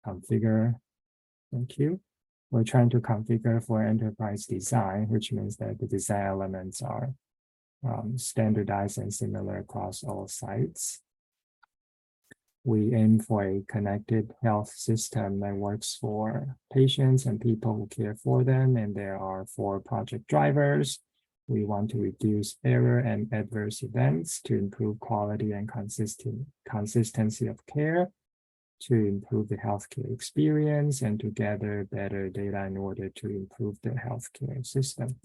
configure. Thank you. We're trying to configure for enterprise design, which means that the design elements are standardized and similar across all sites. We aim for a connected health system that works for patients and people who care for them. And there are 4 project drivers. We want to reduce error and adverse events to improve quality and consistency of care, to improve the healthcare experience, and to gather better data in order to improve the healthcare system.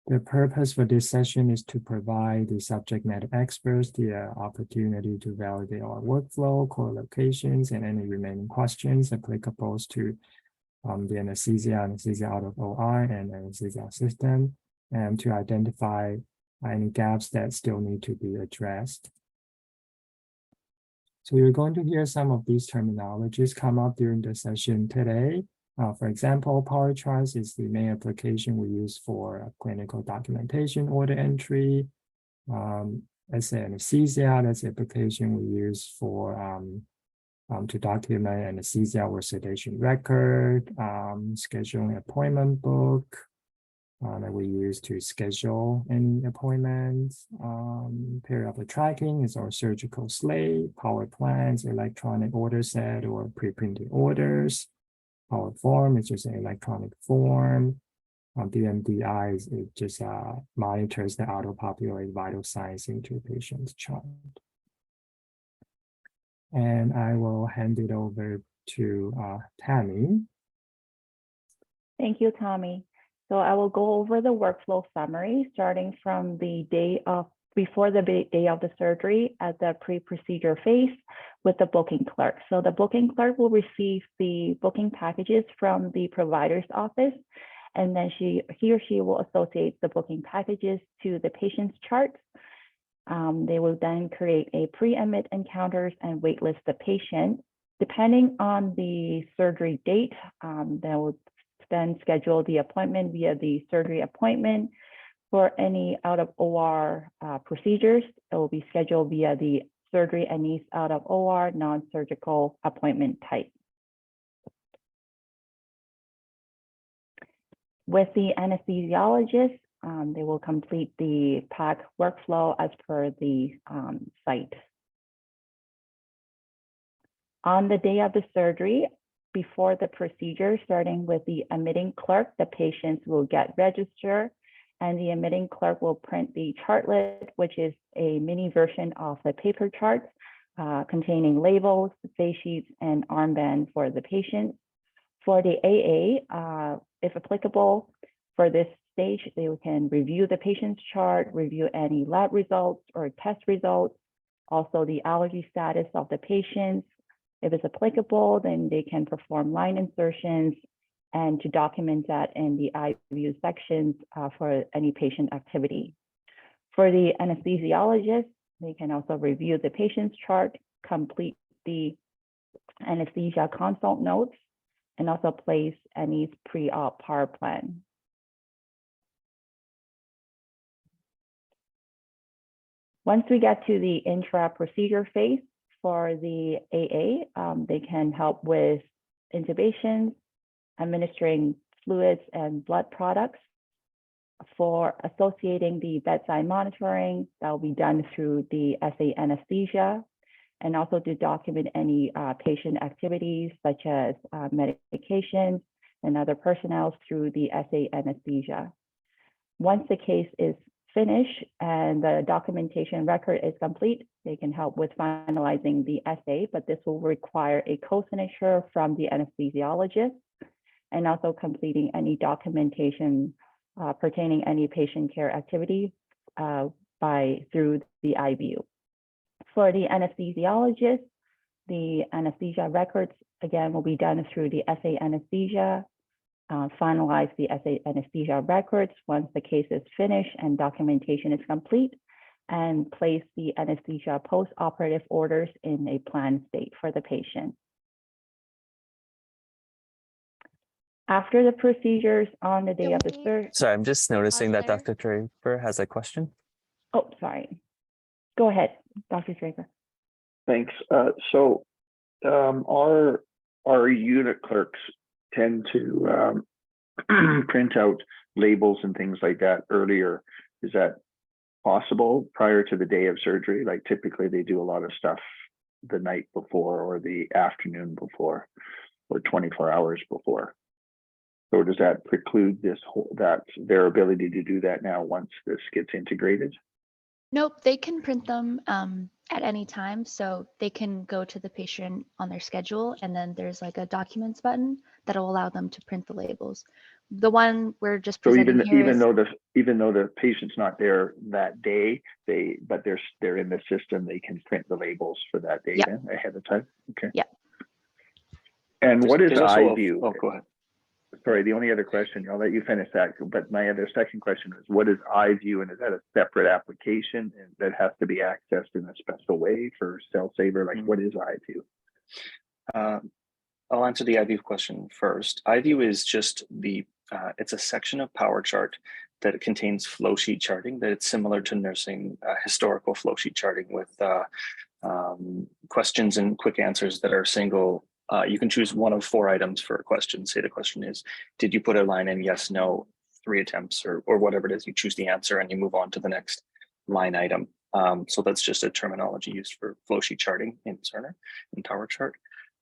The purpose for this session is to provide the subject matter experts the opportunity to validate our workflow, core locations, and any remaining questions applicable to the anesthesia out of OR, and anesthesia system, and to identify any gaps that still need to be addressed. So you're going to hear some of these terminologies come up during the session today. For example, Power Charts is the main application we use for clinical documentation order entry. As anesthesia, that's the application we use for to document anesthesia or sedation record, scheduling appointment book that we use to schedule any appointments. Periodic tracking is our surgical slate, power plans, electronic order set or pre-printed orders. Power form is just an electronic form. DMDI it just monitors the auto-populate vital signs into a patient's chart. And I will hand it over to Tammy. Thank you, Tommy. So I will go over the workflow summary starting from the before the day of the surgery at the pre-procedure phase with the booking clerk. So the booking clerk will receive the booking packages from the provider's office, and then he or she will associate the booking packages to the patient's charts. They will then create a pre-admit encounters and waitlist the patient. Depending on the surgery date, they will then schedule the appointment via the surgery appointment. For any out of OR procedures, it will be scheduled via the surgery and needs out of OR non-surgical appointment type. With the anesthesiologist, they will complete the PAC workflow as per the site. On the day of the surgery, before the procedure, starting with the admitting clerk, the patients will get registered, and the admitting clerk will print the chartlet, which is a mini version of the paper chart containing labels, face sheets, and armband for the patient. For the AA, if applicable, for this stage, they can review the patient's chart, review any lab results or test results, also the allergy status of the patients. If it's applicable, then they can perform line insertions and to document that in the IView sections for any patient activity. For the anesthesiologist, they can also review the patient's chart, complete the anesthesia consult notes, and also place any pre-op power plan. Once we get to the intra-procedure phase for the AA, they can help with intubations, administering fluids and blood products. For associating the bedside monitoring, that will be done through the SA anesthesia, and also to document any patient activities such as medications and other personnel through the SA anesthesia. Once the case is finished and the documentation record is complete, they can help with finalizing the SA, but this will require a co-signature from the anesthesiologist, and also completing any documentation pertaining any patient care activity through the IView. For the anesthesiologist, the anesthesia records, again, will be done through the SA anesthesia, finalize the SA anesthesia records once the case is finished and documentation is complete, and place the anesthesia post-operative orders in a planned state for the patient. After the procedures on the day of the surgery. Sorry, I'm just noticing that Dr. Draper has a question. Oh, sorry. Go ahead, Dr. Draper. Thanks. So Our unit clerks tend to print out labels and things like that earlier. Is that possible prior to the day of surgery? Like typically they do a lot of stuff the night before or the afternoon before or 24 hours before. So does that preclude their ability to do that now once this gets integrated? Nope, they can print them at any time. So they can go to the patient on their schedule, and then there's like a documents button that'll allow them to print the labels. The one we're just So presenting here even is, though the patient's not there that day, but they're in the system, they can print the labels for that day then ahead of time. Okay. Yeah. And what is There's also iView? oh, go ahead. Sorry, the only other question, I'll let you finish that, but my other second question is, what is iView, and is that a separate application that has to be accessed in a special way for Cell Saver? Like, what is iView? I'll answer the iView question first. iView is just it's a section of PowerChart that contains flow sheet charting that it's similar to nursing historical flow sheet charting with questions and quick answers that are single. You can choose one of 4 items for a question. Say the question is, did you put a line in? Yes, no, 3 attempts, or whatever it is. You choose the answer and you move on to the next line item. So that's just a terminology used for flow sheet charting in Cerner, in PowerChart.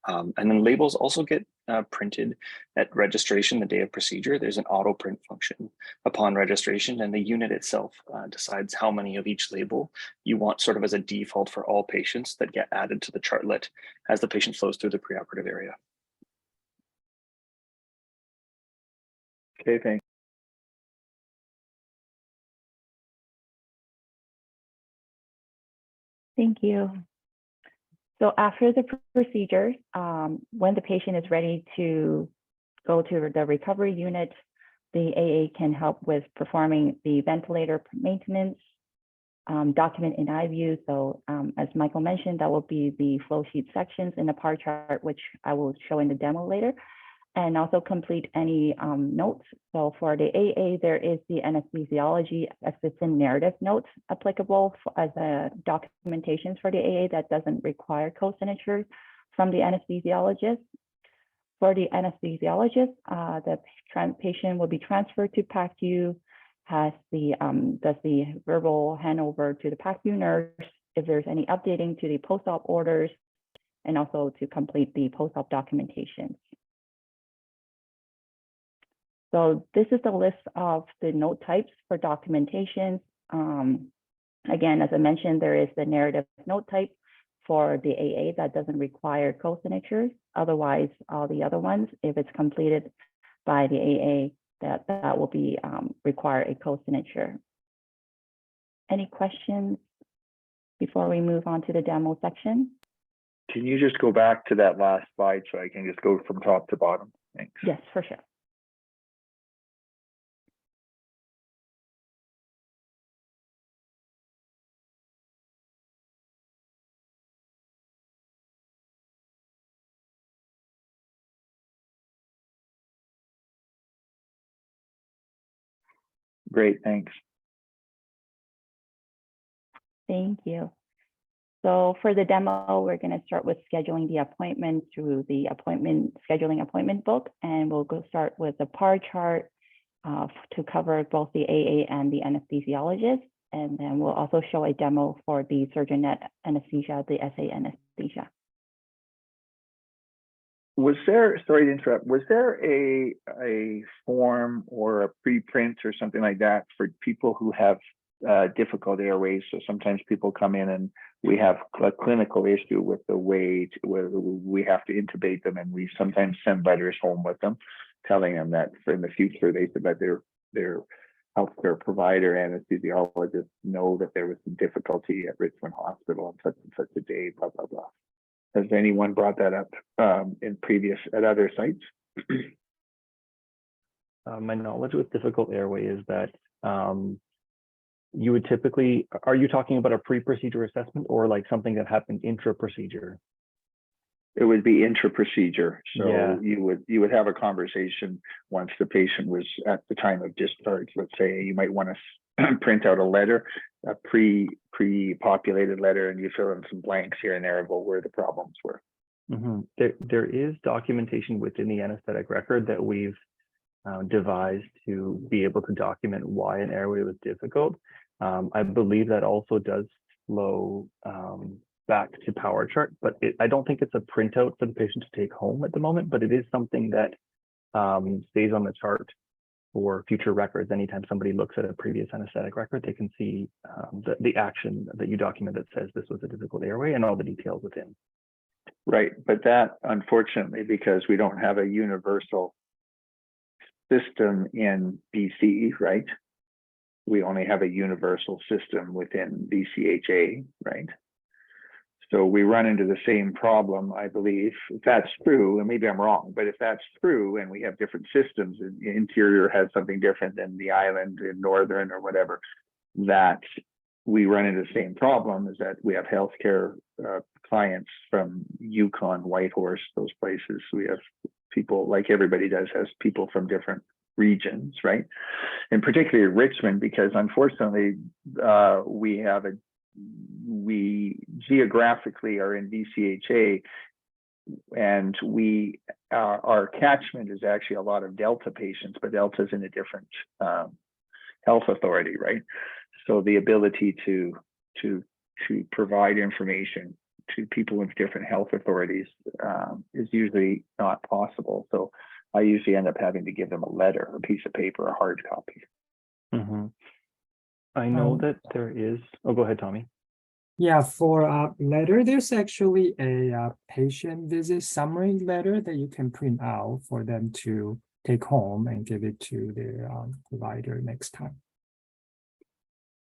And then labels also get printed at registration the day of procedure. There's an auto print function upon registration, and the unit itself decides how many of each label you want sort of as a default for all patients that get added to the chartlet as the patient flows through the preoperative area. Okay, thanks. Thank you. So after the procedure, when the patient is ready to go to the recovery unit, the AA can help with performing the ventilator maintenance, document in iView. So as Michael mentioned, that will be the flow sheet sections in the PAR chart, which I will show in the demo later, and also complete any notes. So for the AA, there is the anesthesiology assistant narrative notes applicable as a documentation for the AA that doesn't require co-signatures from the anesthesiologist. For the anesthesiologist, the patient will be transferred to PACU, does the verbal handover to the PACU nurse if there's any updating to the post-op orders, and also to complete the post-op documentation. So this is the list of the note types for documentation. Again, as I mentioned, there is the narrative note type for the AA that doesn't require co-signatures. Otherwise, all the other ones, if it's completed by the AA, that will be require a co-signature. Any questions before we move on to the demo section? Can you just go back to that last slide so I can just go from top to bottom? Thanks. Yes, for sure. Great, thanks. Thank you. So for the demo, we're going to start with scheduling the appointment through the scheduling appointment book, and we'll go start with the PAR chart to cover both the AA and the anesthesiologist, and then we'll also show a demo for the surgeonette anesthesia, the SA anesthesia. Was there, sorry to interrupt, was there a form or a preprint or something like that for people who have difficult airways? So sometimes people come in and we have a clinical issue with the way where we have to intubate them, and we sometimes send letters home with them telling them that in the future they said that their healthcare provider anesthesiologist know that there was some difficulty at Richmond Hospital on such and such a day, blah, blah, blah. Has anyone brought that up at other sites? My knowledge with difficult airway is that you would typically, are you talking about a pre-procedure assessment or like something that happened intra-procedure? It would be intra-procedure. So Yeah. you would have a conversation once the patient was at the time of discharge. Let's say you might want to print out a letter, a pre-populated letter, and you fill in some blanks here and there about where the problems were. There is documentation within the anesthetic record that we've devised to be able to document why an airway was difficult. I believe that also does flow back to power chart, but I don't think it's a printout for the patient to take home at the moment, but it is something that stays on the chart for future records. Anytime somebody looks at a previous anesthetic record, they can see the action that you document that says this was a difficult airway and all the details within. Right, but that unfortunately, because we don't have a universal system in BC, right? We only have a universal system within BCHA, right? So we run into the same problem, I believe, if that's true, and maybe I'm wrong, but if that's true and we have different systems, and the interior has something different than the island in northern or whatever, that we run into the same problem is that we have healthcare clients from Yukon, Whitehorse, those places. We have people, like everybody does, has people from different regions, right? And particularly Richmond, because unfortunately we geographically are in BCHA, and our catchment is actually a lot of Delta patients, but Delta's in a different health authority, right? So the ability to provide information to people with different health authorities is usually not possible. So I usually end up having to give them a letter, a piece of paper, a hard copy. I know that there is. Oh, go ahead, Tommy. Yeah, for letter, there's actually a patient visit summary letter that you can print out for them to take home and give it to their provider next time.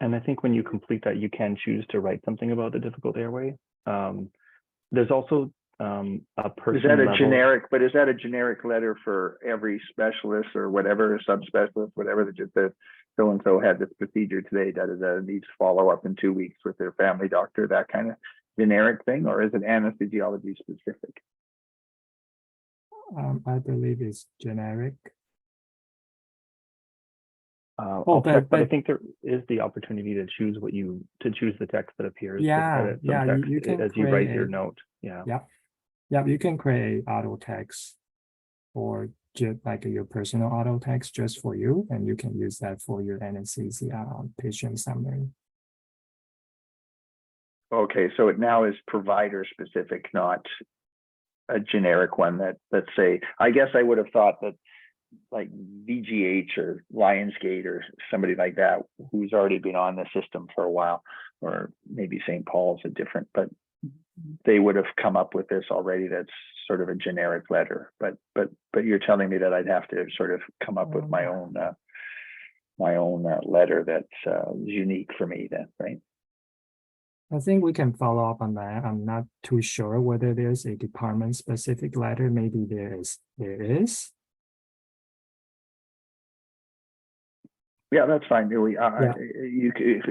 And I think when you complete that, you can choose to write something about the difficult airway. There's also a person Is that a level. generic, but is that a generic letter for every specialist or whatever, subspecialist, whatever, that just says so-and-so had this procedure today, needs follow up in 2 weeks with their family doctor, that kind of generic thing, or is it anesthesiology specific? I believe it's generic. But I think there is the opportunity to choose choose the text that appears. Yeah, you can as you write your create note. Yeah. Yeah, you can create auto text or just like your personal auto text just for you, and you can use that for your anesthesia patient summary. Okay, so it now is provider specific, not a generic one that, let's say, I guess I would have thought that like VGH or Lionsgate or somebody like that who's already been on the system for a while, or maybe St. Paul's a different, but they would have come up with this already. That's sort of a generic letter, but you're telling me that I'd have to sort of come up with my own letter that's unique for me then, right? I think we can follow up on that. I'm not too sure whether there's a department specific letter. Maybe there is. Yeah, that's fine.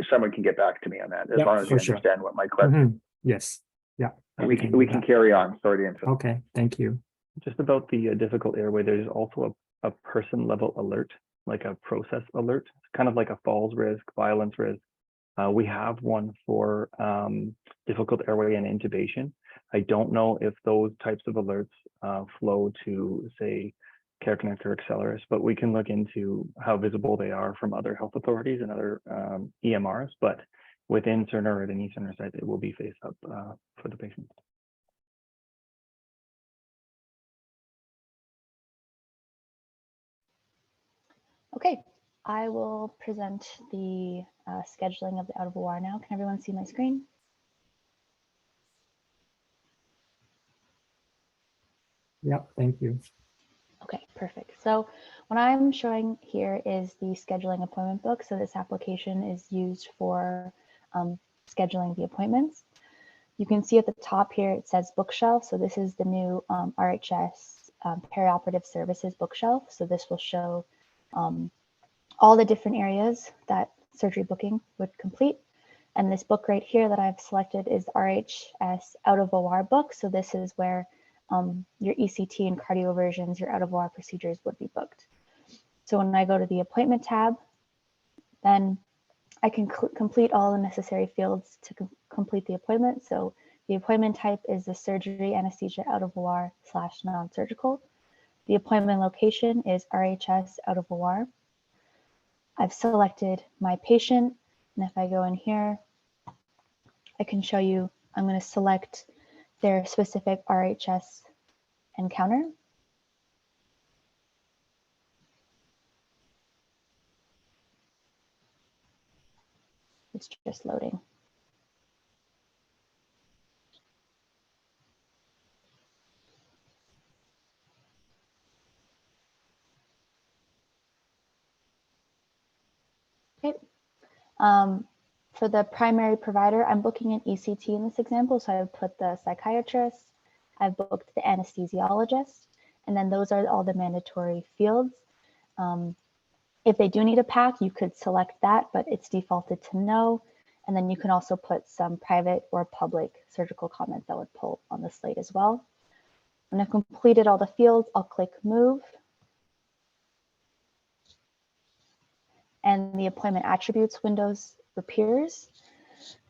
Someone can get back to me on that as long as you understand what my question. Yes. Yeah. We can carry on. Sorry to interrupt. Okay. Thank you. Just about the difficult airway, there's also a person level alert, like a process alert, kind of like a falls risk, violence risk. We have one for difficult airway and intubation. I don't know if those types of alerts flow to, say, Care Connect or Acceleris, but we can look into how visible they are from other health authorities and other EMRs. But within Cerner or at any Cerner site, it will be face up for the patient. Okay, I will present the scheduling of the out of OR now. Can everyone see my screen? Yep, thank you. Okay, perfect. So what I'm showing here is the scheduling appointment book. So this application is used for scheduling the appointments. You can see at the top here, it says bookshelf. So this is the new RHS perioperative services bookshelf. So this will show all the different areas that surgery booking would complete. And this book right here that I've selected is RHS out of OR book. So this is where your ECT and cardioversions, your out of OR procedures would be booked. So when I go to the appointment tab, then I can complete all the necessary fields to complete the appointment. So The appointment type is the surgery, anesthesia, out of OR / non-surgical. The appointment location is RHS out of OR. I've selected my patient, and if I go in here, I can show you, I'm going to select their specific RHS encounter. It's just loading. Okay. For the primary provider, I'm booking an ECT in this example, so I've put the psychiatrist, I've booked the anesthesiologist, and then those are all the mandatory fields. If they do need a PAC, you could select that, but it's defaulted to no. And then you can also put some private or public surgical comments that would pull on the slate as well. When I've completed all the fields, I'll click move. And the appointment attributes windows appears.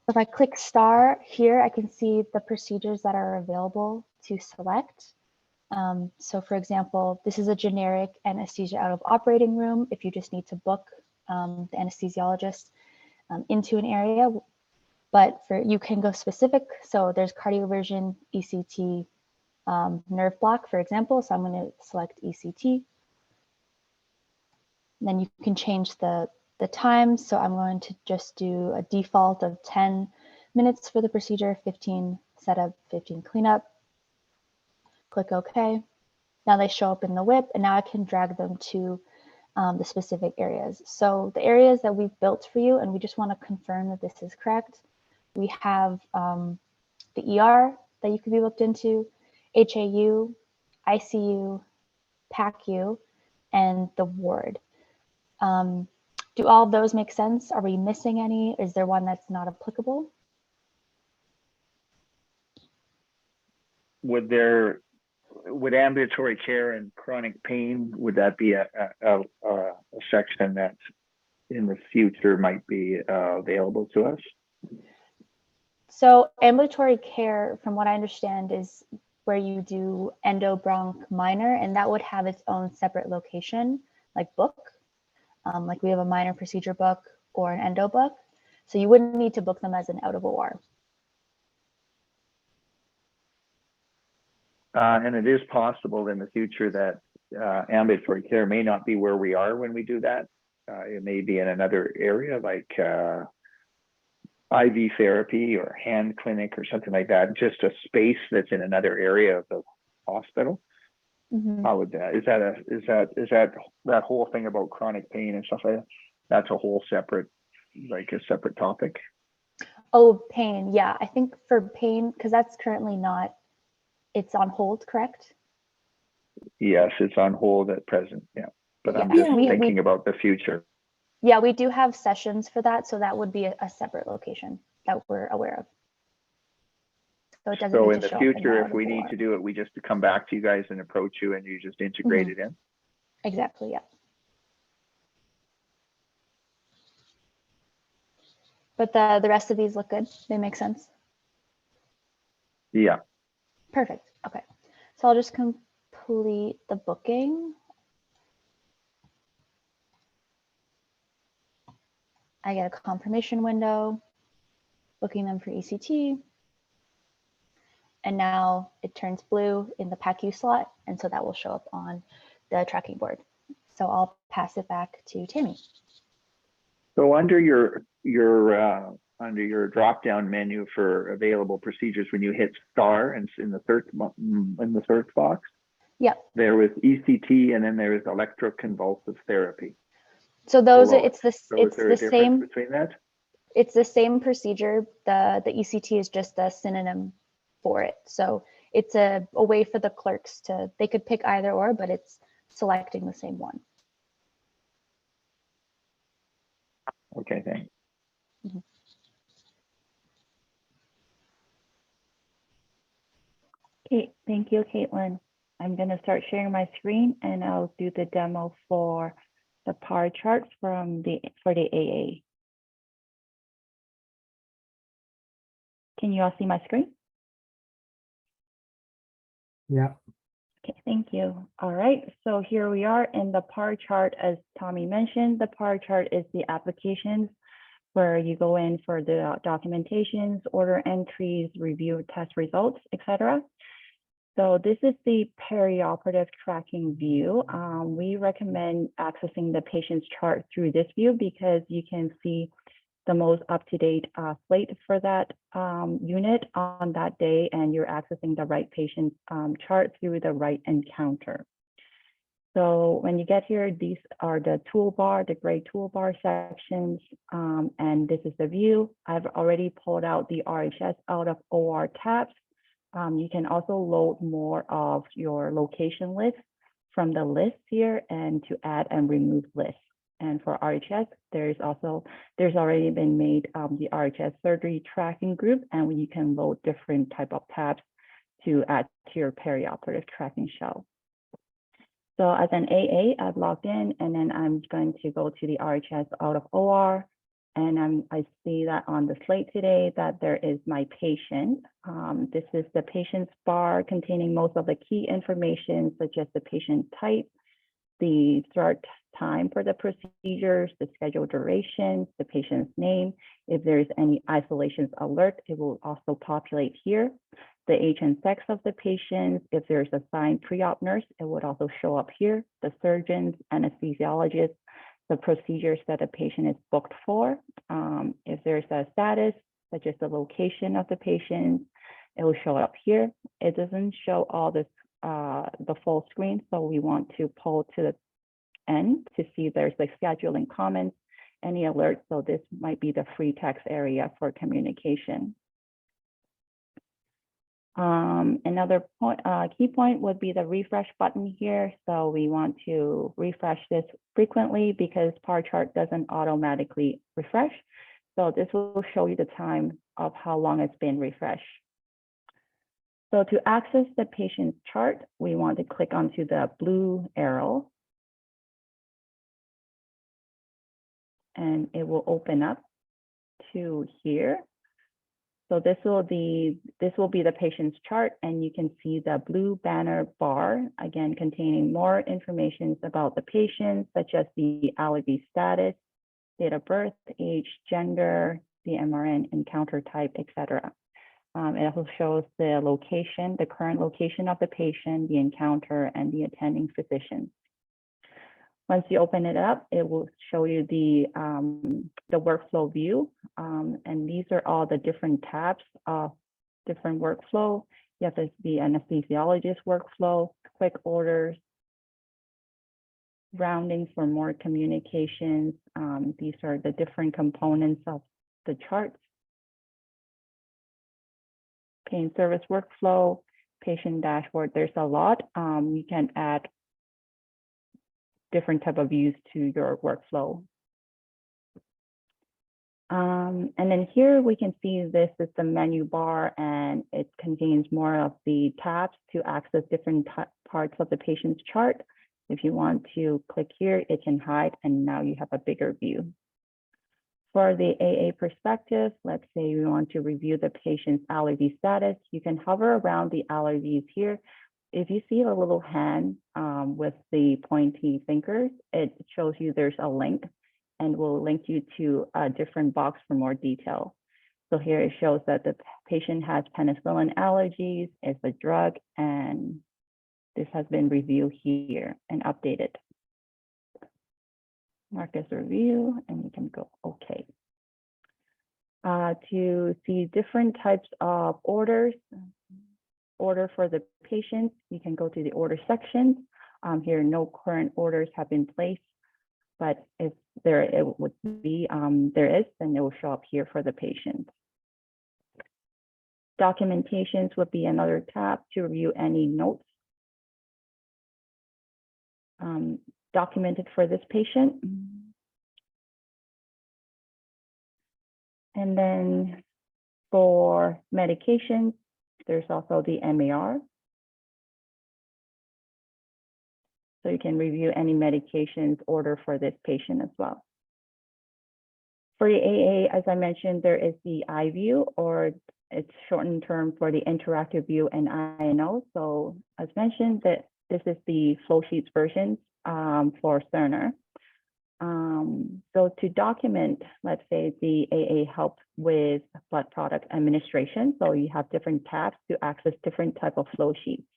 If I click star here, I can see the procedures that are available to select. So for example, this is a generic anesthesia out of operating room. If you just need to book the anesthesiologist into an area, but you can go specific. So there's cardioversion, ECT, nerve block, for example. So I'm going to select ECT. And then you can change the time. So I'm going to just do a default of 10 minutes for the procedure, 15 setup, 15 cleanup. Click OK. Now they show up in the WIP, and now I can drag them to the specific areas. So the areas that we've built for you, and we just want to confirm that this is correct. We have the ER that you could be looked into, HAU, ICU, PACU, and the ward. Do all of those make sense? Are we missing any? Is there one that's not applicable? Would ambulatory care and chronic pain, would that be a section that in the future might be available to us? So ambulatory care, from what I understand, is where you do endo-bronch minor, and that would have its own separate location, like book. Like we have a minor procedure book or an endo book. So you wouldn't need to book them as an out of OR. And it is possible in the future that ambulatory care may not be where we are when we do that. It may be in another area like IV therapy or hand clinic or something like that, just a space that's in another area of the hospital. Mm-hmm. How would that, is that whole thing about chronic pain and stuff like that? That's a whole separate, like a separate topic. Oh, pain. Yeah, I think for pain, because that's currently not, it's on hold, correct? Yes, it's on hold at present. Yeah, but Yeah, I'm just thinking about the future. Yeah, we do have sessions for that, so that would be a separate location that we're aware of. So it doesn't. So need in to the show future, up if we need to do it, we just come back to you guys and approach you, and you just integrate it in. Exactly. Yeah. But the rest of these look good. They make sense. Yeah. Perfect. Okay. So I'll just complete the booking. I get a confirmation window, booking them for ECT. And now it turns blue in the PACU slot. And so that will show up on the tracking board. So I'll pass it back to Tammy. So under your drop-down menu for available procedures, when you hit star and in the search box, yeah, there was ECT and then there is electroconvulsive therapy. So those are, it's the same between that. It's the same procedure. The ECT is just a synonym for it. So it's a way for the clerks to, they could pick either or, but it's selecting the same one. Okay, thanks. Mm-hmm. Okay, thank you, Caitlin. I'm going to start sharing my screen and I'll do the demo for the PAR charts for the AA. Can you all see my screen? Yeah. Okay, thank you. All right, so here we are in the PAR chart. As Tommy mentioned, the PAR chart is the applications where you go in for the documentations, order entries, review test results, etc. So this is the perioperative tracking view. We recommend accessing the patient's chart through this view because you can see the most up-to-date slate for that unit on that day, and you're accessing the right patient chart through the right encounter. So when you get here, these are the toolbar, the gray toolbar sections, and this is the view. I've already pulled out the RHS out of OR tabs. You can also load more of your location list from the list here and to add and remove lists. And for RHS, there's already been made the RHS surgery tracking group, and you can load different type of tabs to add to your perioperative tracking shell. So as an AA, I've logged in, and then I'm going to go to the RHS out of OR, and I see that on the slate today that there is my patient. This is the patient's bar containing most of the key information, such as the patient type, the start time for the procedures, the scheduled duration, the patient's name. If there's any isolations alert, it will also populate here. The age and sex of the patient. If there's a signed pre-op nurse, it would also show up here. The surgeons, anesthesiologists, the procedures that the patient is booked for. If there's a status, such as the location of the patient, it will show up here. It doesn't show all this, the full screen, so we want to pull to the end to see if there's like scheduling comments, any alerts. So this might be the free text area for communication. Another point, key point would be the refresh button here. So we want to refresh this frequently because PAR chart doesn't automatically refresh. So this will show you the time of how long it's been refreshed. So to access the patient's chart, we want to click onto the blue arrow. And it will open up to here. So this will be the patient's chart, and you can see the blue banner bar, again, containing more information about the patient, such as the allergy status, date of birth, age, gender, the MRN, encounter type, etc. It also shows the location, the current location of the patient, the encounter, and the attending physician. Once you open it up, it will show you the workflow view. And these are all the different tabs of different workflow. You have the anesthesiologist workflow, quick orders, rounding for more communications. These are the different components of the charts. Pain service workflow, patient dashboard. There's a lot. You can add different type of views to your workflow. And then here we can see this is the menu bar, and it contains more of the tabs to access different parts of the patient's chart. If you want to click here, it can hide, and now you have a bigger view. For the AA perspective, let's say we want to review the patient's allergy status. You can hover around the allergies here. If you see a little hand with the pointy fingers, it shows you there's a link, and will link you to a different box for more detail. So here it shows that the patient has penicillin allergies, it's a drug, and this has been reviewed here and updated. Mark as review, and you can go okay. To see different types of orders, order for the patient, you can go to the order section. Here, no current orders have been placed, but if there is, then it will show up here for the patient. Documentations would be another tab to review any notes documented for this patient. And then for medications, there's also the MAR. So you can review any medications order for this patient as well. For the AA, as I mentioned, there is the iView or It's shortened term for the interactive view and INO. So as mentioned, that this is the flow sheets version for Cerner. So to document, let's say the AA helps with blood product administration. So you have different tabs to access different type of flow sheets.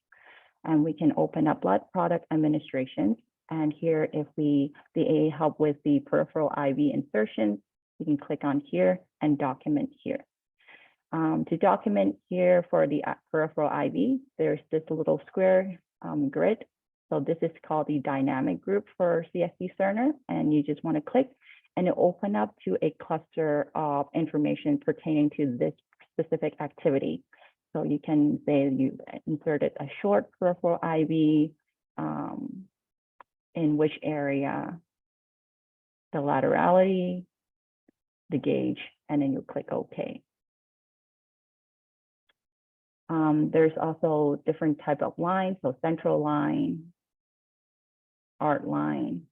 And we can open up blood product administration. And here, if the AA help with the peripheral IV insertion, you can click on here and document here. To document here for the peripheral IV, there's this little square grid. So this is called the dynamic group for CSD Cerner, and you just want to click and it open up to a cluster of information pertaining to this specific activity. So you can say you inserted a short peripheral IV, in which area, the laterality, the gauge, and then you click OK. There's also different type of lines, so central line, art line,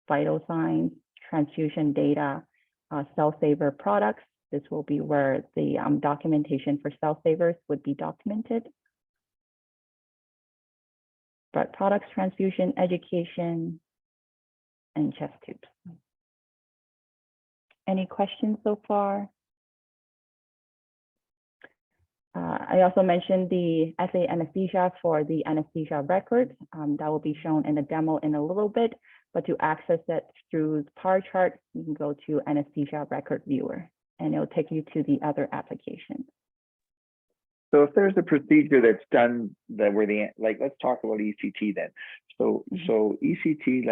vital signs, transfusion data, cell saver products. This will be where the documentation for cell savers would be documented. Blood products, transfusion, education, and chest tubes. Any questions so far? I also mentioned the SA anesthesia for the anesthesia record. That will be shown in a demo in a little bit, but to access it through the bar chart, you can go to anesthesia record viewer, and it'll take you to the other applications. So if there's a procedure that's done that where let's talk about ECT then. So ECT,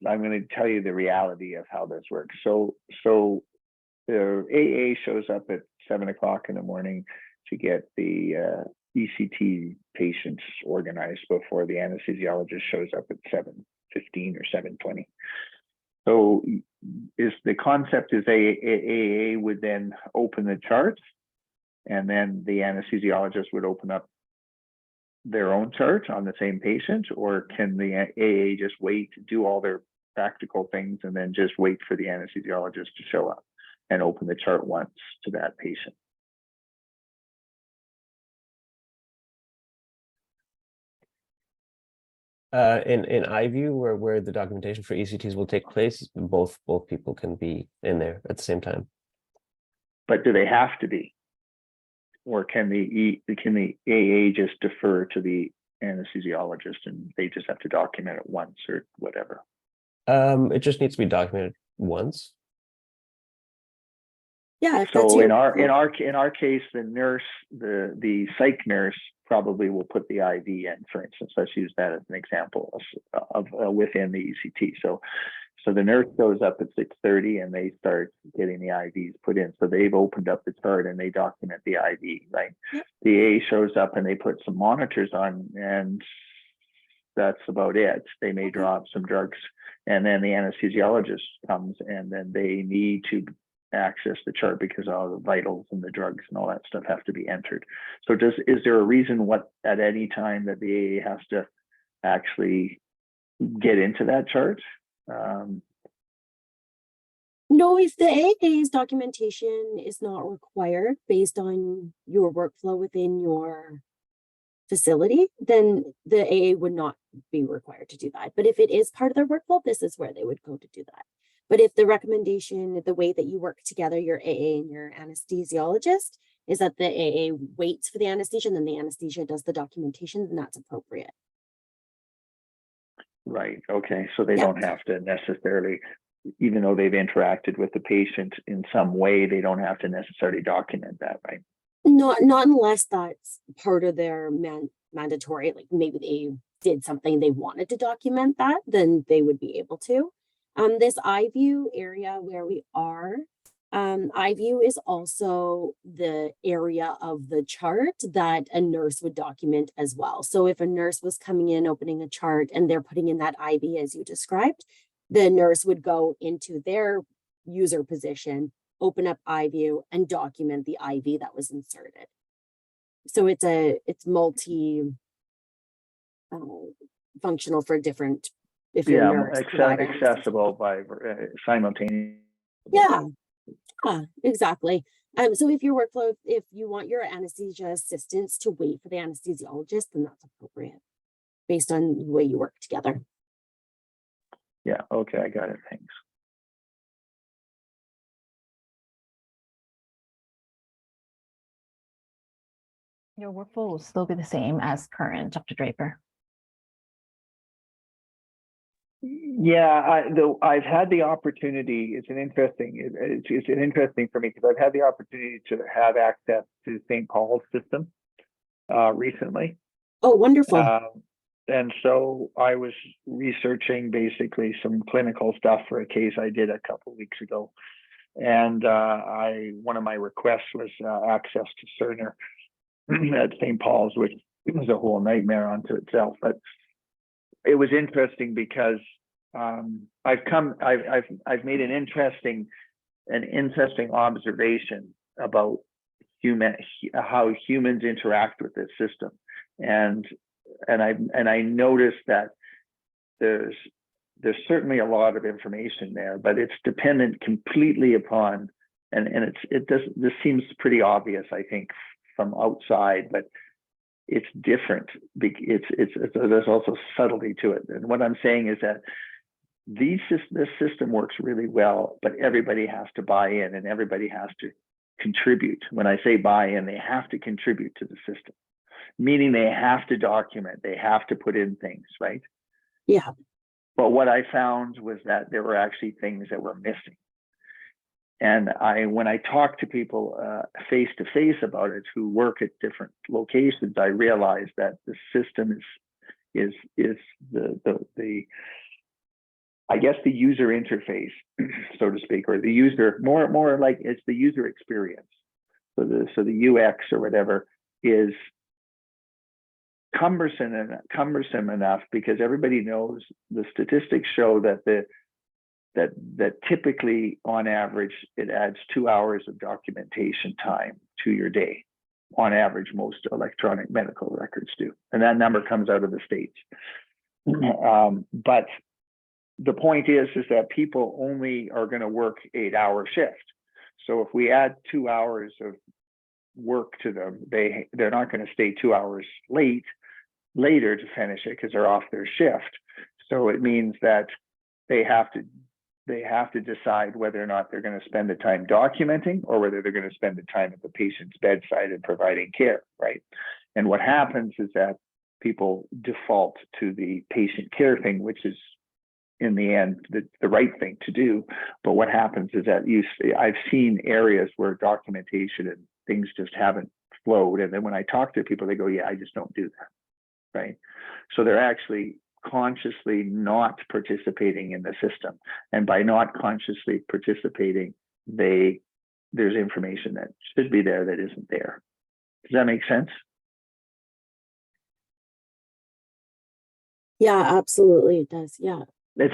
I'm going to tell you the reality of how this works. So the AA shows up at 7 o'clock in the morning to get the ECT patients organized before the anesthesiologist shows up at 7:15 or 7:20. So the concept is AA would then open the charts, and then the anesthesiologist would open up their own chart on the same patient, or can the AA just wait to do all their practical things and then just wait for the anesthesiologist to show up and open the chart once to that patient? In iView, where the documentation for ECTs will take place, both people can be in there at the same time. But do they have to be, or can the AA just defer to the anesthesiologist and they just have to document it once or whatever? It just needs to be documented once. Yeah. So in our case, the nurse, the psych nurse probably will put the IV in, for instance. Let's use that as an example of within the ECT. So the nurse goes up at 6:30 and they start getting the IVs put in. So they've opened up the chart and they document the IV, right? Yep. The AA shows up and they put some monitors on, and that's about it. They may drop some drugs, and then the anesthesiologist comes and then they need to access the chart because all the vitals and the drugs and all that stuff have to be entered. So is there a reason at any time that the AA has to actually get into that chart? No, if the AA's documentation is not required based on your workflow within your facility, then the AA would not be required to do that. But if it is part of their workflow, this is where they would go to do that. But if the recommendation, the way that you work together, your AA and your anesthesiologist, is that the AA waits for the anesthesia and then the anesthesia does the documentation, then that's appropriate. Right. Okay. So they don't have to necessarily, even though they've interacted with the patient in some way, they don't have to necessarily document that, right? Not unless that's part of their mandatory, like maybe they did something, they wanted to document that, then they would be able to. This iView area where we are, iView is also the area of the chart that a nurse would document as well. So if a nurse was coming in, opening a chart, and they're putting in that IV as you described, the nurse would go into their user position, open up iView, and document the IV that was inserted. So it's multi functional for different. If you're nurse, accessible by simultaneous. Yeah, exactly. So if your workflow, if you want your anesthesia assistants to wait for the anesthesiologist, then that's appropriate based on the way you work together. Yeah, okay, I got it, thanks. Your workflow will still be the same as current, Dr. Draper. Yeah, I've had the opportunity. It's interesting for me because I've had the opportunity to have access to St. Paul's system recently. Oh, wonderful. And so I was researching basically some clinical stuff for a case I did a couple of weeks ago, and one of my requests was access to Cerner at St. Paul's, which was a whole nightmare unto itself. But it was interesting because I've made an interesting observation about how humans interact with this system, and I noticed that there's certainly a lot of information there, but it's dependent completely upon, and this seems pretty obvious, I think, from outside, but it's different. There's also subtlety to it. And what I'm saying is that this system works really well, but everybody has to buy in and everybody has to contribute. When I say buy in, they have to contribute to the system, meaning they have to document, they have to put in things, right? Yeah. But what I found was that there were actually things that were missing. And when I talk to people face to face about it who work at different locations, I realized that the system is the I guess the user interface, so to speak, or the user, more like it's the user experience. So the UX or whatever is cumbersome enough because everybody knows the statistics show that that typically on average it adds 2 hours of documentation time to your day. On average, most electronic medical records do, and that number comes out of the States. But the point is that people only are going to work 8-hour shift. So if we add 2 hours of work to them, they're not going to stay 2 hours later to finish it because they're off their shift. So it means that they have to decide whether or not they're going to spend the time documenting or whether they're going to spend the time at the patient's bedside and providing care, right? And what happens is that people default to the patient care thing, which is in the end the right thing to do. But what happens is that I've seen areas where documentation and things just haven't flowed. And then when I talk to people, they go, yeah, I just don't do that, right? So they're actually consciously not participating in the system. And by not consciously participating, there's information that should be there that isn't there. Does that make sense? Yeah, absolutely it does. Yeah. It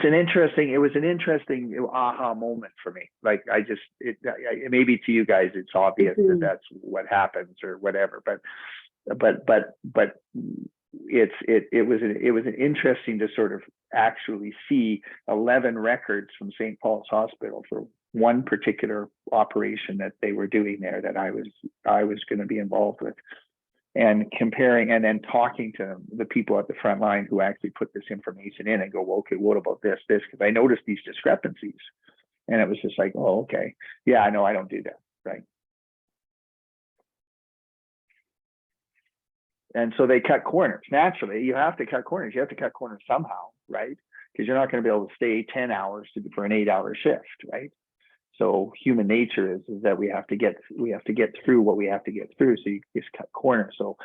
was an interesting aha moment for me. Like maybe to you guys, it's obvious that that's what happens or whatever, but it was interesting to sort of actually see 11 records from St. Paul's Hospital for one particular operation that they were doing there that I was going to be involved with, and comparing and then talking to the people at the front line who actually put this information in and go, well, okay, what about this? Because I noticed these discrepancies, and it was just like, oh, okay, yeah, I know I don't do that, right? And so they cut corners. Naturally, you have to cut corners. You have to cut corners somehow, right? Because you're not going to be able to stay 10 hours for an 8-hour shift, right? So human nature is that we have to get through what we have to get through. So you just cut corners. So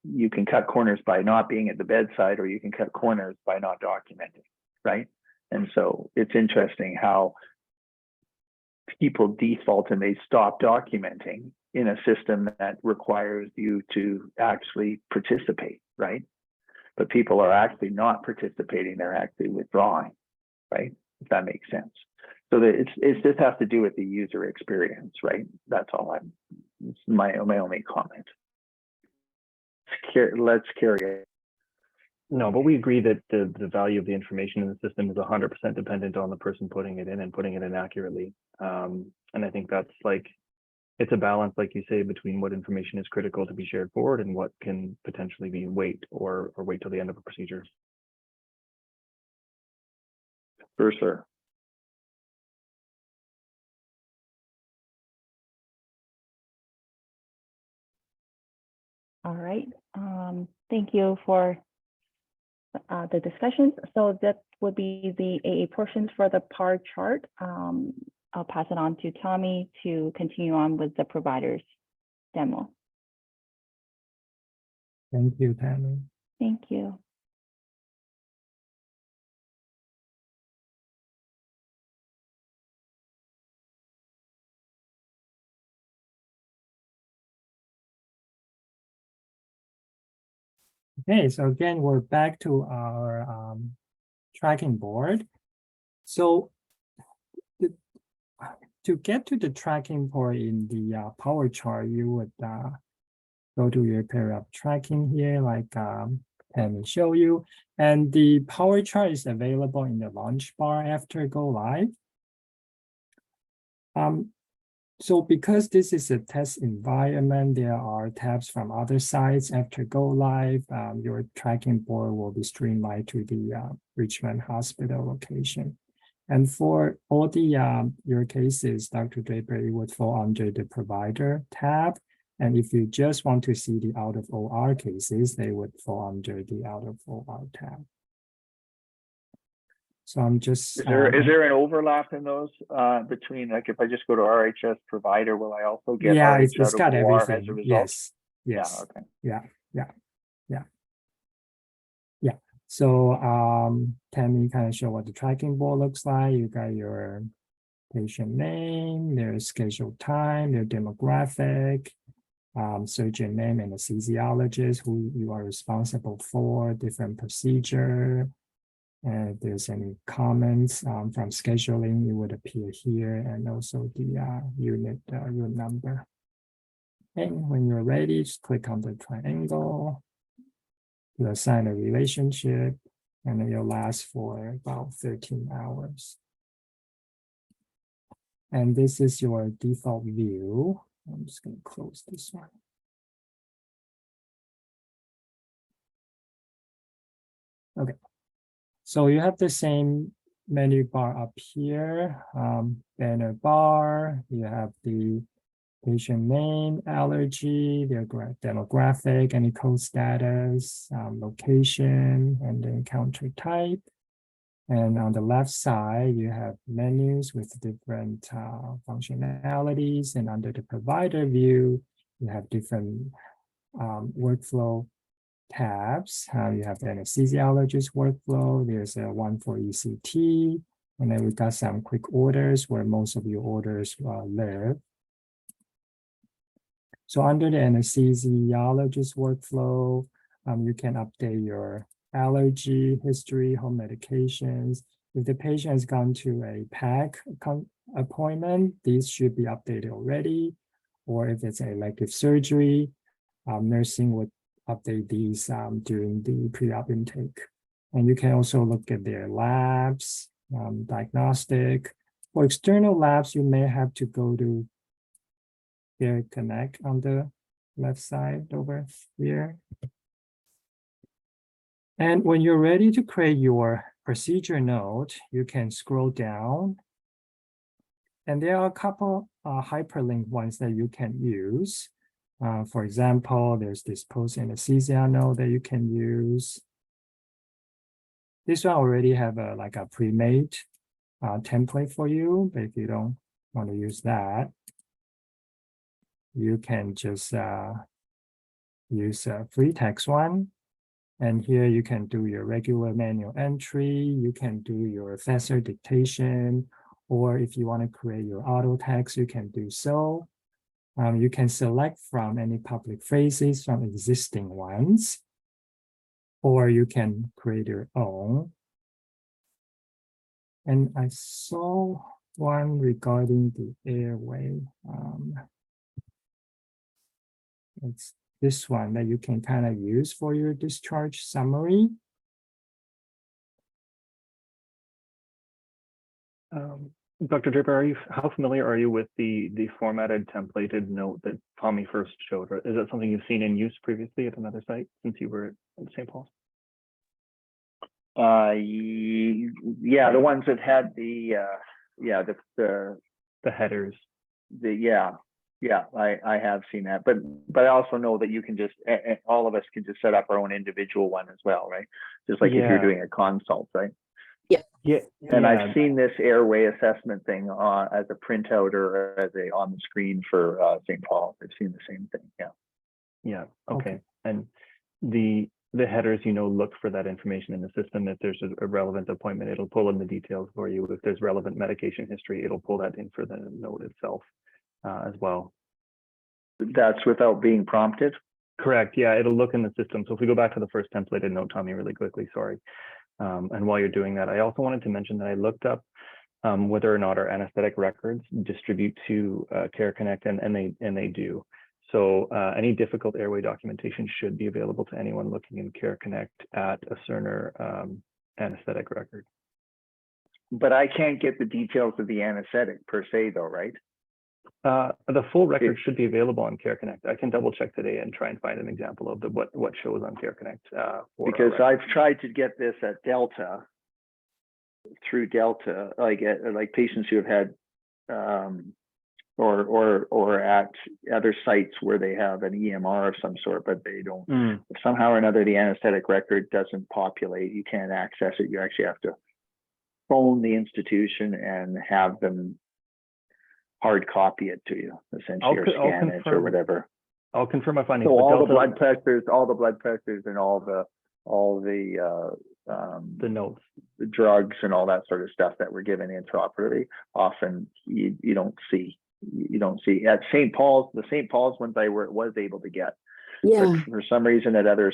you can cut corners by not being at the bedside, or you can cut corners by not documenting, right? And so it's interesting how people default and they stop documenting in a system that requires you to actually participate, right? But people are actually not participating, they're actually withdrawing, right? If that makes sense. So that it just has to do with the user experience, right? That's all it's my only comment. Let's carry it. No, but we agree that the value of the information in the system is 100% dependent on the person putting it in and putting it in accurately. And I think that's like, it's a balance, like you say, between what information is critical to be shared forward and what can potentially be wait or wait till the end of a procedure. For sure. All right. Thank you for the discussions. So that would be the AA portions for the PAR chart. I'll pass it on to Tommy to continue on with the provider's demo. Thank you, Tammy. Thank you. Okay, so again, we're back to our tracking board. So to get to the tracking board in the power chart, you would go to your pair of tracking here, like Tammy show you. And the power chart is available in the launch bar after go live. So because this is a test environment, there are tabs from other sites after go live. Your tracking board will be streamlined to the Richmond Hospital location. And for all the your cases, Dr. Draper, it would fall under the provider tab. And if you just want to see the out of OR cases, they would fall under the out of OR tab. So I'm just Is there an overlap in those between, like, if I just go to RHS provider, will I also get yeah, RH it's out got of OR everything. as a result? Yes. Yeah. Okay. Yeah. So Tammy kind of show what the tracking board looks like. You got your patient name, their scheduled time, their demographic, surgeon name, and anesthesiologist who you are responsible for, different procedure. And if there's any comments from scheduling, it would appear here, and also the unit room number. And when you're ready, just click on the triangle to assign a relationship, and it'll last for about 13 hours. And this is your default view. I'm just going to close this one. Okay. So you have the same menu bar up here, banner bar, you have the patient name, allergy, their demographic, any code status, location, and the encounter type. And on the left side, you have menus with different functionalities. And under the provider view, you have different workflow tabs. You have the anesthesiologist workflow. There's one for ECT. And then we got some quick orders where most of your orders live. So under the anesthesiologist workflow, you can update your allergy history, home medications. If the patient has gone to a PAC appointment, these should be updated already. Or if it's an elective surgery, nursing would update these during the pre-op intake. And you can also look at their labs, diagnostic. For external labs, you may have to go to Care Connect on the left side over here. And when you're ready to create your procedure note, you can scroll down. And there are a couple hyperlink ones that you can use. For example, there's this post anesthesia note that you can use. This one already have like a pre-made template for you, but if you don't want to use that, you can just use a free text one. And here you can do your regular manual entry, you can do your faster dictation, or if you want to create your auto text, you can do so. You can select from any public phrases from existing ones, or you can create your own. And I saw one regarding the airway. It's this one that you can kind of use for your discharge summary. Dr. Draper, how familiar are you with the formatted templated note that Tommy first showed? Or is that something you've seen in use previously at another site since you were at St. Paul's? Yeah, the ones that had the headers. I have seen that, but I also know that you can just all of us can just set up our own individual one as well, right? Just like if you're doing a consult, right? Yeah. And I've seen this airway assessment thing as a printout or as a on the screen for St. Paul. I've seen the same thing. Yeah. Okay. And the headers, look for that information in the system. If there's a relevant appointment, it'll pull in the details for you. If there's relevant medication history, it'll pull that in for the note itself as well. That's without being prompted? Correct. Yeah, it'll look in the system. So if we go back to the first templated note, Tommy, really quickly, sorry. And while you're doing that, I also wanted to mention that I looked up whether or not our anesthetic records distribute to Care Connect, and they do. So any difficult airway documentation should be available to anyone looking in Care Connect at a Cerner anesthetic record. But I can't get the details of the anesthetic per se, though, right? The full record should be available on Care Connect. I can double check today and try and find an example of what shows on Care Connect. Because I've tried to get this at Delta, through Delta, like patients who have had, or at other sites where they have an EMR of some sort, but they don't. Somehow or another, the anesthetic record doesn't populate. You can't access it. You actually have to phone the institution and have them hard copy it to you, essentially, or scan it or whatever. I'll confirm my findings. So all the blood pressures, and all the notes, the drugs and all that sort of stuff that were given intraoperatively, often you don't see. You don't see at St. Paul's. The St. Paul's ones I was able to get. Yeah. But for some reason at other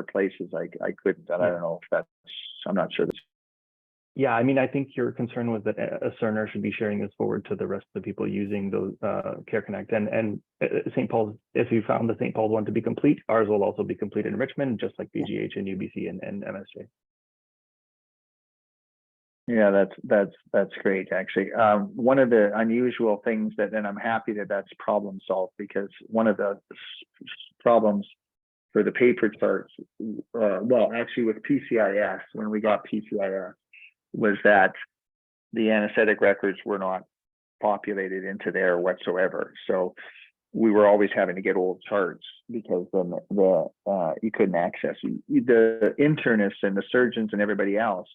places I couldn't. And I don't know if that's. I'm not sure. Yeah, I mean, I think your concern was that a Cerner should be sharing this forward to the rest of the people using those Care Connect. And St. Paul's, if you found the St. Paul's one to be complete, ours will also be complete in Richmond, just like BGH and UBC and MSJ. Yeah, that's great, actually. One of the unusual things and I'm happy that that's problem solved, because one of the problems for the paper charts, well, actually with PCIS, when we got PCIS, was that the anesthetic records were not populated into there whatsoever. So we were always having to get old charts because then you couldn't access the internists and the surgeons and everybody else.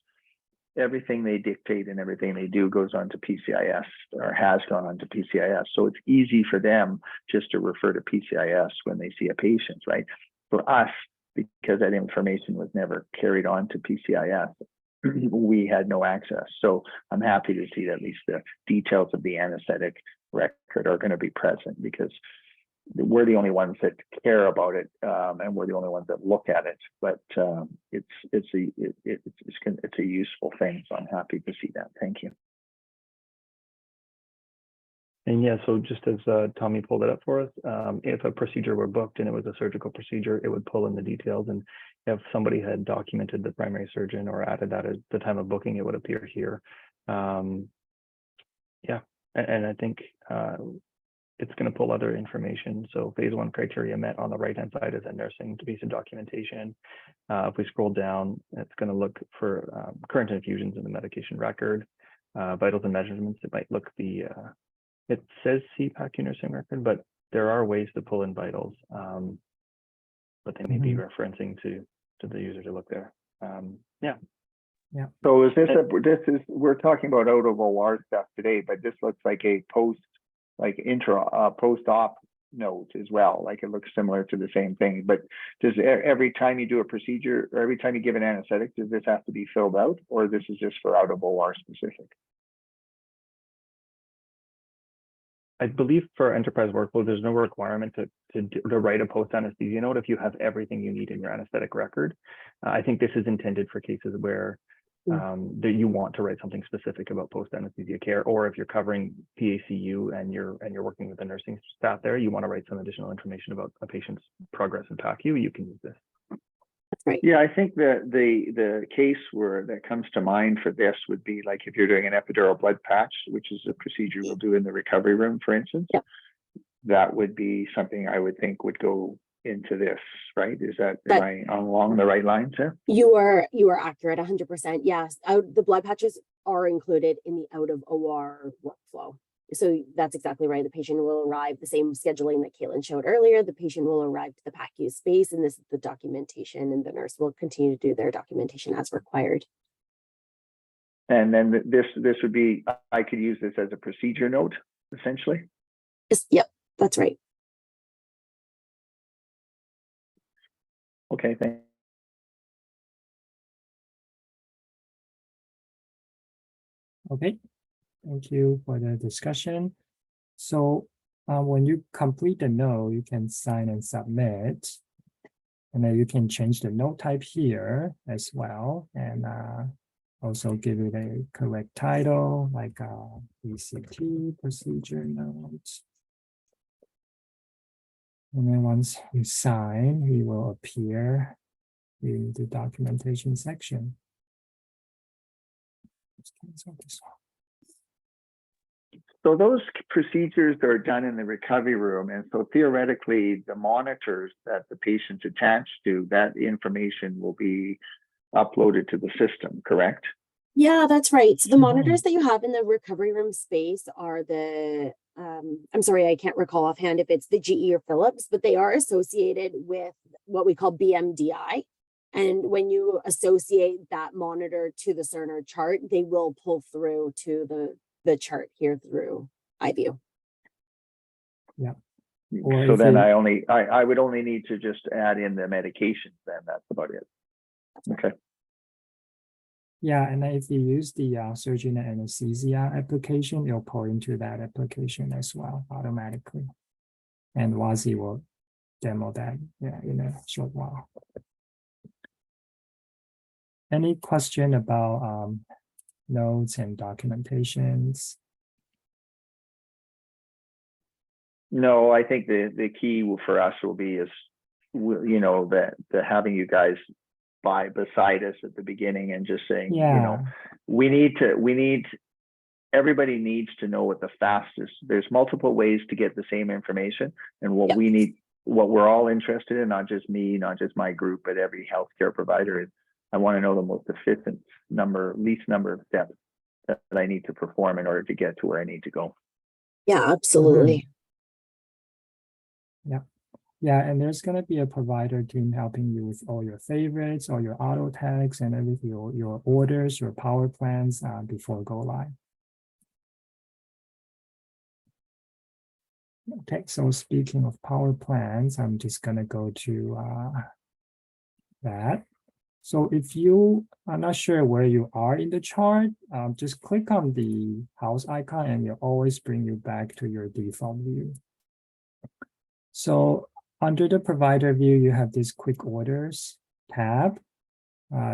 Everything they dictate and everything they do goes on to PCIS, or has gone on to PCIS. So it's easy for them just to refer to PCIS when they see a patient, right? For us, because that information was never carried on to PCIS, we had no access. So I'm happy to see that at least the details of the anesthetic record are going to be present, because we're the only ones that care about it, and we're the only ones that look at it. But it's a useful thing. So I'm happy to see that. Thank you. And yeah, so just as Tommy pulled it up for us, if a procedure were booked and it was a surgical procedure, it would pull in the details. And if somebody had documented the primary surgeon or added that at the time of booking, it would appear here. Yeah, and I think it's going to pull other information. So phase 1 criteria met on the right-hand side is a nursing piece of documentation. If we scroll down, it's going to look for current infusions in the medication record, vitals and measurements. It might look it says CPACU nursing record, but there are ways to pull in vitals, but they may be referencing to the user to look there. Yeah. So we're talking about out of OR stuff today, but this looks like a post-op note as well. Like it looks similar to the same thing, but does every time you do a procedure or every time you give an anesthetic, does this have to be filled out, or this is just for out of OR specific? I believe for enterprise workflow, there's no requirement to write a post-anesthesia note if you have everything you need in your anesthetic record. I think this is intended for cases where that you want to write something specific about post-anesthesia care, or if you're covering PACU and you're working with the nursing staff there, you want to write some additional information about a patient's progress in PACU, you can use this. That's right. Yeah, I think the case where that comes to mind for this would be like if you're doing an epidural blood patch, which is a procedure we'll do in the recovery room, for instance. Yep. That would be something I would think would go into this, right? Am I along the right lines here? You are accurate 100%. Yes. The blood patches are included in the out of OR workflow. So that's exactly right. The patient will arrive, the same scheduling that Caitlin showed earlier. The patient will arrive to the PACU space, and this is the documentation, and the nurse will continue to do their documentation as required. And then this would be, I could use this as a procedure note, essentially. Yep, that's right. Okay, thanks. Okay, thank you for the discussion. So when you complete the note, you can sign and submit. And then you can change the note type here as well. And also give it a correct title, like ECT procedure notes. And then once you sign, he will appear in the documentation section. Let's cancel this one. So those procedures are done in the recovery room. And so theoretically, the monitors that the patient's attached to, that information will be uploaded to the system, correct? Yeah, that's right. So the monitors that you have in the recovery room space are the, I'm sorry, I can't recall offhand if it's the GE or Philips, but they are associated with what we call BMDI. And when you associate that monitor to the Cerner chart, they will pull through to the chart here through iView. Yeah. So then I would only need to just add in the medications, then that's about it. Okay. Yeah, and if you use the surgeon and anesthesia application, it'll pull into that application as well automatically. And Wazi will demo that in a short while. Any question about notes and documentations? No, I think the key for us will be is, you know, that having you guys beside us at the beginning and just saying, you know, everybody needs to know what the fastest, there's multiple ways to get the same information, and what we need, what we're all interested in, not just me, not just my group, but every healthcare provider, is I want to know the most efficient least number of steps that I need to perform in order to get to where I need to go. Yeah, absolutely. Yeah. Yeah, and there's going to be a provider team helping you with all your favorites, all your auto tags, and everything, your orders, your power plans before go live. Okay, so speaking of power plans, I'm just going to go to that. So if you are not sure where you are in the chart, just click on the house icon and it'll always bring you back to your default view. So under the provider view, you have this quick orders tab.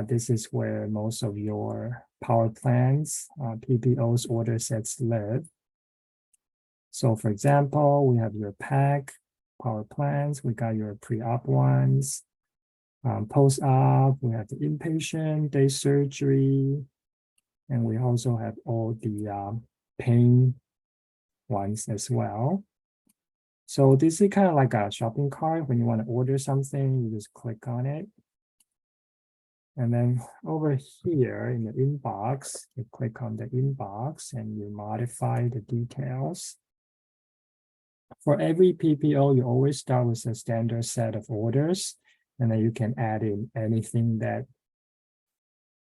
This is where most of your power plans, PPOs, order sets live. So for example, we have your PAC power plans. We got your pre-op ones. Post-op, we have the inpatient, day surgery, and we also have all the pain ones as well. So this is kind of like a shopping cart. When you want to order something, you just click on it. And then over here in the inbox, you click on the inbox and you modify the details. For every PPO, you always start with a standard set of orders, and then you can add in anything that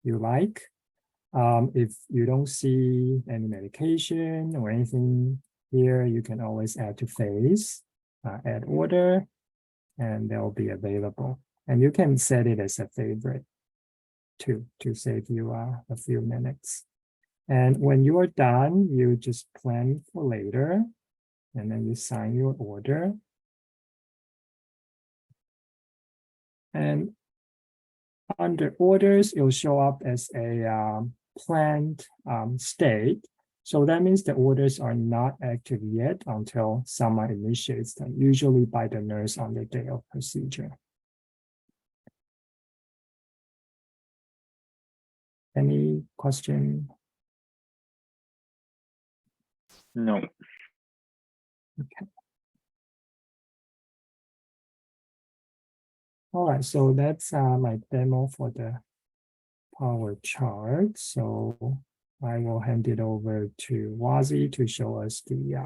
you like. If you don't see any medication or anything here, you can always add to phase, add order, and they'll be available. And you can set it as a favorite too, to save you a few minutes. And when you are done, you just plan for later, and then you sign your order. And under orders, it will show up as a planned state. So that means the orders are not active yet until someone initiates them, usually by the nurse on the day of procedure. Any question? No. Okay. All right, so that's my demo for the power chart. So I will hand it over to Wazi to show us the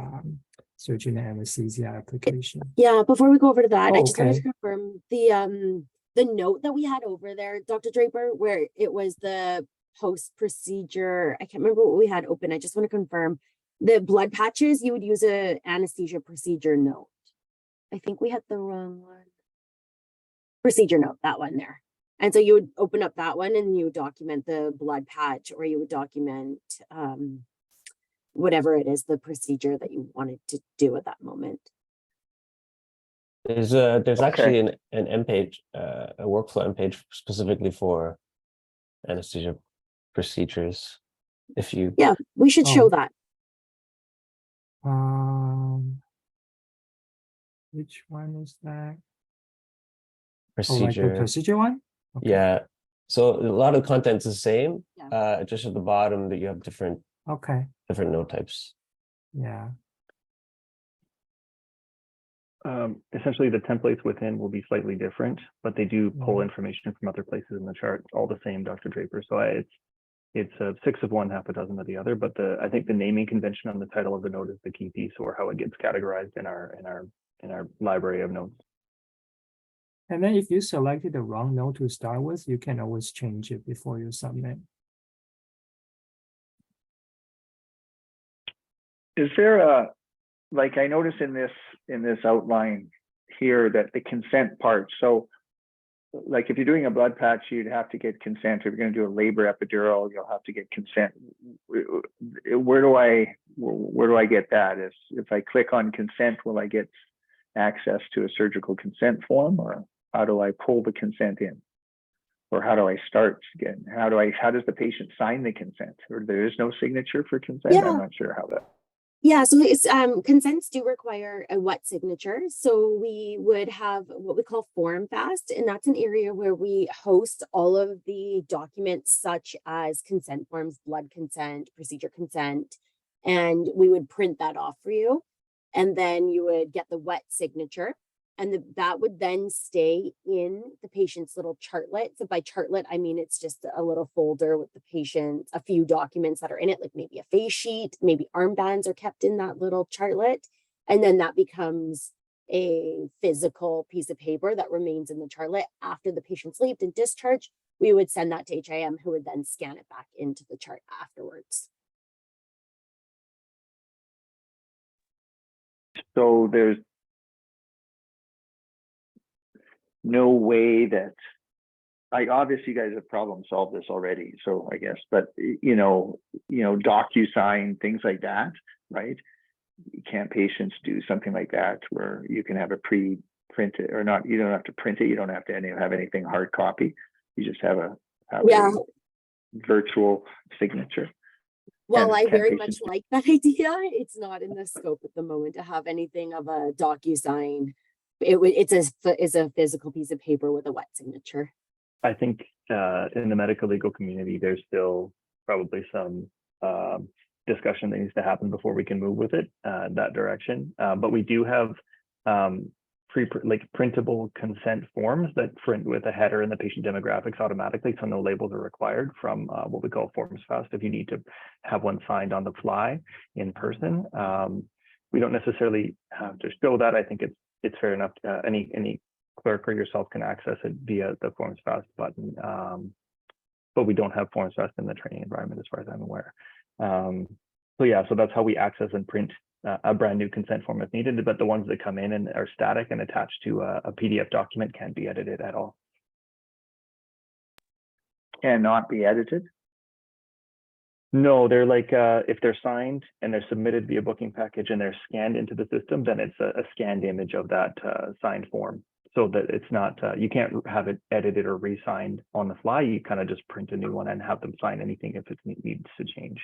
surgeon anesthesia application. Yeah, before we go over to that, I Oh, just wanted to okay. confirm the note that we had over there, Dr. Draper, where it was the post-procedure. I can't remember what we had open. I just want to confirm the blood patches, you would use a anesthesia procedure note. I think we had the wrong one. Procedure note, that one there. And so you would open up that one and you would document the blood patch, or you would document whatever it is, the procedure that you wanted to do at that moment. There's Okay. actually an M page, a workflow M page specifically for anesthesia procedures. If you Yeah, we should show Oh. that. Which one is that? Oh, like the procedure, procedure one? Okay. yeah. So a lot of content's the same. Yeah. Just at the bottom that you have different Okay. note types. Yeah. Essentially, the templates within will be slightly different, but they do pull Mhm. information from other places in the chart, all the same, Dr. Draper. So it's 6 of one, half a dozen of the other. But I think the naming convention on the title of the note is the key piece, or how it gets categorized in our library of notes. And then if you selected the wrong note to start with, you can always change it before you submit. Is there like I notice in this outline here that the consent part, so like if you're doing a blood patch, you'd have to get consent. If you're going to do a labor epidural, you'll have to get consent. Where do I get that? If I click on consent, will I get access to a surgical consent form, or how do I pull the consent in? Or how do I start again? How does the patient sign the consent? Or there is no signature for consent? Yeah. I'm not sure how that. Yeah, so it's consents do require a wet signature. So we would have what we call form fast, and that's an area where we host all of the documents such as consent forms, blood consent, procedure consent, and we would print that off for you. And then you would get the wet signature, and that would then stay in the patient's little chartlet. So by chartlet, I mean it's just a little folder with the patient, a few documents that are in it, like maybe a face sheet, maybe armbands are kept in that little chartlet. And then that becomes a physical piece of paper that remains in the chartlet. After the patient's leaved and discharged, we would send that to HIM, who would then scan it back into the chart afterwards. So there's no way that obviously you guys have problem solved this already, so I guess, but DocuSign, things like that, right? Can't patients do something like that where you can have a pre-printed, or not, you don't have to print it, you don't have to have anything hard copy, you just have a virtual signature? Well, I very much like that idea. It's not in the scope at the moment to have anything of a DocuSign. It's a physical piece of paper with a wet signature. I think in the medical legal community, there's still probably some discussion that needs to happen before we can move with it that direction. But we do have printable consent forms that print with a header and the patient demographics automatically, so no labels are required from what we call Forms Fast if you need to have one signed on the fly in person. We don't necessarily have to show that. I think it's fair enough. Any clerk or yourself can access it via the Forms Fast button, but we don't have Forms Fast in the training environment as far as I'm aware. So that's how we access and print a brand new consent form if needed, but the ones that come in and are static and attached to a PDF document can't be edited at all. Cannot be edited? No, they're like, if they're signed and they're submitted via booking package and they're scanned into the system, then it's a scanned image of that signed form. So that it's not, you can't have it edited or re-signed on the fly. You kind of just print a new one and have them sign anything if it needs to change.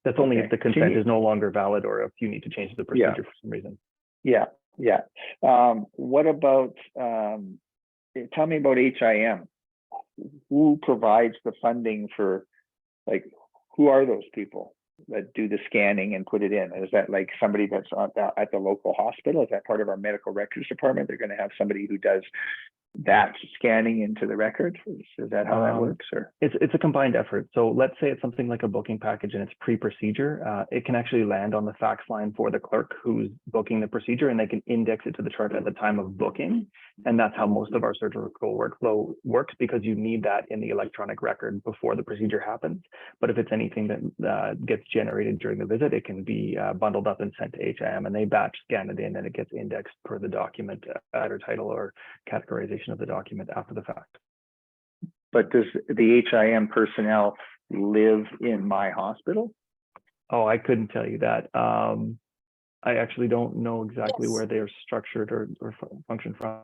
That's only if the consent is no longer valid or if you need to change the procedure for some reason. Yeah. What about, tell me about HIM. who provides the funding for, like, who are those people that do the scanning and put it in? Is that like somebody that's at the local hospital? Is that part of our medical records department? They're going to have somebody who does that scanning into the record? Is that how that works? Or it's a combined effort. So let's say it's something like a booking package and it's pre-procedure. It can actually land on the fax line for the clerk who's booking the procedure, and they can index it to the chart at the time of booking. And that's how most of our surgical workflow works, because you need that in the electronic record before the procedure happens. But if it's anything that gets generated during the visit, it can be bundled up and sent to HIM, and they batch scan it in, and it gets indexed per the document header title or categorization of the document after the fact. but does the HIM personnel live in my hospital? Oh, I couldn't tell you that. I actually don't know exactly Yes. where they're structured or function from.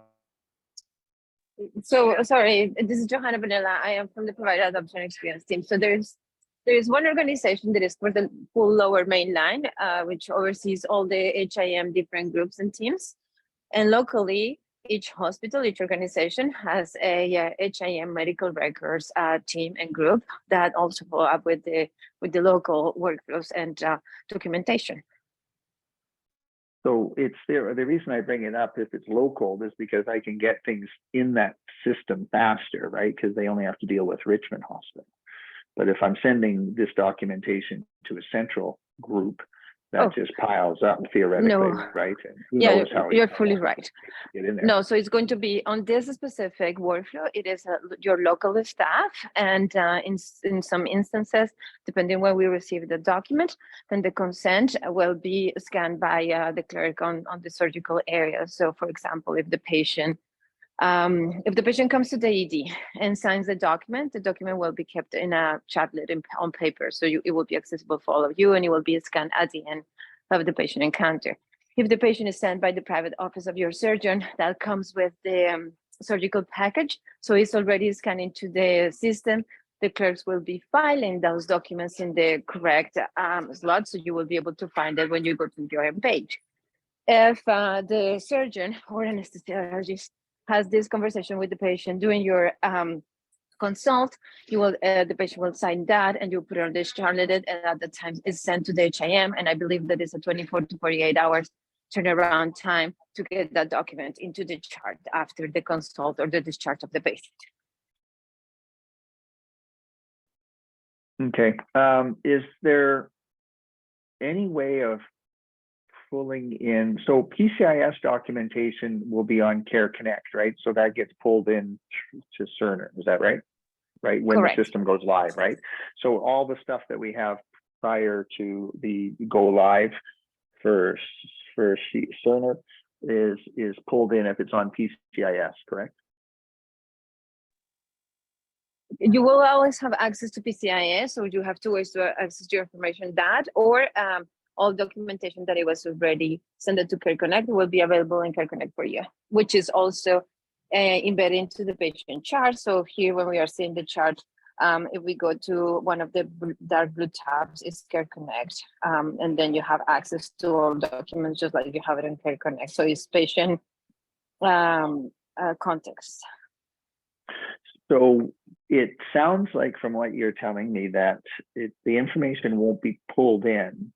So sorry, this is Johanna Vanilla. I am from the provider adoption experience team. So there's one organization that is for the full lower mainline, which oversees all the HIM different groups and teams. And locally, each hospital, each organization has a HIM medical records team and group that also follow up with the local workflows and documentation. So it's there. The reason I bring it up, if it's local, is because I can get things in that system faster, right? Because they only have to deal with Richmond Hospital. But if I'm sending this documentation to a central group, that just piles up theoretically, right? And who knows how you're fully right. Get in there. No, so it's going to be on this specific workflow. It is your local staff, and in some instances, depending when we receive the document, then the consent will be scanned by the clerk on the surgical area. So, for example, if the patient comes to the ED and signs the document will be kept in a chatlet on paper. So it will be accessible for all of you, and it will be scanned at the end of the patient encounter. If the patient is sent by the private office of your surgeon, that comes with the surgical package. So it's already scanned into the system. The clerks will be filing those documents in the correct slot. So you will be able to find it when you go to your page. If the surgeon or anesthesiologist has this conversation with the patient during your consult, the patient will sign that, and you put it on this charted, and at the time it's sent to the HIM, and I believe that is a 24 to 48 hours turnaround time to get that document into the chart after the consult or the discharge of the patient. Okay. Is there any way of pulling in? So PCIS documentation will be on Care Connect, right? So that gets pulled in to Cerner. Is that right? Right, when Correct. the system goes live, right? So all the stuff that we have prior to the go live for Cerner is pulled in if it's on PCIS, correct? You will always have access to PCIS, so you have two ways to access your information, that or all documentation that it was already sent to Care Connect will be available in Care Connect for you, which is also embedded into the patient chart. So here, when we are seeing the chart, if we go to one of the dark blue tabs, it's Care Connect, and then you have access to all documents just like you have it in Care Connect. So it's patient context. So it sounds like from what you're telling me that the information won't be pulled in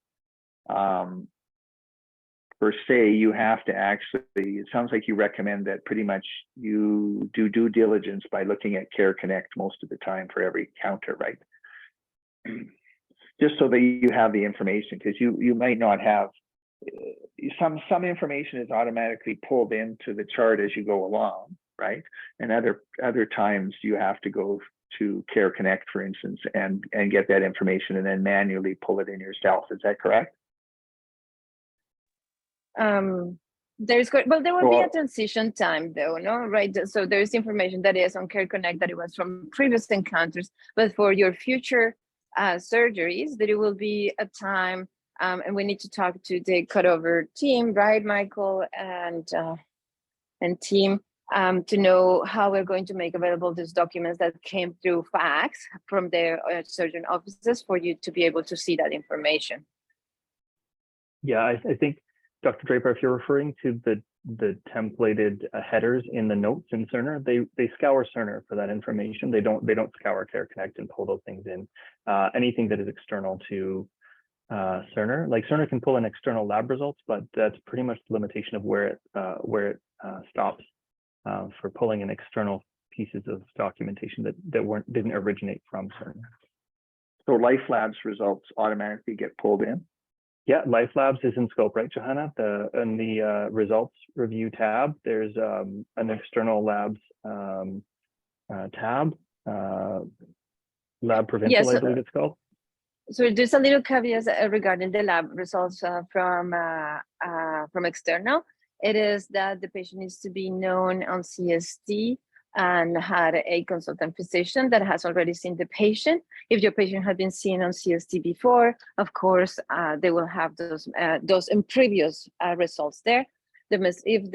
per se. You have to actually, it sounds like you recommend that pretty much you do due diligence by looking at Care Connect most of the time for every counter, right? Just so that you have the information, because you might not have some information is automatically pulled into the chart as you go along, right? And other times you have to go to Care Connect, for instance, and get that information and then manually pull it in yourself. Is that correct? There will be a transition time though, no, right? So there's information that is on Care Connect that it was from previous encounters, but for your future surgeries, there will be a time, and we need to talk to the cutover team, right, Michael and team, to know how we're going to make available these documents that came through fax from their surgeon offices for you to be able to see that information. Yeah, I think, Dr. Draper, if you're referring to templated headers in the notes in Cerner. They scour Cerner for that information. They don't scour Care Connect and pull those things in. Anything that is external to Cerner, like Cerner can pull in external lab results, but that's pretty much the limitation of where it stops for pulling in external pieces of documentation that didn't originate from Cerner. So Life Labs results automatically get pulled in? Yeah, Life Labs is in scope, right, Johanna? In the results review tab, there's an external labs tab, Lab Provincial, Yes, I believe it's called. so there's a little caveat regarding the lab results from external. It is that the patient needs to be known on CST and had a consultant physician that has already seen the patient. If your patient had been seen on CST before, of course, they will have those in previous results there. If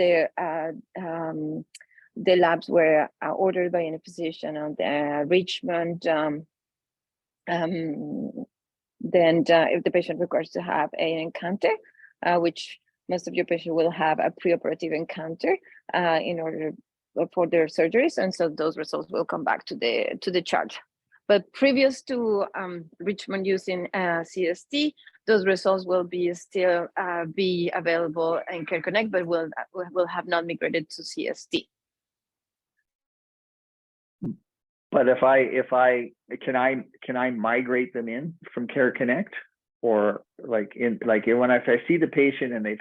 the labs were ordered by any physician on the Richmond, then if the patient requires to have an encounter, which most of your patients will have a preoperative encounter in order for their surgeries, and so those results will come back to the chart. But previous to Richmond using CST, those results will still be available in Care Connect, but will have not migrated to CST. But can I migrate them in from Care Connect, or when if I see the patient and they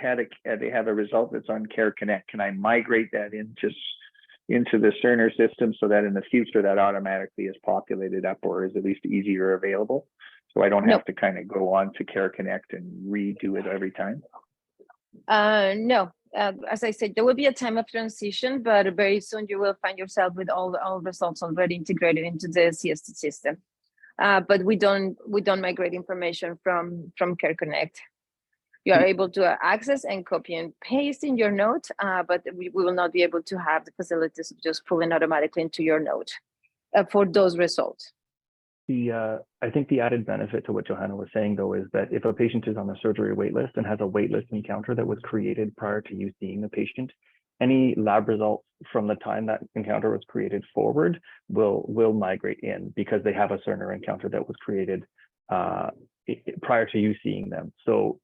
have a result that's on Care Connect, can I migrate that into the Cerner system so that in the future that automatically is populated up, or is at least easier available, so I don't have to kind of go on to Care Connect and redo it every time? No. As I said, there will be a time of transition, but very soon you will find yourself with all results already integrated into the CST system. But we don't migrate information from Care Connect. You are able to access and copy and paste in your note, but we will not be able to have the facilities of just pulling automatically into your note for those results. I think the added benefit to what Johanna was saying, though, is that if a patient is on the surgery waitlist and has a waitlist encounter that was created prior to you seeing the patient, any lab results from the time that encounter was created forward will migrate in, because they have a Cerner encounter that was created prior to you seeing them. So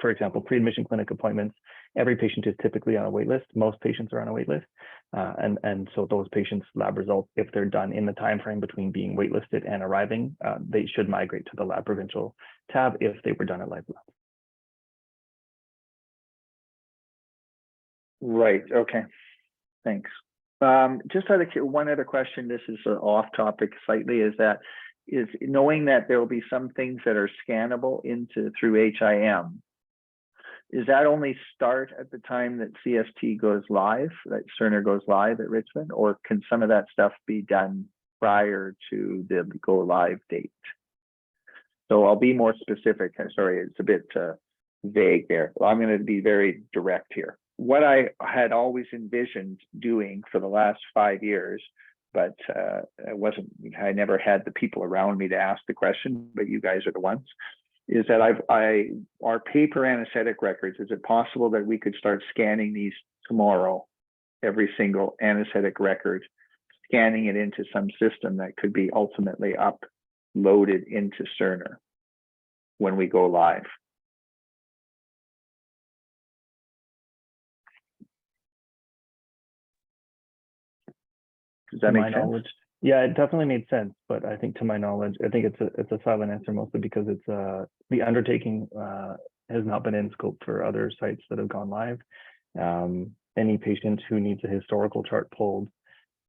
for example, pre-admission clinic appointments, every patient is typically on a wait list. Most patients are on a wait list. And so those patients' lab results, if they're done in the time frame between being waitlisted and arriving, they should migrate to the Lab Provincial tab if they were done at Life Lab. Right, okay, thanks. Just had one other question. This is off topic slightly, is knowing that there will be some things that are scannable through HIM. Is that only start at the time that CST goes live, that Cerner goes live at Richmond, or can some of that stuff be done prior to the go live date? So I'll be more specific. I'm sorry, it's a bit vague there. Well, I'm going to be very direct here. What I had always envisioned doing for the last 5 years, but I never had the people around me to ask the question, but you guys are the ones, is that our paper anesthetic records, is it possible that we could start scanning these tomorrow, every single anesthetic record, scanning it into some system that could be ultimately uploaded into Cerner when we go live? Does that make sense? Yeah, it definitely made sense, but I think to my knowledge, I think it's a silent answer, mostly because it's the undertaking has not been in scope for other sites that have gone live. Any patient who needs a historical chart pulled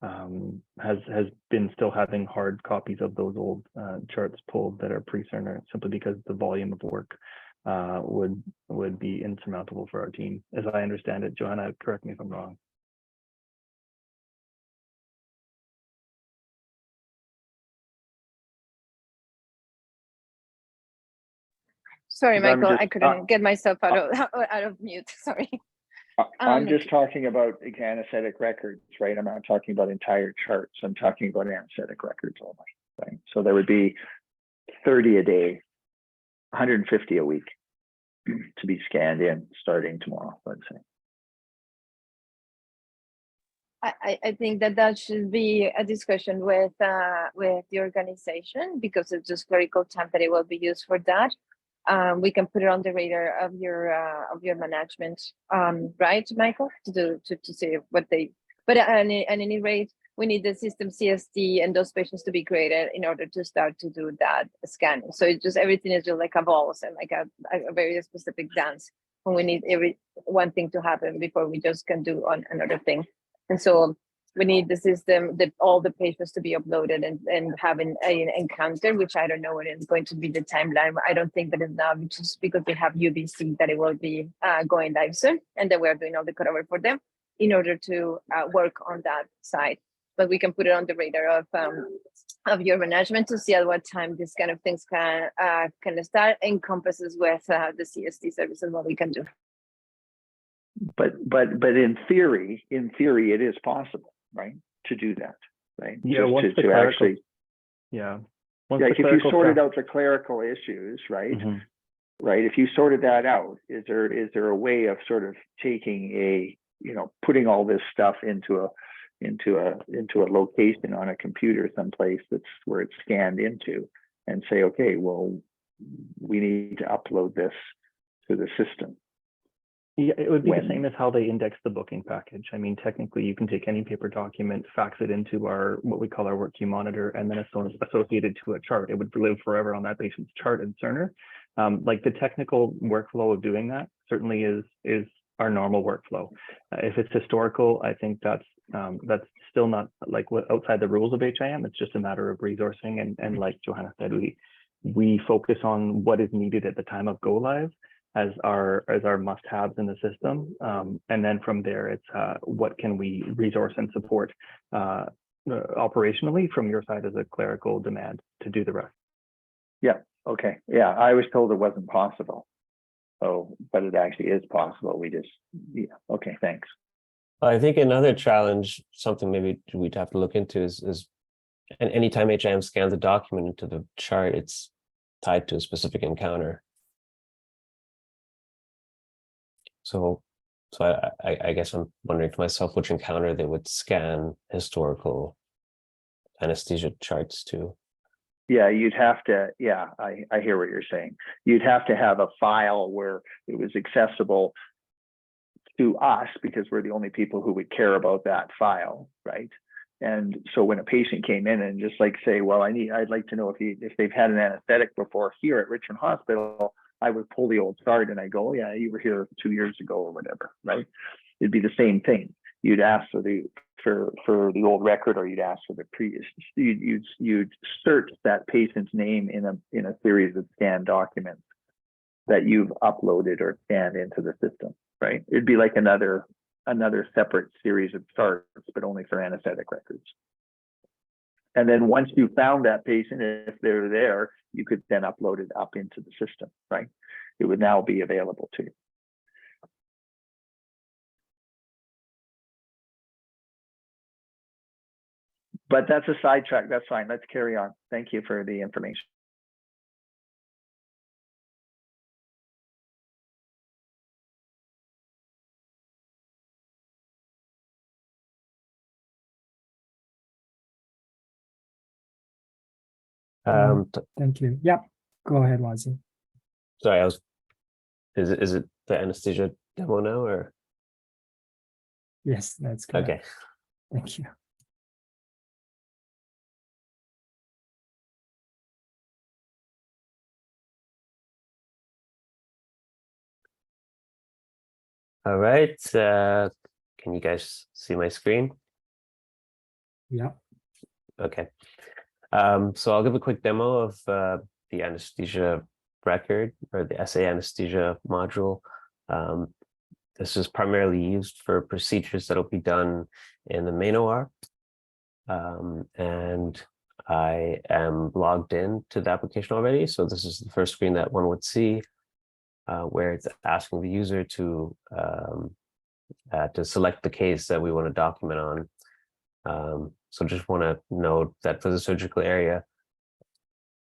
has been still having hard copies of those old charts pulled that are pre-Cerner, simply because the volume of work would be insurmountable for our team. As I understand it, Johanna, correct me if I'm wrong. Sorry, Michael, I couldn't get myself out of mute. Sorry. I'm just talking about anesthetic records, right? I'm not talking about entire charts. I'm talking about anesthetic records only. Right? So there would be 30 a day, 150 a week to be scanned in starting tomorrow, let's say. I think that should be a discussion with the organization, because it's just clerical time that it will be used for that. We can put it on the radar of your management, right, Michael, to see what they. But at any rate, we need the system CST and those patients to be graded in order to start to do that scanning. So it's just everything is just like a balls and like a very specific dance. When we need every one thing to happen before we just can do on another thing. And so we need the system that all the patients to be uploaded and having an encounter, which I don't know what is going to be the timeline. I don't think that it's now, just because we have UBC that it will be going live soon, and then we're doing all the cutover for them in order to work on that side. But we can put it on the radar of your management to see at what time this kind of things can start, encompasses with the CST services, what we can do. But in theory, it is possible, right, to do that, right? Yeah, Just once to the clerical, actually, yeah. like if you sorted out the clerical issues, right? Right. If you sorted that out, is there a way of sort of taking putting all this stuff into a location on a computer someplace that's where it's scanned into, and say, okay, well, we need to upload this to the system? Yeah, it would be the same as how they index the booking package. I mean, technically, you can take any paper document, fax it into what we call our work queue monitor, and then it's associated to a chart. It would live forever on that patient's chart in Cerner. Like the technical workflow of doing that certainly is our normal workflow. If it's historical, I think that's still not like outside the rules of HIM. It's just a matter of resourcing, and like Johanna said, we focus on what is needed at the time of go live as our must-haves in the system, and then from there it's what can we resource and support operationally from your side as a clerical demand to do the rest. Yeah. Okay. Yeah, I was told it wasn't possible. Oh, but it actually is possible. Okay, thanks. I think another challenge, something maybe we'd have to look into is and anytime HIM scans a document into the chart, it's tied to a specific encounter. So I guess I'm wondering to myself which encounter they would scan historical anesthesia charts to. Yeah, you'd have to, I hear what you're saying. You'd have to have a file where it was accessible to us, because we're the only people who would care about that file, right? And so when a patient came in and just like say, well, I'd like to know if they've had an anesthetic before here at Richmond Hospital, I would pull the old chart and I go, oh, yeah, you were here 2 years ago or whatever, right? It'd be the same thing. You'd ask for the old record, or you'd ask for the previous. You'd search that patient's name in a series of scanned documents that you've uploaded or scanned into the system, right? It'd be like another separate series of charts, but only for anesthetic records. And then once you found that patient, if they're there, you could then upload it up into the system, right? It would now be available to you. But that's a sidetrack. That's fine. Let's carry on. Thank you for the information. Thank you. Yeah, go ahead, Wazi. Sorry, is it the anesthesia demo now, or? Yes, that's correct. Okay. Thank you. All right. Can you guys see my screen? Yeah. Okay. So I'll give a quick demo of the anesthesia record, or the SA anesthesia module. This is primarily used for procedures that will be done in the main OR. And I am logged in to the application already. So this is the first screen that one would see, where it's asking the user to select the case that we want to document on. So just want to note that for the surgical area,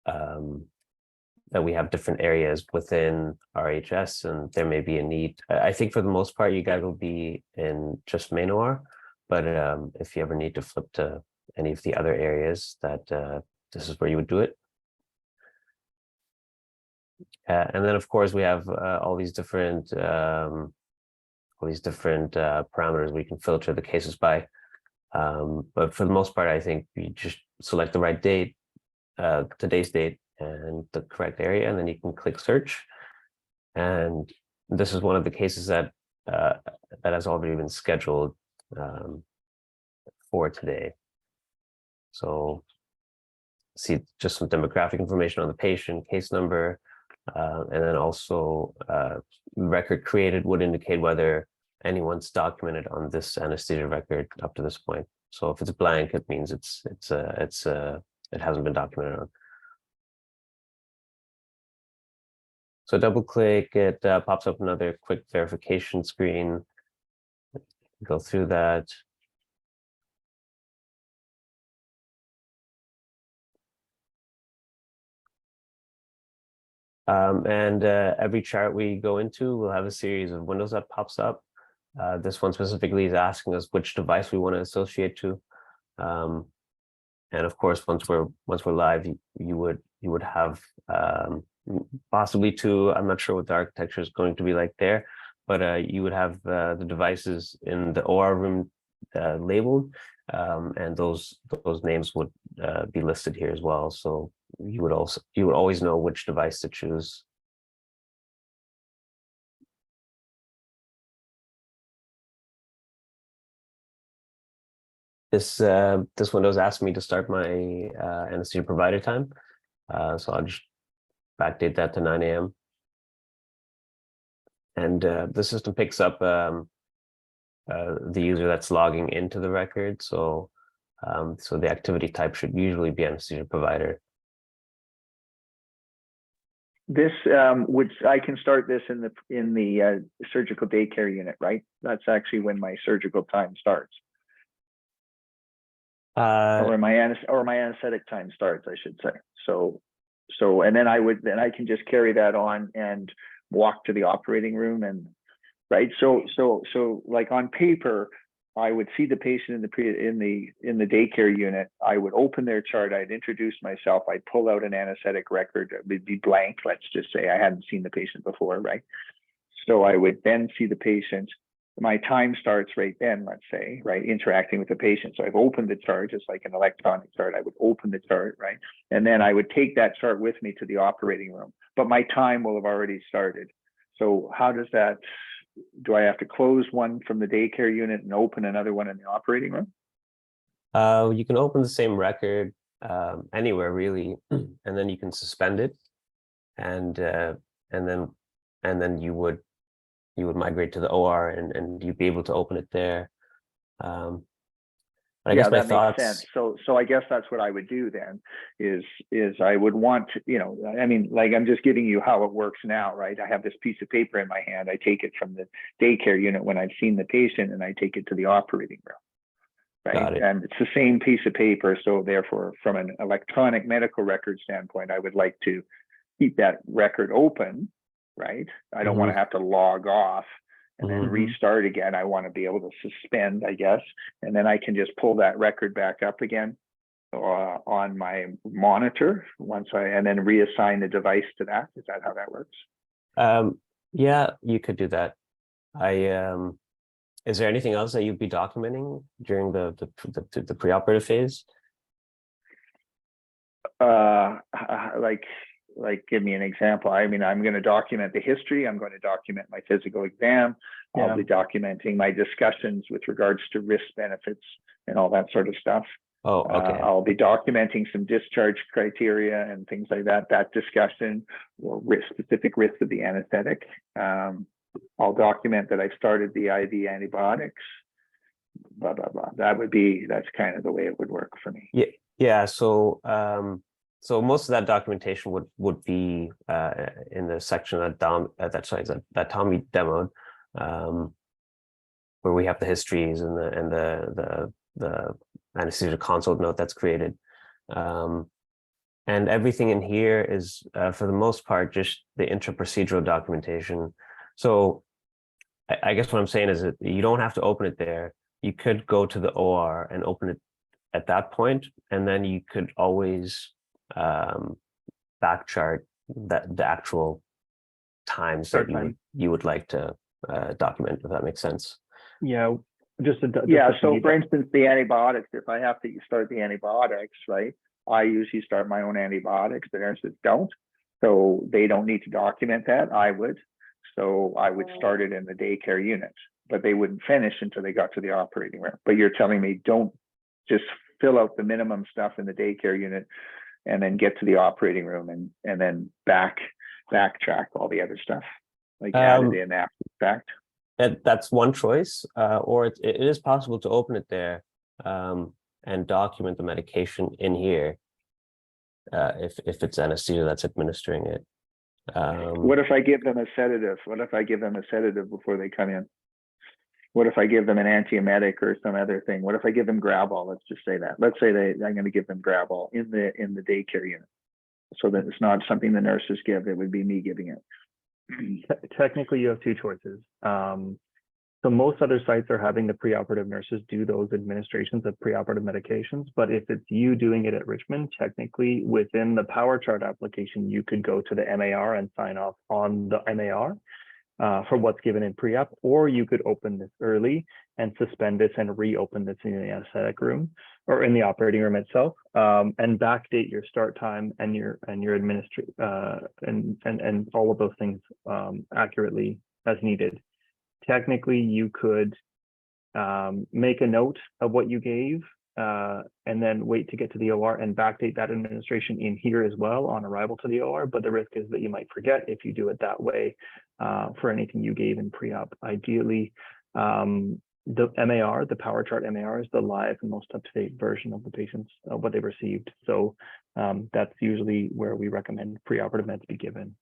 that we have different areas within RHS, and there may be a need. I think for the most part, you guys will be in just main OR, but if you ever need to flip to any of the other areas, that this is where you would do it. And then, of course, we have all these different parameters we can filter the cases by. But for the most part, I think you just select the right date, today's date, and the correct area, and then you can click search. And this is one of the cases that has already been scheduled for today. So see just some demographic information on the patient, case number, and then also record created would indicate whether anyone's documented on this anesthesia record up to this point. So if it's blank, it means it hasn't been documented on. So double click, it pops up another quick verification screen. Go through that. And every chart we go into will have a series of windows that pops up. This one specifically is asking us which device we want to associate to. And of course, once we're live, you would have possibly two. I'm not sure what the architecture is going to be like there, but you would have the devices in the OR room labeled, and those names would be listed here as well. So you would always know which device to choose. This Windows asked me to start my anesthesia provider time, so I'll just backdate that to 9 a.m. And the system picks up the user that's logging into the record. So so the activity type should usually be anesthesia provider. This which I can start this in the surgical daycare unit, right? That's actually when my surgical time starts. Or my anesthetic time starts, I should say. So and then I can just carry that on and walk to the operating room, and right. So like on paper, I would see the patient in the daycare unit. I would open their chart. I'd introduce myself. I'd pull out an anesthetic record. It would be blank. Let's just say I hadn't seen the patient before, right? So I would then see the patient. My time starts right then, let's say, right, interacting with the patient. So I've opened the chart, just like an electronic chart. I would open the chart, right? And then I would take that chart with me to the operating room, but my time will have already started. So how does that, do I have to close one from the daycare unit and open another one in the operating room? You can open the same record anywhere really, and then you can suspend it, and then you would migrate to the OR, and you'd be able to open it there. I guess my thoughts. Makes sense. So I guess that's what I would do then. Is I would want to, I mean, like I'm just giving you how it works now, right? I have this piece of paper in my hand. I take it from the daycare unit when I've seen the patient, and I take it to the operating room, right? And it's the same piece of paper. So therefore, from an electronic medical record standpoint, I would like to keep that record open. Right. I don't want to have to log off and then restart again. I want to be able to suspend, I guess, and then I can just pull that record back up again on my monitor and then reassign the device to that. Is that how that works? Yeah, you could do that. Is there anything else that you'd be documenting during the preoperative phase? Like give me an example. I mean, I'm going to document the history. I'm going to document my physical exam. Yeah. I'll be documenting my discussions with regards to risk benefits and all that sort of stuff. Oh, okay. I'll be documenting some discharge criteria and things like that, that discussion, or specific risks of the anesthetic. I'll document that I've started the IV antibiotics, blah, blah, blah. That's kind of the way it would work for me. Yeah. So most of that documentation would be in the section that Tommy demoed, where we have the histories and the anesthesia consult note that's created, and everything in here is for the most part just the intra-procedural documentation. So I guess what I'm saying is that you don't have to open it there. you could go to the OR and open it at that point, and then you could always back chart that the actual times Start that time. you would like to document, if that makes sense. Yeah, Yeah, so for instance, the antibiotics, if I have to start the antibiotics, right? I usually start my own antibiotics, the nurses don't. So they don't need to document that, I would. So I would start it in the daycare unit, but they wouldn't finish until they got to the operating room. But you're telling me don't just fill out the minimum stuff in the daycare unit and then get to the operating room and then backtrack all the other stuff, like add it in after the fact. That's one choice, or it is possible to open it there and document the medication in here if it's anesthesia that's administering it. What if I give them a sedative? What if I give them a sedative before they come in? What if I give them an antiemetic or some other thing? What if I give them Gravol? Let's just say that. Let's say I'm going to give them Gravol in the daycare unit, so that it's not something the nurses give. It would be me giving it. Technically, you have two choices. So most other sites are having the preoperative nurses do those administrations of preoperative medications. But if it's you doing it at Richmond, technically within the power chart application, you could go to the MAR and sign off on the MAR for what's given in pre-op, or you could open this early and suspend this and reopen this in the anesthetic room or in the operating room itself, and backdate your start time and your administration and all of those things accurately as needed. Technically, you could make a note of what you gave and then wait to get to the OR and backdate that administration in here as well on arrival to the OR. But the risk is that you might forget if you do it that way for anything you gave in pre-op. Ideally, the MAR, the power chart MAR, is the live and most up-to-date version of the patient's what they received. So that's usually where we recommend preoperative meds be given.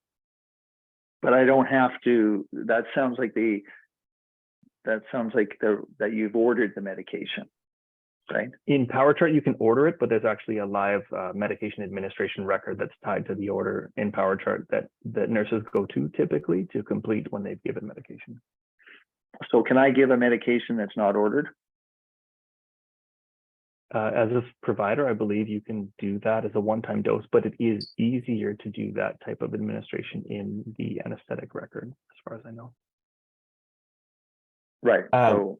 But I don't have to. That sounds like that you've ordered the medication, right? In power chart, you can order it, but there's actually a live medication administration record that's tied to the order in power chart that nurses go to typically to complete when they've given medication. So can I give a medication that's not ordered? As a provider, I believe you can do that as a one-time dose, but it is easier to do that type of administration in the anesthetic record, as far as I know. Right. So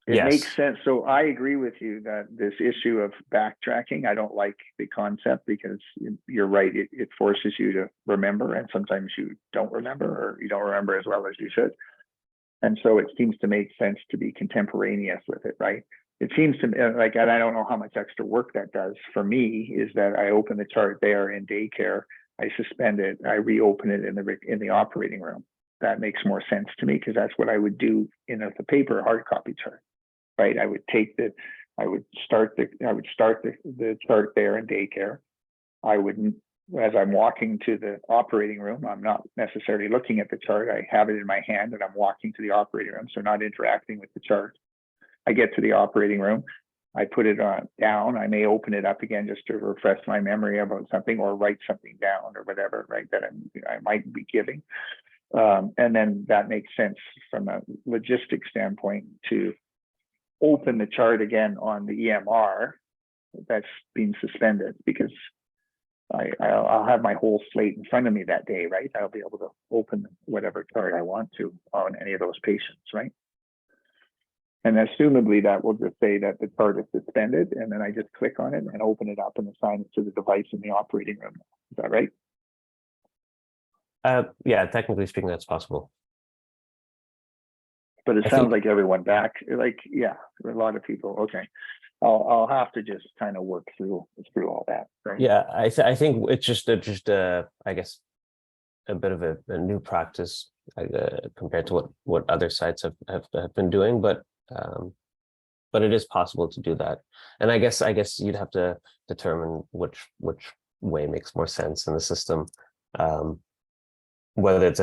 it Yes. makes sense. So I agree with you that this issue of backtracking, I don't like the concept because you're right. It forces you to remember, and sometimes you don't remember, or you don't remember as well as you should. And so it seems to make sense to be contemporaneous with it, right? It seems to me like, and I don't know how much extra work that does for me, is that I open the chart there in daycare, I suspend it, I reopen it in the operating room. That makes more sense to me because that's what I would do in the paper hard copy chart, right? I would start the chart there in daycare. I wouldn't, as I'm walking to the operating room, I'm not necessarily looking at the chart. I have it in my hand and I'm walking to the operating room, so not interacting with the chart. I get to the operating room, I put it down. I may open it up again just to refresh my memory about something or write something down or whatever, right, that I might be giving. And then that makes sense from a logistic standpoint to open the chart again on the EMR that's been suspended, because I'll have my whole slate in front of me that day, right? I'll be able to open whatever chart I want to on any of those patients, right? And assumably that will just say that the chart is suspended, and then I just click on it and open it up and assign it to the device in the operating room. Is that right? Yeah, technically speaking, that's possible. But it I sounds think- like everyone back, like, yeah, a lot of people. Okay, I'll have to just kind of work through all that. Right? Yeah, I think it's just I guess a bit of a new practice compared to what other sites have been doing, but it is possible to do that. And I guess you'd have to determine which way makes more sense in the system, whether it's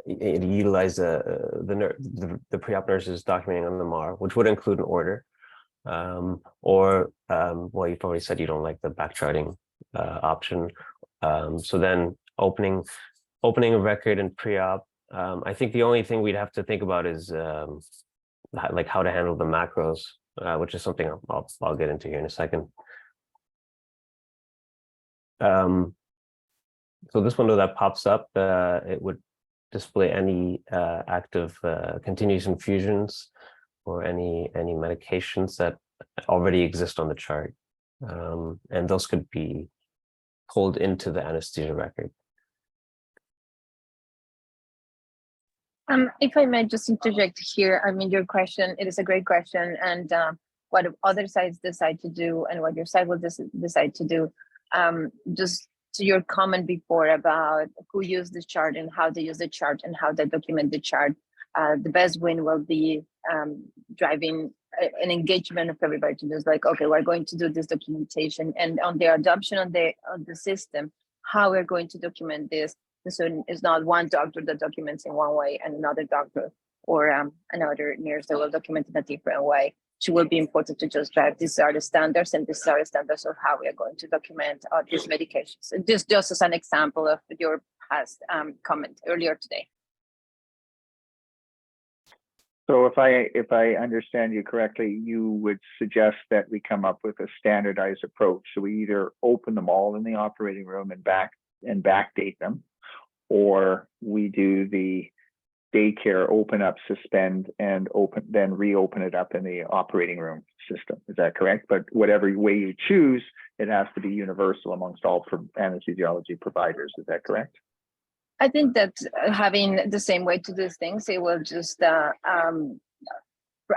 utilize the pre-op nurses documenting on the MAR, which would include an order, or well, you've already said you don't like the backcharting option. So then opening a record in pre-op, I think the only thing we'd have to think about is like how to handle the macros, which is something I'll get into here in a second. So this window that pops up, it would display any active continuous infusions or any medications that already exist on the chart. And those could be pulled into the anesthesia record. If I may just interject here, I mean, your question, it is a great question. And what other sites decide to do and what your site will decide to do. Just to your comment before about who used the chart and how they use the chart and how they document the chart, the best win will be driving an engagement of everybody to just like, okay, we're going to do this documentation, and on the adoption of the system, how we're going to document this. So it's not one doctor that documents in one way and another doctor or another nurse that will document in a different way. It will be important to just drive, these are the standards, and these are the standards of how we are going to document these medications. Just as an example of your past comment earlier today. So if I understand you correctly, you would suggest that we come up with a standardized approach. So we either open them all in the operating room and backdate them, or we do the daycare open up, suspend, and then reopen it up in the operating room system. Is that correct? But whatever way you choose, it has to be universal amongst all anesthesiology providers. Is that correct? I think that having the same way to do things, it will just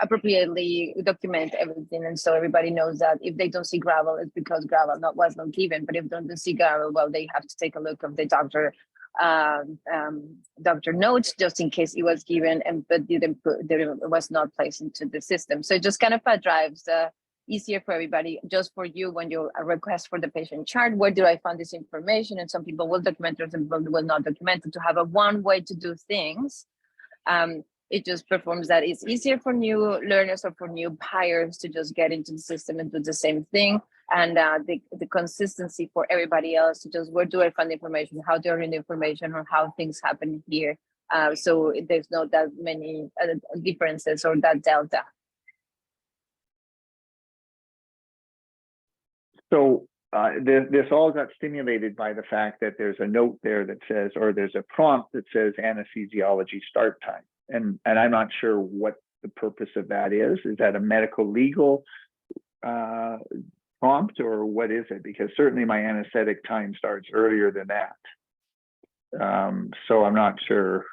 appropriately document everything, and so everybody knows that if they don't see gravel, it's because gravel was not given. But if they don't see gravel, well, they have to take a look of the doctor notes just in case it was given but it was not placed into the system. So it just kind of drives easier for everybody. Just for you, when you request for the patient chart, where do I find this information? And some people will document it, some people will not document it. To have a one way to do things, it just performs that. It's easier for new learners or for new hires to just get into the system and do the same thing. And the consistency for everybody else to just, where do I find the information, how do I read the information, or how things happen here. So there's not that many differences or that delta. So this all got stimulated by the fact that there's a note there that says, or there's a prompt that says anesthesiology start time. And I'm not sure what the purpose of that is. Is that a medical legal prompt, or what is it? Because certainly my anesthetic time starts earlier than that. So I'm not sure.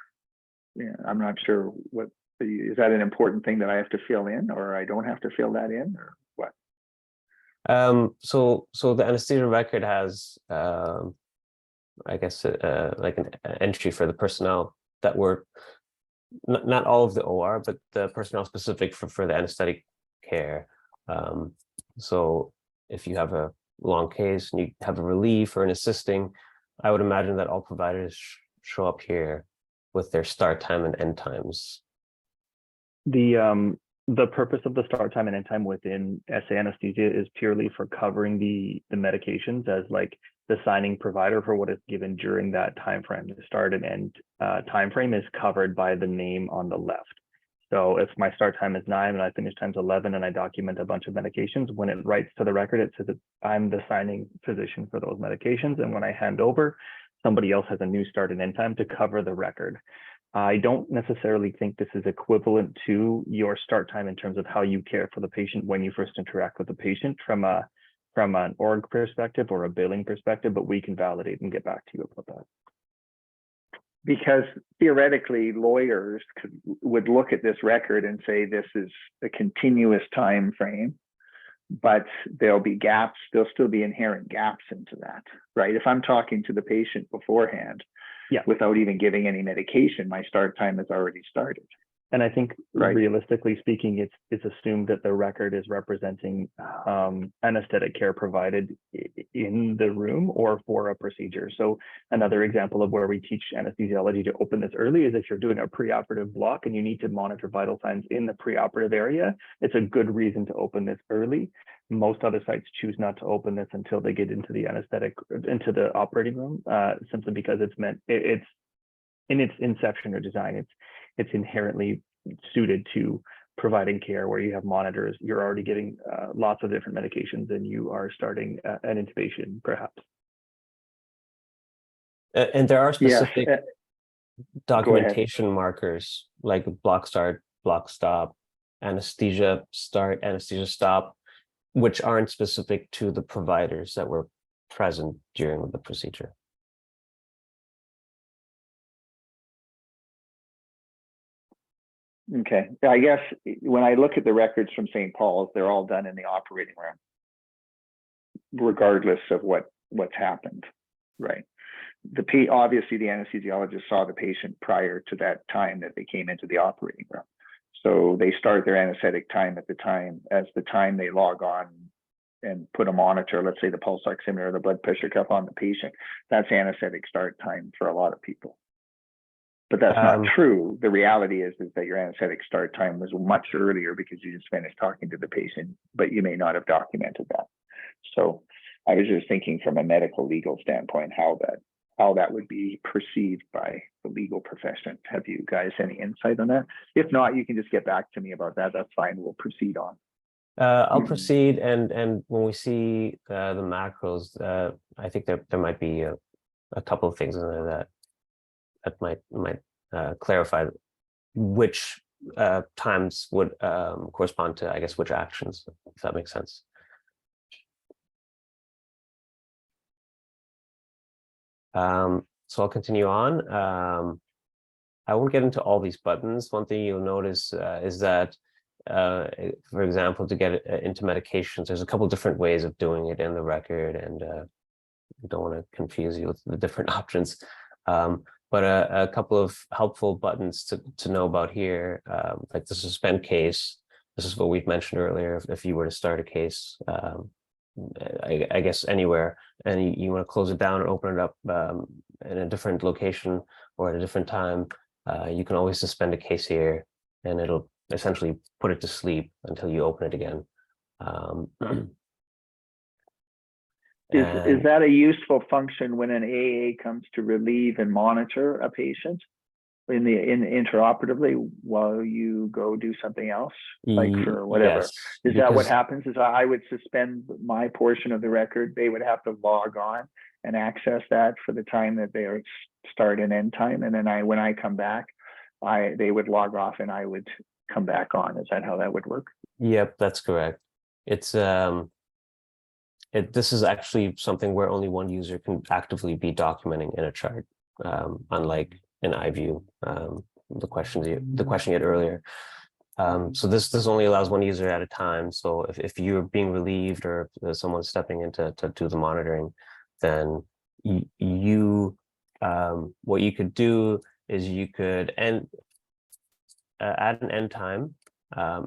Yeah, I'm not sure what is that an important thing that I have to fill in, or I don't have to fill that in, or what? So the anesthesia record has, I guess, like an entry for the personnel that were not all of the OR, but the personnel specific for the anesthetic care. So if you have a long case and you have a relief or an assisting, I would imagine that all providers show up here with their start time and end times. The purpose of the start time and end time within SA anesthesia is purely for covering the medications as like the signing provider for what is given during that time frame. The start and end time frame is covered by the name on the left. So if my start time is 9 and I finish time's 11 and I document a bunch of medications, when it writes to the record, it says that I'm the signing physician for those medications. And when I hand over, somebody else has a new start and end time to cover the record. I don't necessarily think this is equivalent to your start time in terms of how you care for the patient when you first interact with the patient from an org perspective or a billing perspective, but we can validate and get back to you about that. Because theoretically, lawyers would look at this record and say this is a continuous time frame, but there'll be gaps. There'll still be inherent gaps into that, right? If I'm talking to the patient beforehand, without even giving any medication, my start time has already started. And I think realistically speaking, it's assumed that the record is representing anesthetic care provided in the room or for a procedure. So another example of where we teach anesthesiology to open this early is if you're doing a preoperative block and you need to monitor vital signs in the preoperative area, it's a good reason to open this early. Most other sites choose not to open this until they get into the into the operating room, simply because it's in its inception or design, it's inherently suited to providing care where you have monitors, you're already getting lots of different medications and you are starting an intubation perhaps. And there are Yes, specific documentation markers like block start, block stop, anesthesia start, anesthesia stop, which aren't specific to the providers that were present during the procedure. okay. I guess when I look at the records from St. Paul's, they're all done in the operating room, regardless of what's happened, right? Obviously the anesthesiologist saw the patient prior to that time that they came into the operating room. So they start their anesthetic time at the time they log on and put a monitor, let's say the pulse oximeter or the blood pressure cuff on the patient. That's anesthetic start time for a lot of people. But that's not true. The reality is that your anesthetic start time was much earlier because you just finished talking to the patient, but you may not have documented that. So I was just thinking from a medical legal standpoint, how that would be perceived by the legal profession. Have you guys any insight on that? If not, you can just get back to me about that. That's fine. We'll proceed on. I'll proceed, and when we see the macros, I think there might be a couple of things in there that might clarify which times would correspond to, I guess, which actions, if that makes sense. So I'll continue on. I won't get into all these buttons. One thing you'll notice is that, for example, to get into medications, there's a couple different ways of doing it in the record, and I don't want to confuse you with the different options. But a couple of helpful buttons to know about here, like the suspend case. This is what we've mentioned earlier. If you were to start a case, I guess anywhere, and you want to close it down or open it up in a different location or at a different time, you can always suspend a case here, and it'll essentially put it to sleep until you open it again. Is that a useful function when an AA comes to relieve and monitor a patient in intraoperatively while you go do something else, like for whatever? Yes, is that what happens? Is I would suspend my portion of the record. They would have to log on and access that for the time that they are start and end time, and then when I come back, they would log off and I would come back on. Is that how that would work? Yep, that's correct. It's this is actually something where only one user can actively be documenting in a chart, unlike in iView, the question you had earlier. So this only allows one user at a time. So if you're being relieved or if someone's stepping in to do the monitoring, then what you could do is you could add an end time.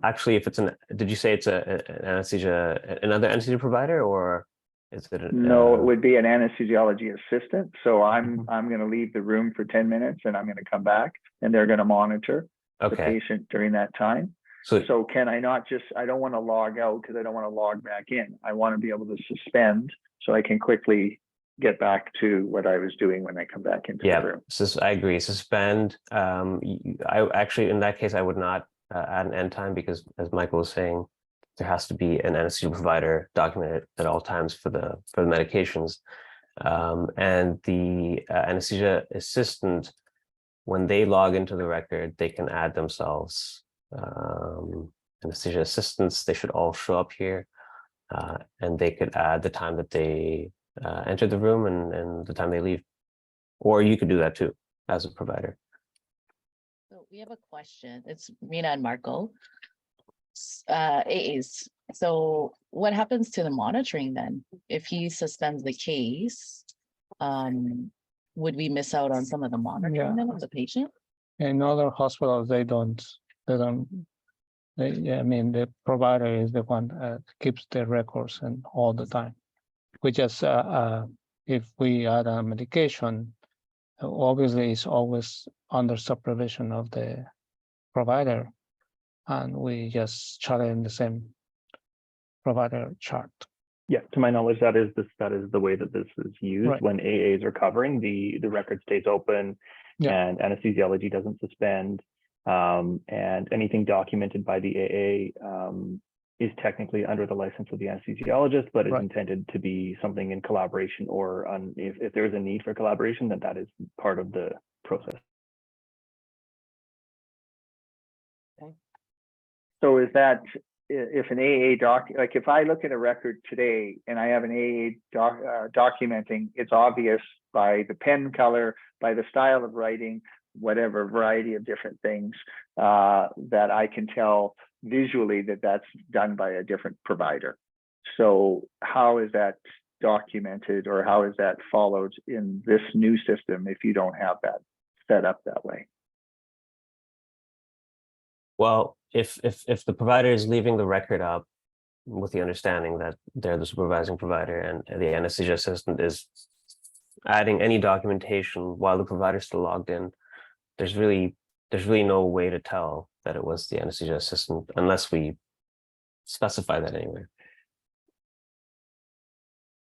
Actually, if it's did you say it's another anesthesia provider, or is it? No, it would be an anesthesiology assistant. So I'm going to leave the room for 10 minutes, and I'm going to come back, and they're going to monitor the patient during that time. So can I not I don't want to log out because I don't want to log back in. I want to be able to suspend so I can quickly get back to what I was doing when I come back into the room. I agree. Suspend. I actually, in that case, I would not add an end time, because as Michael was saying, there has to be an anesthesia provider documented at all times for the medications, and the anesthesia assistant, when they log into the record, they can add themselves. Anesthesia assistants, they should all show up here, and they could add the time that they enter the room and the time they leave, or you could do that too as a provider. So we have a question. It's Mina and Marco. AAs. So what happens to the monitoring then? If he suspends the case, would we miss out on some of the monitoring then of the patient? In other hospitals, I mean, the provider is the one that keeps the records and all the time. We just, if we add a medication, obviously it's always under supervision of the provider, and we just chart it in the same provider chart. Yeah, to my knowledge, that is the way that this is used. Right. When AAs are covering, the record stays open, and anesthesiology doesn't suspend. And anything documented by the AA is technically under the license of the anesthesiologist, but is Right. intended to be something in collaboration, or if there is a need for collaboration, then that is part of the process. So is that, if an AA like if I look at a record today and I have an AA documenting, it's obvious by the pen color, by the style of writing, whatever variety of different things, that I can tell visually that that's done by a different provider. So how is that documented, or how is that followed in this new system if you don't have that set up that way? Well, if the provider is leaving the record up with the understanding that they're the supervising provider, and the anesthesia assistant is adding any documentation while the provider is still logged in, there's really no way to tell that it was the anesthesia assistant unless we specify that anywhere.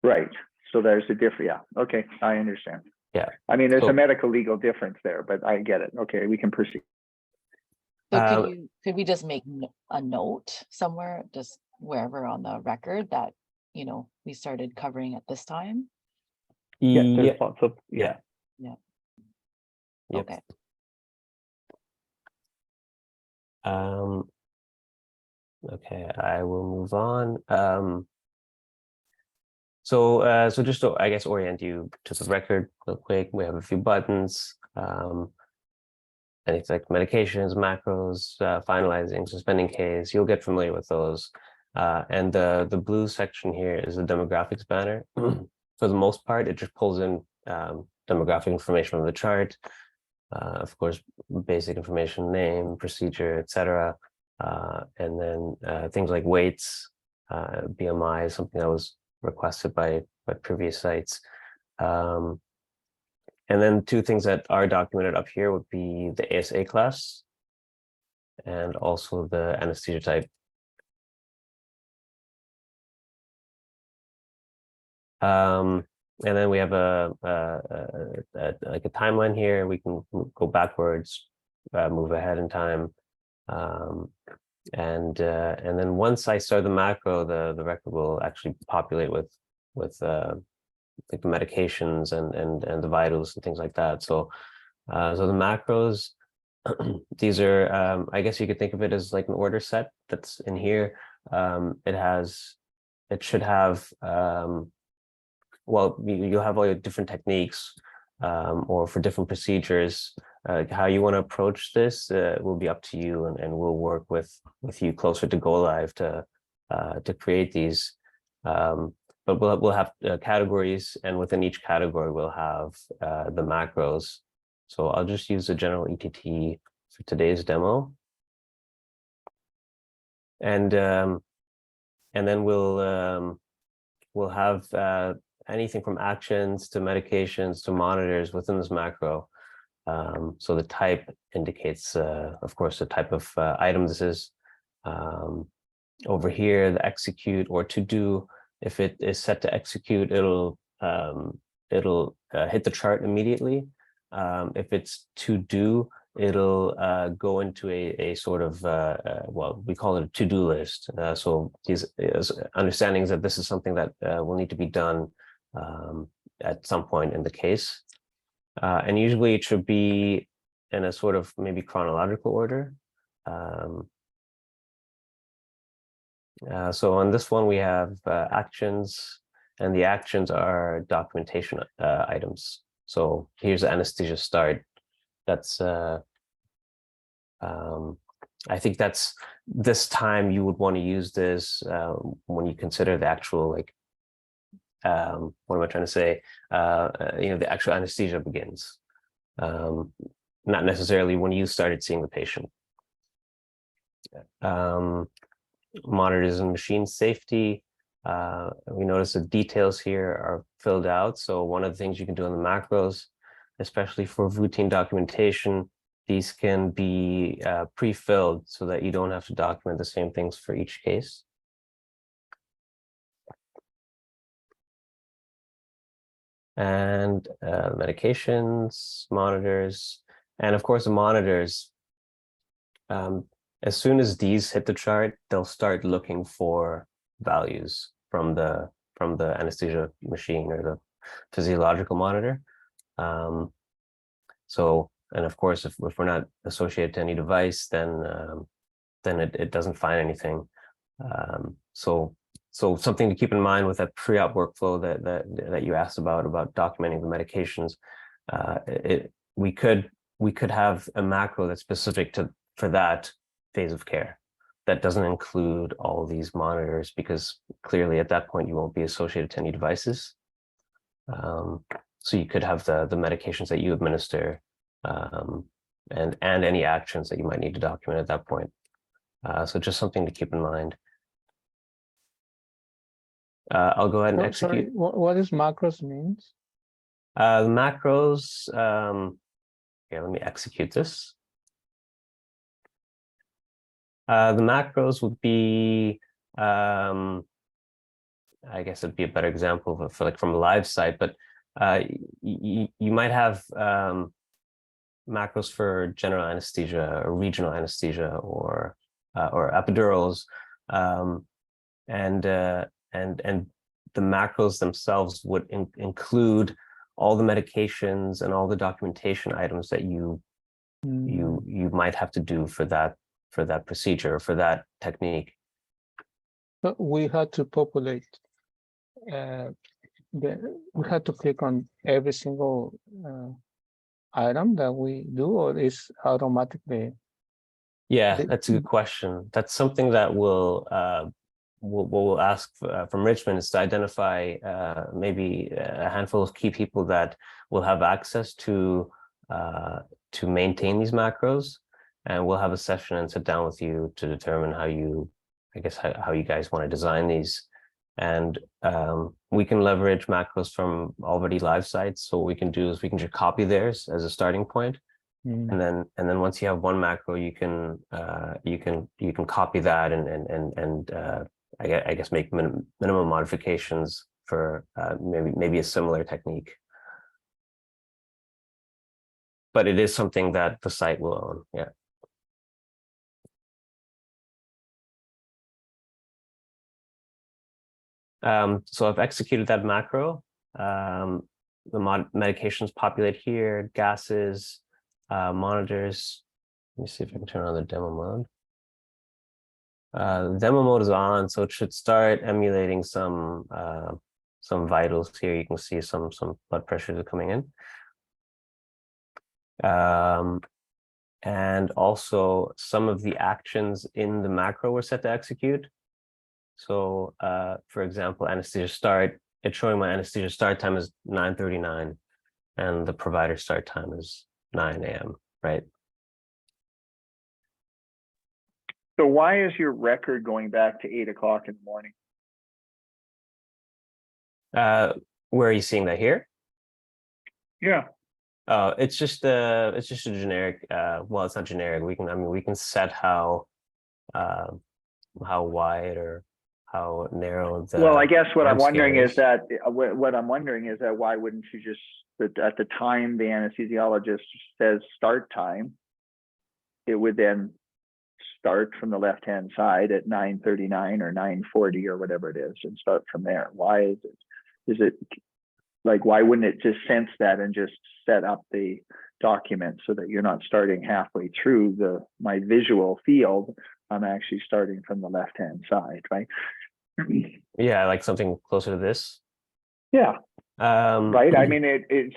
Right. So there's a difference. Yeah. Okay. I understand. Yeah. I mean, there's So- a medical legal difference there, but I get it. Okay. We can proceed. So could we just make a note somewhere, just wherever on the record, that, you know, we started covering at this time? Yeah, Yeah. there's lots of, yeah. Yep. Okay. Okay, I will move on. So just to, I guess, orient you to the record real quick, we have a few buttons. Anything like medications, macros, finalizing, suspending case, you'll get familiar with those. And the blue section here is the demographics banner. For the most part, it just pulls in demographic information from the chart. Of course, basic information, name, procedure, etc. And then things like weights, BMI is something that was requested by previous sites. And then two things that are documented up here would be the ASA class and also the anesthesia type. And then we have like a timeline here. We can go backwards, move ahead in time. And then once I start the macro, the record will actually populate with like the medications and the vitals and things like that. So so the macros, these are I guess you could think of it as like an order set that's in here. It should have well, you'll have all your different techniques, or for different procedures. How you want to approach this will be up to you, and we'll work with you closer to go live to create these. But we'll have categories, and within each category we'll have the macros. So I'll just use the general ETT for today's demo, and then we'll have anything from actions to medications to monitors within this macro. So the type indicates, of course, the type of item this is. Over here, the execute or to do, if it is set to execute, it'll hit the chart immediately. If it's to do, it'll go into a sort of, well, we call it a to-do list. So these understandings that this is something that will need to be done at some point in the case. And usually it should be in a sort of maybe chronological order. So on this one, we have actions, and the actions are documentation items. So here's the anesthesia start. That's, I think that's this time you would want to use this when you consider the actual, like, what am I trying to say? You know, the actual anesthesia begins, not necessarily when you started seeing the patient. Monitors and machine safety. We notice the details here are filled out. So one of the things you can do in the macros, especially for routine documentation, these can be pre-filled so that you don't have to document the same things for each case. And medications, monitors, and of course the monitors, as soon as these hit the chart, they'll start looking for values from the anesthesia machine or the physiological monitor. So, and of course, if we're not associated to any device, then it doesn't find anything. So something to keep in mind with that pre-op workflow that you asked about documenting the medications, we could have a macro that's specific for that phase of care that doesn't include all these monitors, because clearly at that point you won't be associated to any devices. So you could have the medications that you administer, and any actions that you might need to document at that point. So just something to keep in mind. I'll go ahead and execute. Sorry, what does macros means? The macros, here, let me execute this. The macros would be, I guess it'd be a better example of, for like from a live site, but you might have macros for general anesthesia or regional anesthesia or epidurals, and the macros themselves would include all the medications and all the documentation items that you might have to do for that procedure, for that technique. But we had to populate. We had to click on every single item that we do, or is automatically? Yeah, that's a good question. That's something that we'll ask from Richmond, is to identify maybe a handful of key people that will have access to maintain these macros, and we'll have a session and sit down with you to determine how you guys want to design these. And we can leverage macros from already live sites. So what we can do is we can just copy theirs as a starting point. And then once you have one macro, you can copy that and I guess make minimum modifications for maybe a similar technique. But it is something that the site will own. Yeah. So I've executed that macro. The medications populate here, gases, monitors. Let me see if I can turn on the demo mode. The demo mode is on, so it should start emulating some vitals here. You can see some blood pressures are coming in. And also some of the actions in the macro were set to execute. So for example, anesthesia start, it's showing my anesthesia start time is 9:39 and the provider start time is 9 a.m., right? So why is your record going back to 8 o'clock in the morning? Where are you seeing that here? Yeah. It's just a generic, well, it's not generic. We can set how wide or how narrow the, well, I guess what I'm arm scale wondering is that why wouldn't you just, at the time the anesthesiologist says start time, it would then start from the left-hand side at 9:39 or 9:40 or whatever it is and start from there. Why is it like, why wouldn't it just sense that and just set up the document so that you're not starting halfway through my visual field? I'm actually starting from the left-hand side, right? Yeah, like something closer to this. Yeah. Right. I mean,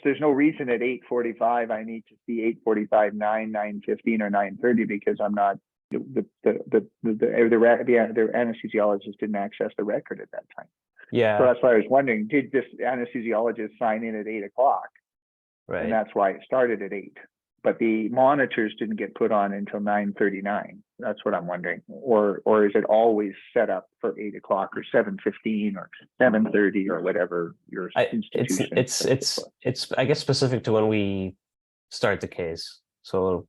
there's no reason at 8:45 I need to see 8:45, 9:15, or 9:30 because I'm not the anesthesiologist didn't access the record at that time. Yeah. So that's why I was wondering, did this anesthesiologist sign in at 8 o'clock? Right. And that's why it started at 8. But the monitors didn't get put on until 9:39. That's what I'm wondering. Or is it always set up for 8 o'clock or 7:15 or 7:30 or whatever your institution? It's I guess specific to when we start the case. So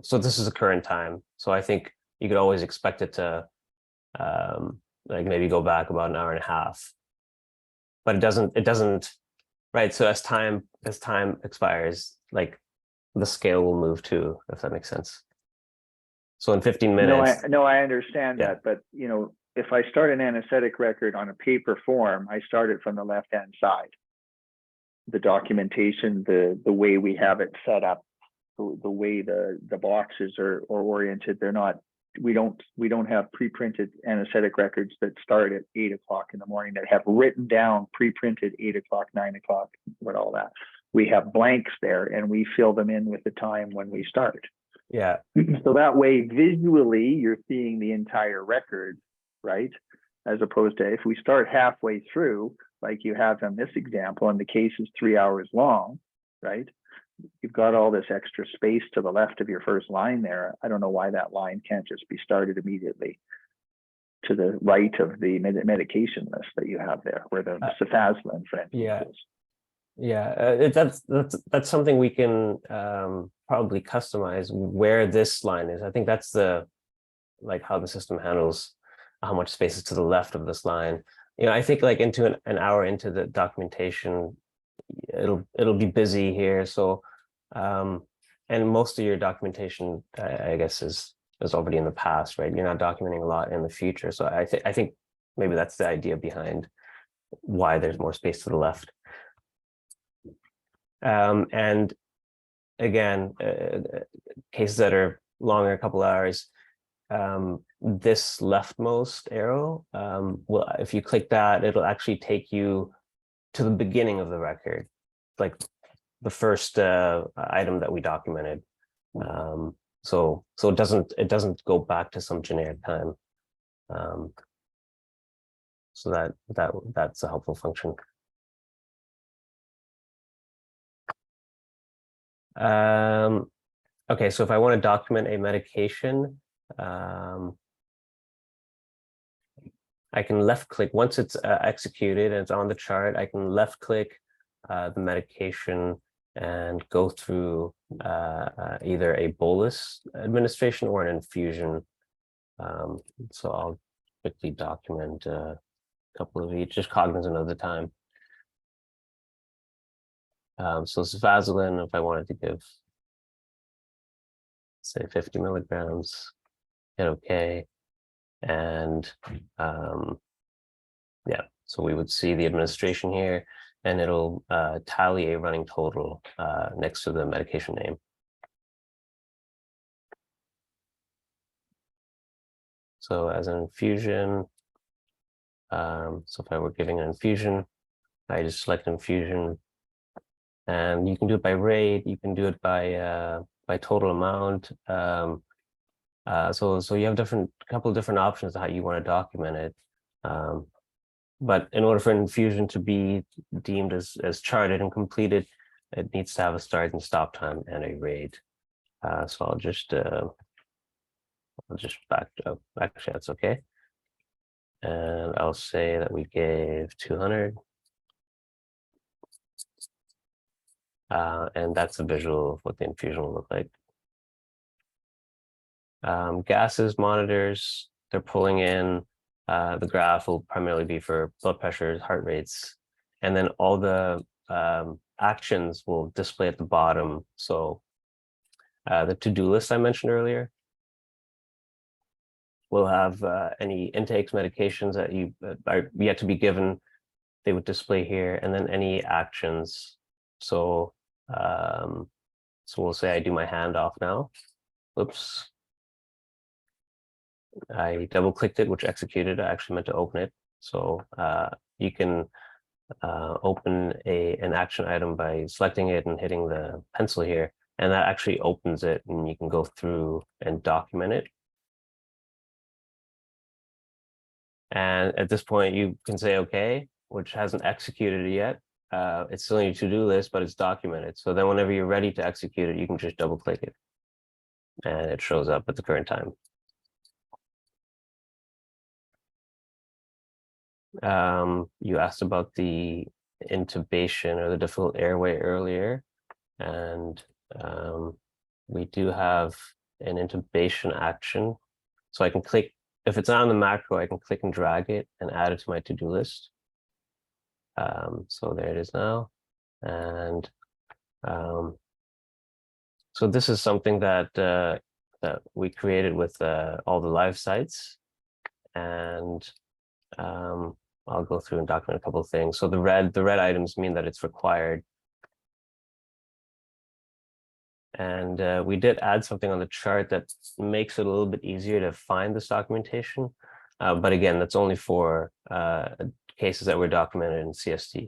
so this is the current time. So I think you could always expect it to like maybe go back about an hour and a half. But it doesn't, right? So as time expires, like the scale will move too, if that makes sense. So in 15 No, minutes. I understand Yeah. that, but you know, if I start an anesthetic record on a paper form, I start it from the left-hand side. The documentation, the way we have it set up, the way the boxes are oriented, they're not. We don't have pre-printed anesthetic records that start at 8 o'clock in the morning that have written down pre-printed 8 o'clock, 9 o'clock, what all that. We have blanks there, and we fill them in with the time when we start. Yeah. So that way, visually, you're seeing the entire record, right? As opposed to if we start halfway through, like you have in this example, and the case is 3 hours long, right? You've got all this extra space to the left of your first line there. I don't know why that line can't just be started immediately to the right of the medication list that you have there, where the cefazolin, for instance, is. Yeah, that's something we can probably customize where this line is. I think that's like how the system handles how much space is to the left of this line. You know, I think like into an hour into the documentation, it'll be busy here. So, and most of your documentation, I guess, is already in the past, right? You're not documenting a lot in the future. So I think maybe that's the idea behind why there's more space to the left. And again, cases that are longer, a couple hours, this leftmost arrow, well, if you click that, it'll actually take you to the beginning of the record, like the first item that we documented. So it doesn't go back to some generic time. So that's a helpful function. Okay, so if I want to document a medication, I can left click once it's executed and it's on the chart. I can left click the medication and go through either a bolus administration or an infusion. So I'll quickly document a couple of each, just cognizant of the time. So cefazolin, if I wanted to give, say, 50 milligrams, hit OK. And yeah, so we would see the administration here, and it'll tally a running total next to the medication name. So as an infusion, so if I were giving an infusion, I just select infusion, and you can do it by rate, you can do it by total amount. So you have a couple of different options of how you want to document it. But in order for an infusion to be deemed as charted and completed, it needs to have a start and stop time and a rate. So I'll just back up. Actually, that's okay. And I'll say that we gave 200. And that's a visual of what the infusion will look like. Gases, monitors, they're pulling in. The graph will primarily be for blood pressures, heart rates, and then all the actions will display at the bottom. So the to-do list I mentioned earlier will have any intakes, medications that you are yet to be given, they would display here, and then any actions. So so we'll say I do my handoff now. Oops. I double clicked it, which executed. I actually meant to open it. So you can open an action item by selecting it and hitting the pencil here, and that actually opens it, and you can go through and document it. And at this point, you can say OK, which hasn't executed it yet. It's still in your to-do list, but it's documented. So then whenever you're ready to execute it, you can just double click it, and it shows up at the current time. You asked about the intubation or the difficult airway earlier, and we do have an intubation action. So I can click, if it's on the macro, I can click and drag it and add it to my to-do list. So there it is now. And so this is something that that we created with all the live sites. And I'll go through and document a couple of things. So the red items mean that it's required. And we did add something on the chart that makes it a little bit easier to find this documentation. But again, that's only for cases that were documented in CST.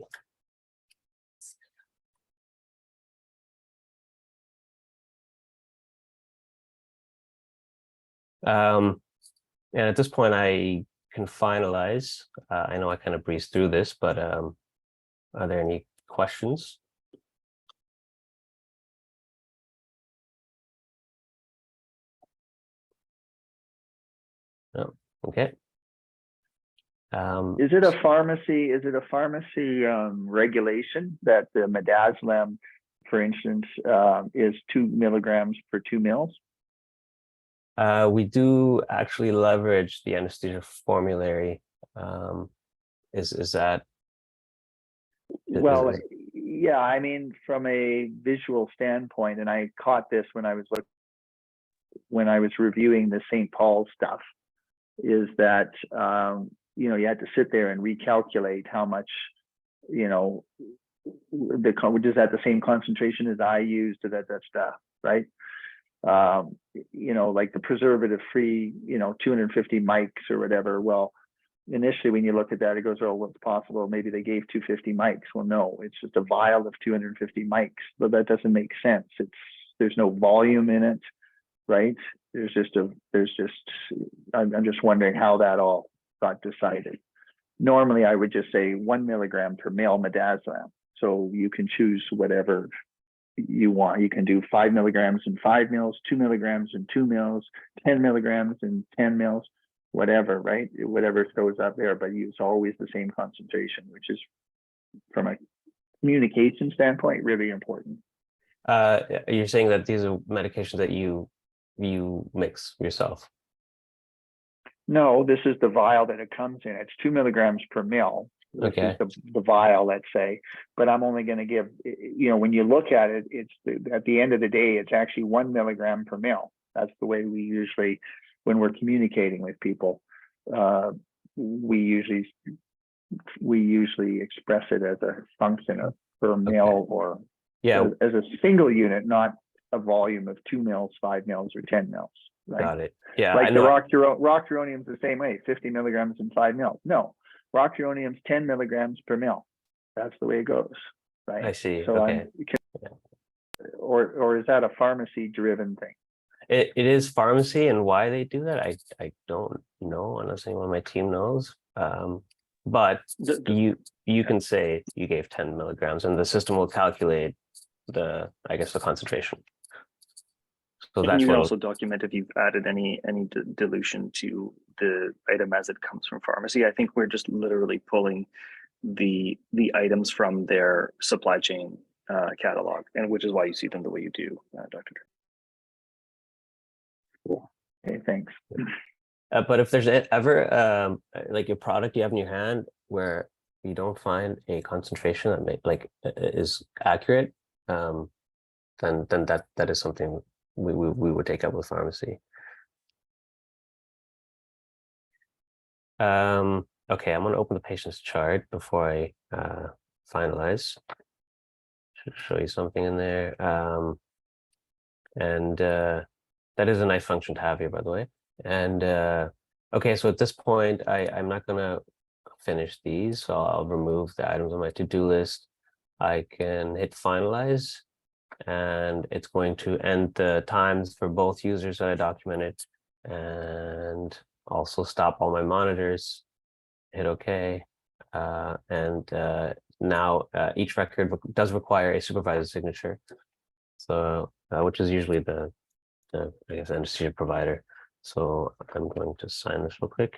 And at this point, I can finalize. I know I kind of breezed through this, but are there any questions? No. Okay. Is it a pharmacy? Is it a pharmacy regulation that the midazolam, for instance, is 2 milligrams per 2 mils? We do actually leverage the anesthesia formulary. Is that? Well, yeah. I mean, from a visual standpoint, and I caught this when I was reviewing the St. Paul stuff, is that you know, you had to sit there and recalculate how much, you know, which is at the same concentration as I used to that stuff, right? You know, like the preservative-free, you know, 250 mics or whatever. Well, initially when you look at that, it goes, oh, what's possible? Maybe they gave 250 mics. Well, no, it's just a vial of 250 mics, but that doesn't make sense. There's no volume in it, right? I'm just wondering how that all got decided. Normally, I would just say 1 milligram per mil midazolam. So you can choose whatever you want. You can do 5 milligrams in 5 mils, 2 milligrams in 2 mils, 10 milligrams in 10 mils, whatever, right? Whatever throws up there, but it's always the same concentration, which is, from a communication standpoint, really important. You're saying that these are medications that you mix yourself? No, this is the vial that it comes in. It's 2 milligrams per mil. This is the vial, let's say, but I'm only going to give, you know, when you look at it, at the end of the day, it's actually 1 milligram per mil. That's the way we usually, when we're communicating with people, we usually express it as a function of per mil, or as a single unit, not a volume of 2 mils, 5 mils, or 10 mils. Right? Got it. Yeah, like the roxuronium is the same way, 50 milligrams in 5 mils. No, roxuronium's 10 milligrams per mil. That's the way it goes, right? I see. So okay. Or is that a pharmacy-driven thing? It is pharmacy, and why they do that, I don't know unless anyone on my team knows. But you can say you gave 10 milligrams, and the system will calculate the concentration. So Can that's you what also document if you've added any dilution to the item as it comes from pharmacy? I think we're just literally pulling the items from their supply chain catalog, and which is why you see them the way you do, Dr. Cool. Okay, thanks. But if there's ever like a product you have in your hand where you don't find a concentration that is accurate, then that is something we would take up with pharmacy. Okay, I'm going to open the patient's chart before I finalize. Should show you something in there. And that is a nice function to have here, by the way. And okay, so at this point, I'm not going to finish these, so I'll remove the items on my to-do list. I can hit finalize, and it's going to end the times for both users that I documented, and also stop all my monitors, hit OK. And now each record does require a supervisor signature, so which is usually the I guess anesthesia provider. So I'm going to sign this real quick.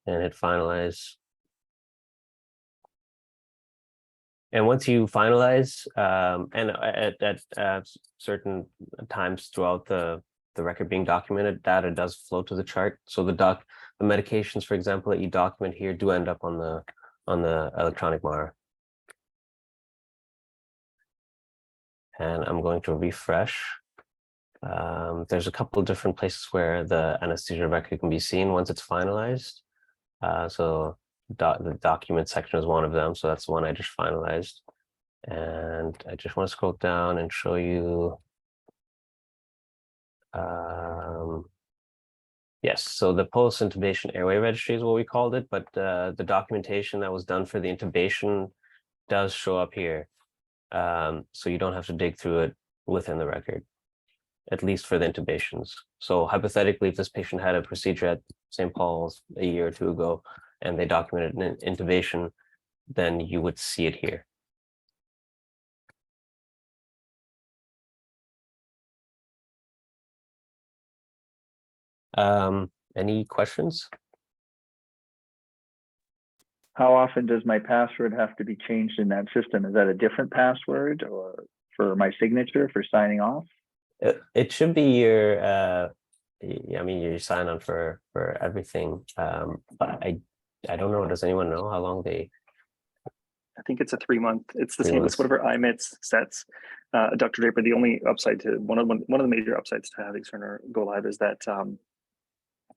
And hit finalize. And once you finalize, and at certain times throughout the record being documented, data does flow to the chart. So the medications, for example, that you document here do end up on the electronic MAR. and I'm going to refresh. There's a couple of different places where the anesthesia record can be seen once it's finalized. So the document section is one of them. So that's the one I just finalized. And I just want to scroll down and show you. Yes, so the post-intubation airway registry is what we called it, but the documentation that was done for the intubation does show up here. So you don't have to dig through it within the record, at least for the intubations. So hypothetically, if this patient had a procedure at St. Paul's a year or two ago, and they documented an intubation, then you would see it here. Any questions? How often does my password have to be changed in that system? Is that a different password or for my signature for signing off? It should be your, I mean, your sign on for everything. But I don't know. Does anyone know how long they? I think it's a 3-month. It's the 3 same months. as whatever IMITS sets. Dr. Draper, the only upside to one of the major upsides to having Cerner go live is that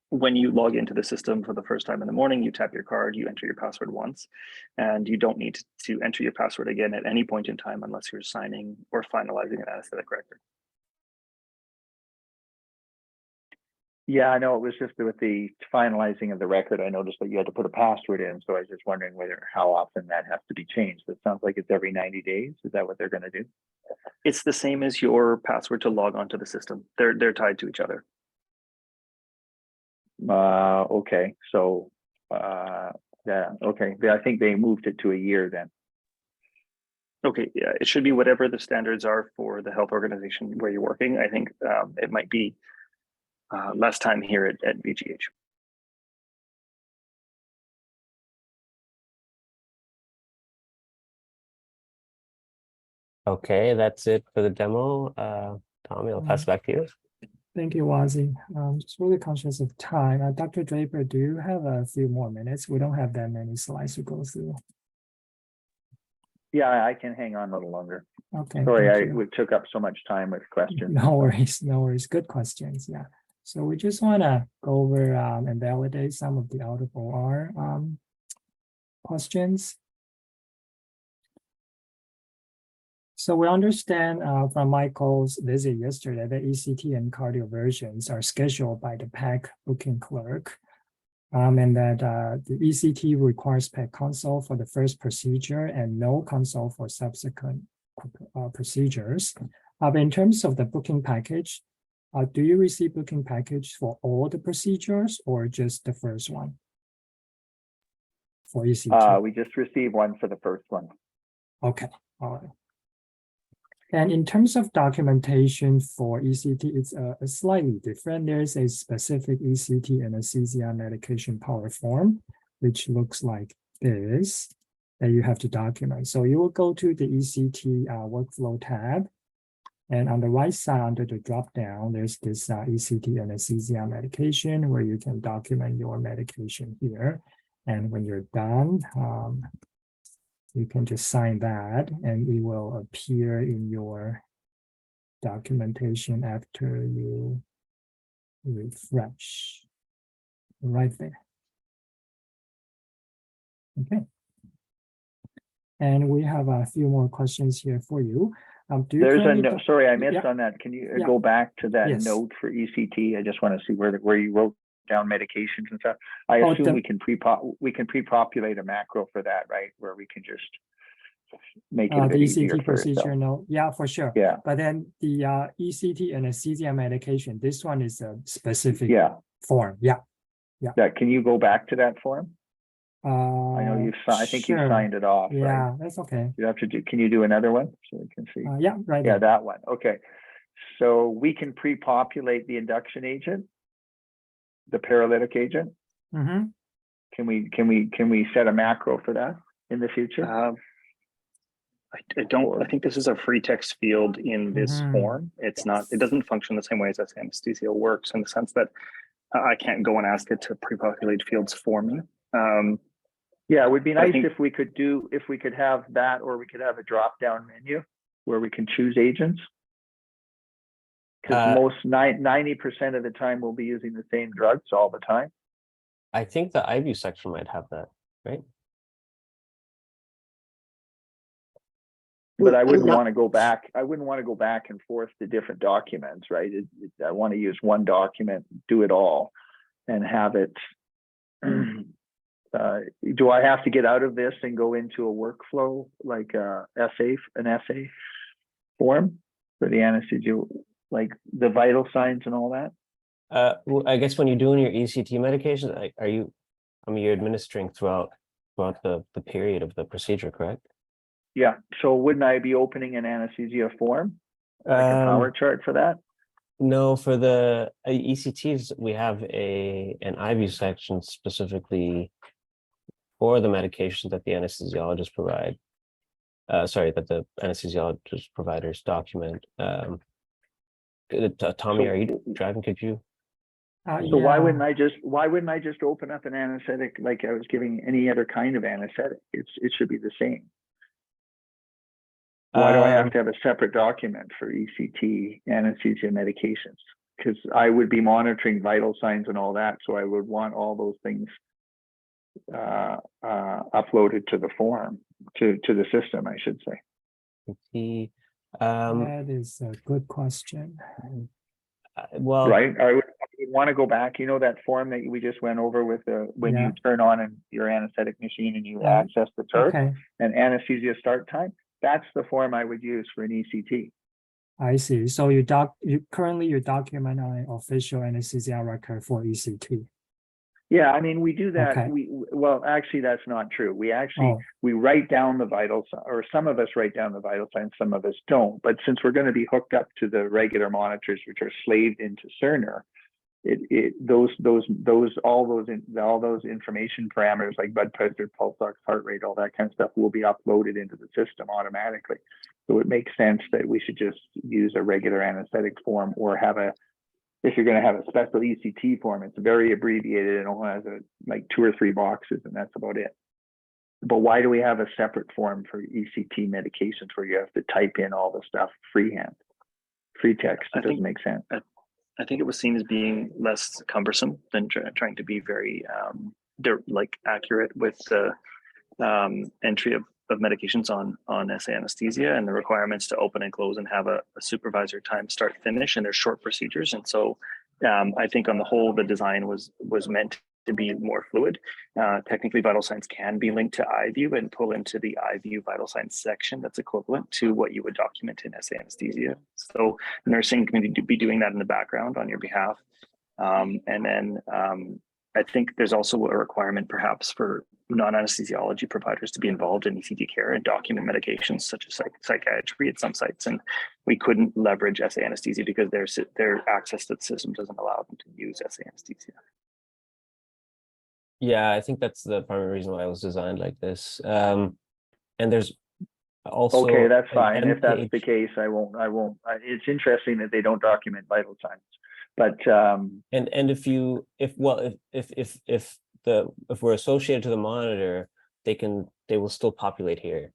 when you log into the system for the first time in the morning, you tap your card, you enter your password once, and you don't need to enter your password again at any point in time unless you're signing or finalizing an anesthetic record. Yeah, I know it was just with the finalizing of the record. I noticed that you had to put a password in. So I was just wondering how often that has to be changed. It sounds like it's every 90 days. Is that what they're going to do? It's the same as your password to log onto the system. They're tied to each other. Okay. So, yeah, okay. I think they moved it to a year then. Okay, yeah, it should be whatever the standards are for the health organization where you're working. I think it might be less time here at VGH. Okay, that's it for the demo. Tommy, I'll pass it back to you. Thank you, Wazi. Just really conscious of time. Dr. Draper, do you have a few more minutes? We don't have that many slides to go through. Yeah, I can hang on a little longer. Okay. Sorry, we took up so much time with questions. No worries, no worries. Good questions. Yeah. So we just want to go over and validate some of the out of OR questions. So we understand from Michael's visit yesterday that ECT and cardioversions are scheduled by the PAC booking clerk, and that the ECT requires PAC consult for the first procedure and no consult for subsequent procedures. But in terms of the booking package, do you receive booking package for all the procedures or just the first one for ECT? We just received one for the first one. Okay, all right. And in terms of documentation for ECT, it's slightly different. There's a specific ECT anesthesia medication power form, which looks like this, that you have to document. So you will go to the ECT workflow tab. And on the right side, under the drop-down, there's this ECT anesthesia medication where you can document your medication here. And when you're done, you can just sign that and it will appear in your documentation after you refresh right there. Okay. And we have a few more questions here for you. There's a note. Sorry, I missed on that. Can you go back to that Yes. note for ECT? I just want to see where you wrote down medications and stuff. I assume we can pre-populate a macro for that, right? Where we can just make it a bit the easier ECT for procedure, itself. no, yeah, for sure. Yeah. But then the ECT anesthesia medication, this one is a specific form. Yeah. Can you go back to that form? I know you've. I think you sure. signed it off. Yeah, right? that's okay. You have to do. Can you do another one so we can see? Yeah, right. Yeah, that one. Okay. So we can pre-populate the induction agent, the paralytic agent. Mm-hmm. Can we set a macro for that in the future? I don't. I think this is a free text field in this form. It's not. It doesn't function the same way as anesthesia works in the sense that I can't go and ask it to pre-populate fields for me. Yeah, it would be nice if we could have that, or we could have a drop-down menu where we can choose agents? Because most 90% of the time we'll be using the same drugs all the time. I think the iView section might have that, right? But I wouldn't not- want to go back. I wouldn't want to go back and forth to different documents, right? I want to use one document, do it all, and have it. Do I have to get out of this and go into a workflow like an essay form for the anesthesia, like the vital signs and all that? Well, I guess when you're doing your ECT medications, you're administering throughout the period of the procedure, correct? Yeah. So wouldn't I be opening an anesthesia form, like a power chart for that? No, for the ECTs, we have an iView section specifically for the medications that the anesthesiologists provide. That the anesthesiologist providers document. Tommy, are you driving? Could you? So why wouldn't I just open up an anesthetic like I was giving any other kind of anesthetic? It should be the same. Why do I have to have a separate document for ECT anesthesia medications? Because I would be monitoring vital signs and all that, so I would want all those things uploaded to the form, to the system, I should say. That is a good question. Well, right. I would want to go back. You know that form that we just went over with when you turn on your anesthetic machine and you access the turf and anesthesia start time. That's the form I would use for an ECT. I see. So currently you document an official anesthesia record for ECT. Yeah, I mean, we do that. Okay. Well, actually, that's not true. We actually we write down the vital, or some of us write down the vital signs, some of us don't. But since we're going to be hooked up to the regular monitors, which are slaved into Cerner, all those information parameters like blood pressure, pulse ox, heart rate, all that kind of stuff will be uploaded into the system automatically. So it makes sense that we should just use a regular anesthetic form, or if you're going to have a special ECT form, it's very abbreviated and only has like 2 or 3 boxes, and that's about it. But why do we have a separate form for ECT medications where you have to type in all the stuff freehand, free text? It doesn't make sense. I think it was seen as being less cumbersome than trying to be very accurate with the entry of medications on SA anesthesia and the requirements to open and close and have a supervisor time start finish, and they're short procedures. And so I think on the whole, the design was meant to be more fluid. Technically, vital signs can be linked to iView and pull into the iView vital signs section that's equivalent to what you would document in SA anesthesia. So the nursing can be doing that in the background on your behalf. And then I think there's also a requirement perhaps for non-anesthesiology providers to be involved in ECT care and document medications such as psychiatry at some sites. And we couldn't leverage SA anesthesia because their access to the system doesn't allow them to use SA anesthesia. Yeah, I think that's the primary reason why it was designed like this. And there's also okay, that's fine. If that's the case, I won't. It's interesting that they don't document vital signs, but and if we're associated to the monitor, they will still populate here,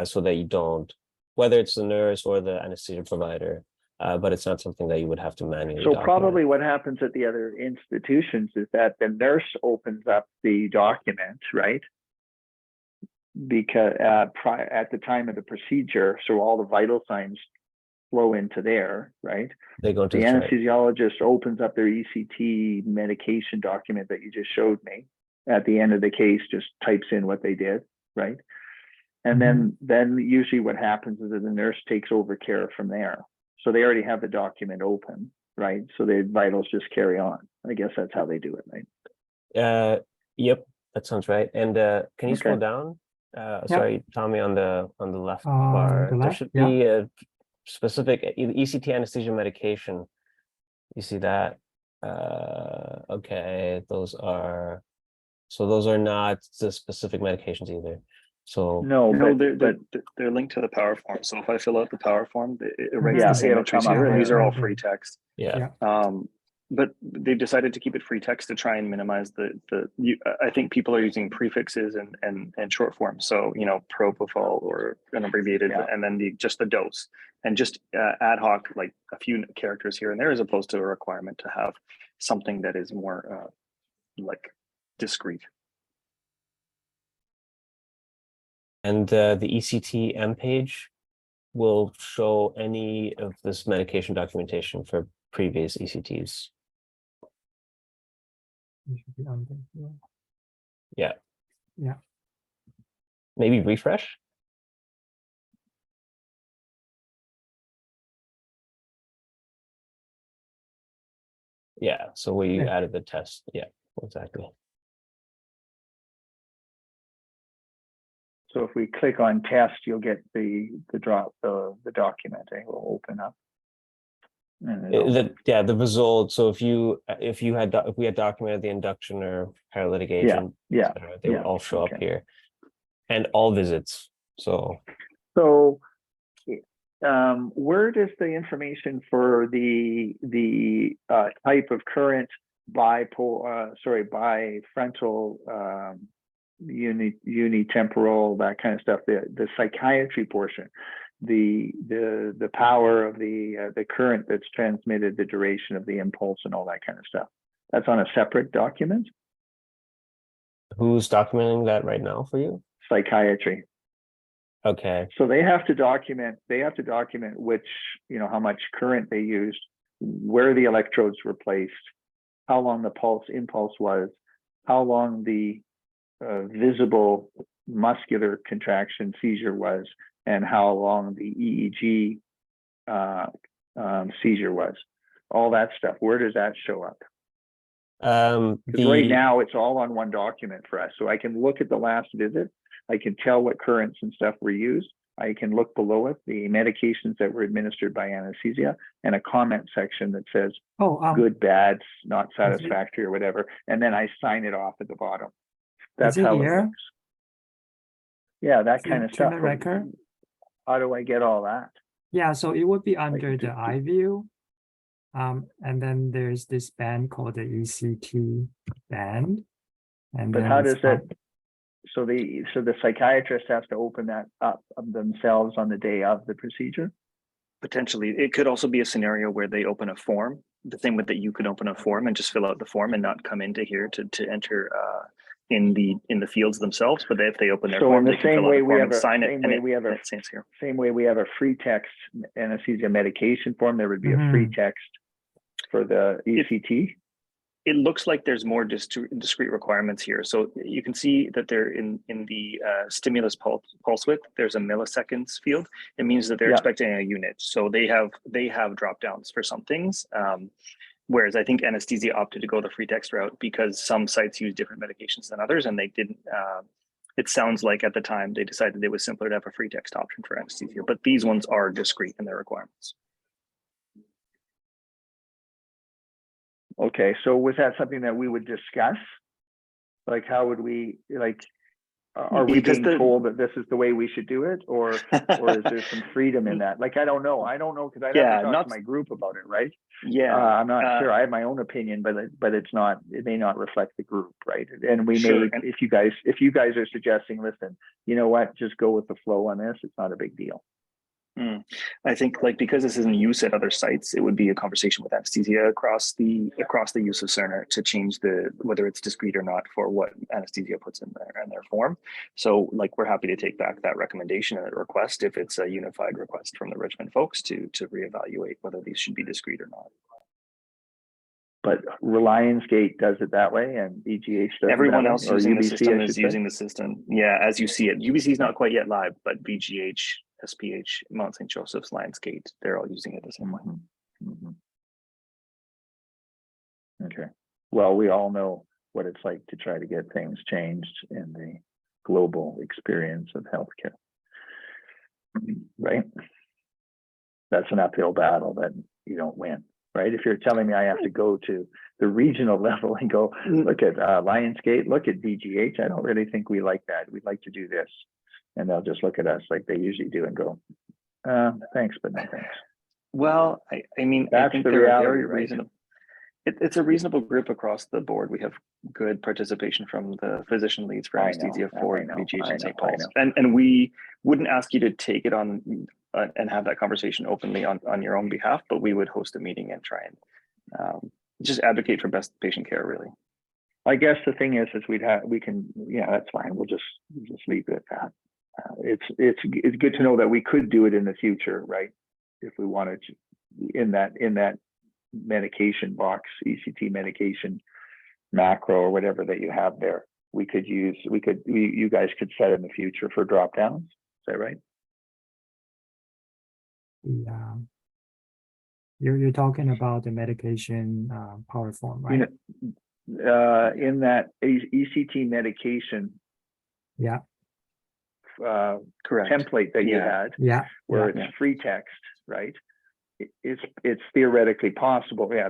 so that you don't, whether it's the nurse or the anesthesia provider. But it's not something that you would have to manually document. Probably what happens at the other institutions is that the nurse opens up the document, right? Because at the time of the procedure, so all the vital signs flow into there, right? They go to the anesthesiologist opens up their ECT medication document that you just showed me. At the end of the case, just types in what they did, right? And then usually what happens is that the nurse takes over care from there. So they already have the document open, right? So the vitals just carry on. I guess that's how they do it, right? Yep, that sounds right. And can you scroll down? Sorry, Tommy, on the left bar. There should be a specific ECT anesthesia medication. You see that? Okay, those are not the specific medications either. So they're linked to the power form. So if I fill out the power form, it writes the same entries here, and these are all free text. Yeah. But they've decided to keep it free text to try and minimize I think people are using prefixes and short forms. So, you know, propofol or an abbreviated, and then just the dose, and just ad hoc, like a few characters here and there, as opposed to a requirement to have something that is more like discrete. And the ECT-M page will show any of this medication documentation for previous ECTs. It should be under here. Yeah. Yeah. Maybe refresh. Yeah, so we Yeah. added the test. Yeah, exactly. So if we click on test, you'll get the document. It will open up. And The result. So if we had documented the induction or paralytic agent, they would all show up here, and all visits. So where does the information for the type of current bifrontal unitemporal, that kind of stuff, the psychiatry portion, the power of the current that's transmitted, the duration of the impulse, and all that kind of stuff, that's on a separate document? Who's documenting that right now for you? Psychiatry. Okay. So they have to document which, you know, how much current they used, where the electrodes were placed, how long the impulse was, how long the visible muscular contraction seizure was, and how long the EEG seizure was. All that stuff. Where does that show up? Because right now it's all on one document for us. So I can look at the last visit. I can tell what currents and stuff were used. I can look below it, the medications that were administered by anesthesia, and a comment section that says good, bad, not satisfactory, or whatever. And then I sign it off at the bottom. That's how it works. Yeah, that kind of stuff. Record? How do I get all that? Yeah, so it would be under the iView. And then there's this band called the ECT band. And but how does that? So the psychiatrist has to open that up themselves on the day of the procedure? Potentially. It could also be a scenario where they open a form, the same way that you could open a form and just fill out the form and not come into here to enter in the fields themselves. But if they open their form, they can fill out the form and sign it. Same way we have a free text anesthesia medication form, there would be a free text for the ECT. It looks like there's more discrete requirements here. So you can see that they're in the stimulus pulse width, there's a milliseconds field. It means that they're expecting a unit. So they have drop downs for some things. Whereas I think anesthesia opted to go the free text route because some sites use different medications than others, and they didn't. It sounds like at the time they decided it was simpler to have a free text option for anesthesia, but these ones are discrete in their requirements. Okay, so was that something that we would discuss? Like, how would we, like, are we being told that this is the way we should do it, or is there some freedom in that? Like, I don't know because I'd have to talk to my group about it, right? Yeah, I'm not sure. I have my own opinion, but it's not. It may not reflect the group, right? And we may, if you guys are suggesting, listen, you know what, just go with the flow on this. It's not a big deal. I think because this isn't used at other sites, it would be a conversation with anesthesia across the use of Cerner to change whether it's discrete or not for what anesthesia puts in their form. So we're happy to take back that recommendation and that request if it's a unified request from the Richmond folks to reevaluate whether these should be discrete or not. But Reliance Gate does it that way, and BGH does everyone else using the system is using the system. Yeah, as you see it. UBC is not quite yet live, but BGH, SPH, Mount St. Joseph's, Lionsgate, they're all using it the same way. Okay. Well, we all know what it's like to try to get things changed in the global experience of healthcare, right? That's an uphill battle that you don't win, right? If you're telling me I have to go to the regional level and go look at Lionsgate, look at BGH, I don't really think we like that. We'd like to do this. And they'll just look at us like they usually do and go, thanks, but no thanks. Well, I mean, that's I think the they're reality, very right? reasonable. It's a reasonable group across the board. We have good participation from the physician leads for I know, anesthesia for I know, VGH I and St. know, I Paul's. And we wouldn't ask you to take it on and have that conversation openly on your own behalf, but we would host a meeting and try and just advocate for best patient care, really. I guess the thing is we can, yeah, that's fine. We'll just leave it at that. It's good to know that we could do it in the future, right? If we wanted to, in that medication box, ECT medication macro or whatever that you have there, you guys could set in the future for drop downs. Is that right? Yeah. You're talking about the medication power form, right? In that ECT medication Yeah. Correct. template that you had, Yeah. where it's free text, right? It's theoretically possible. Yeah,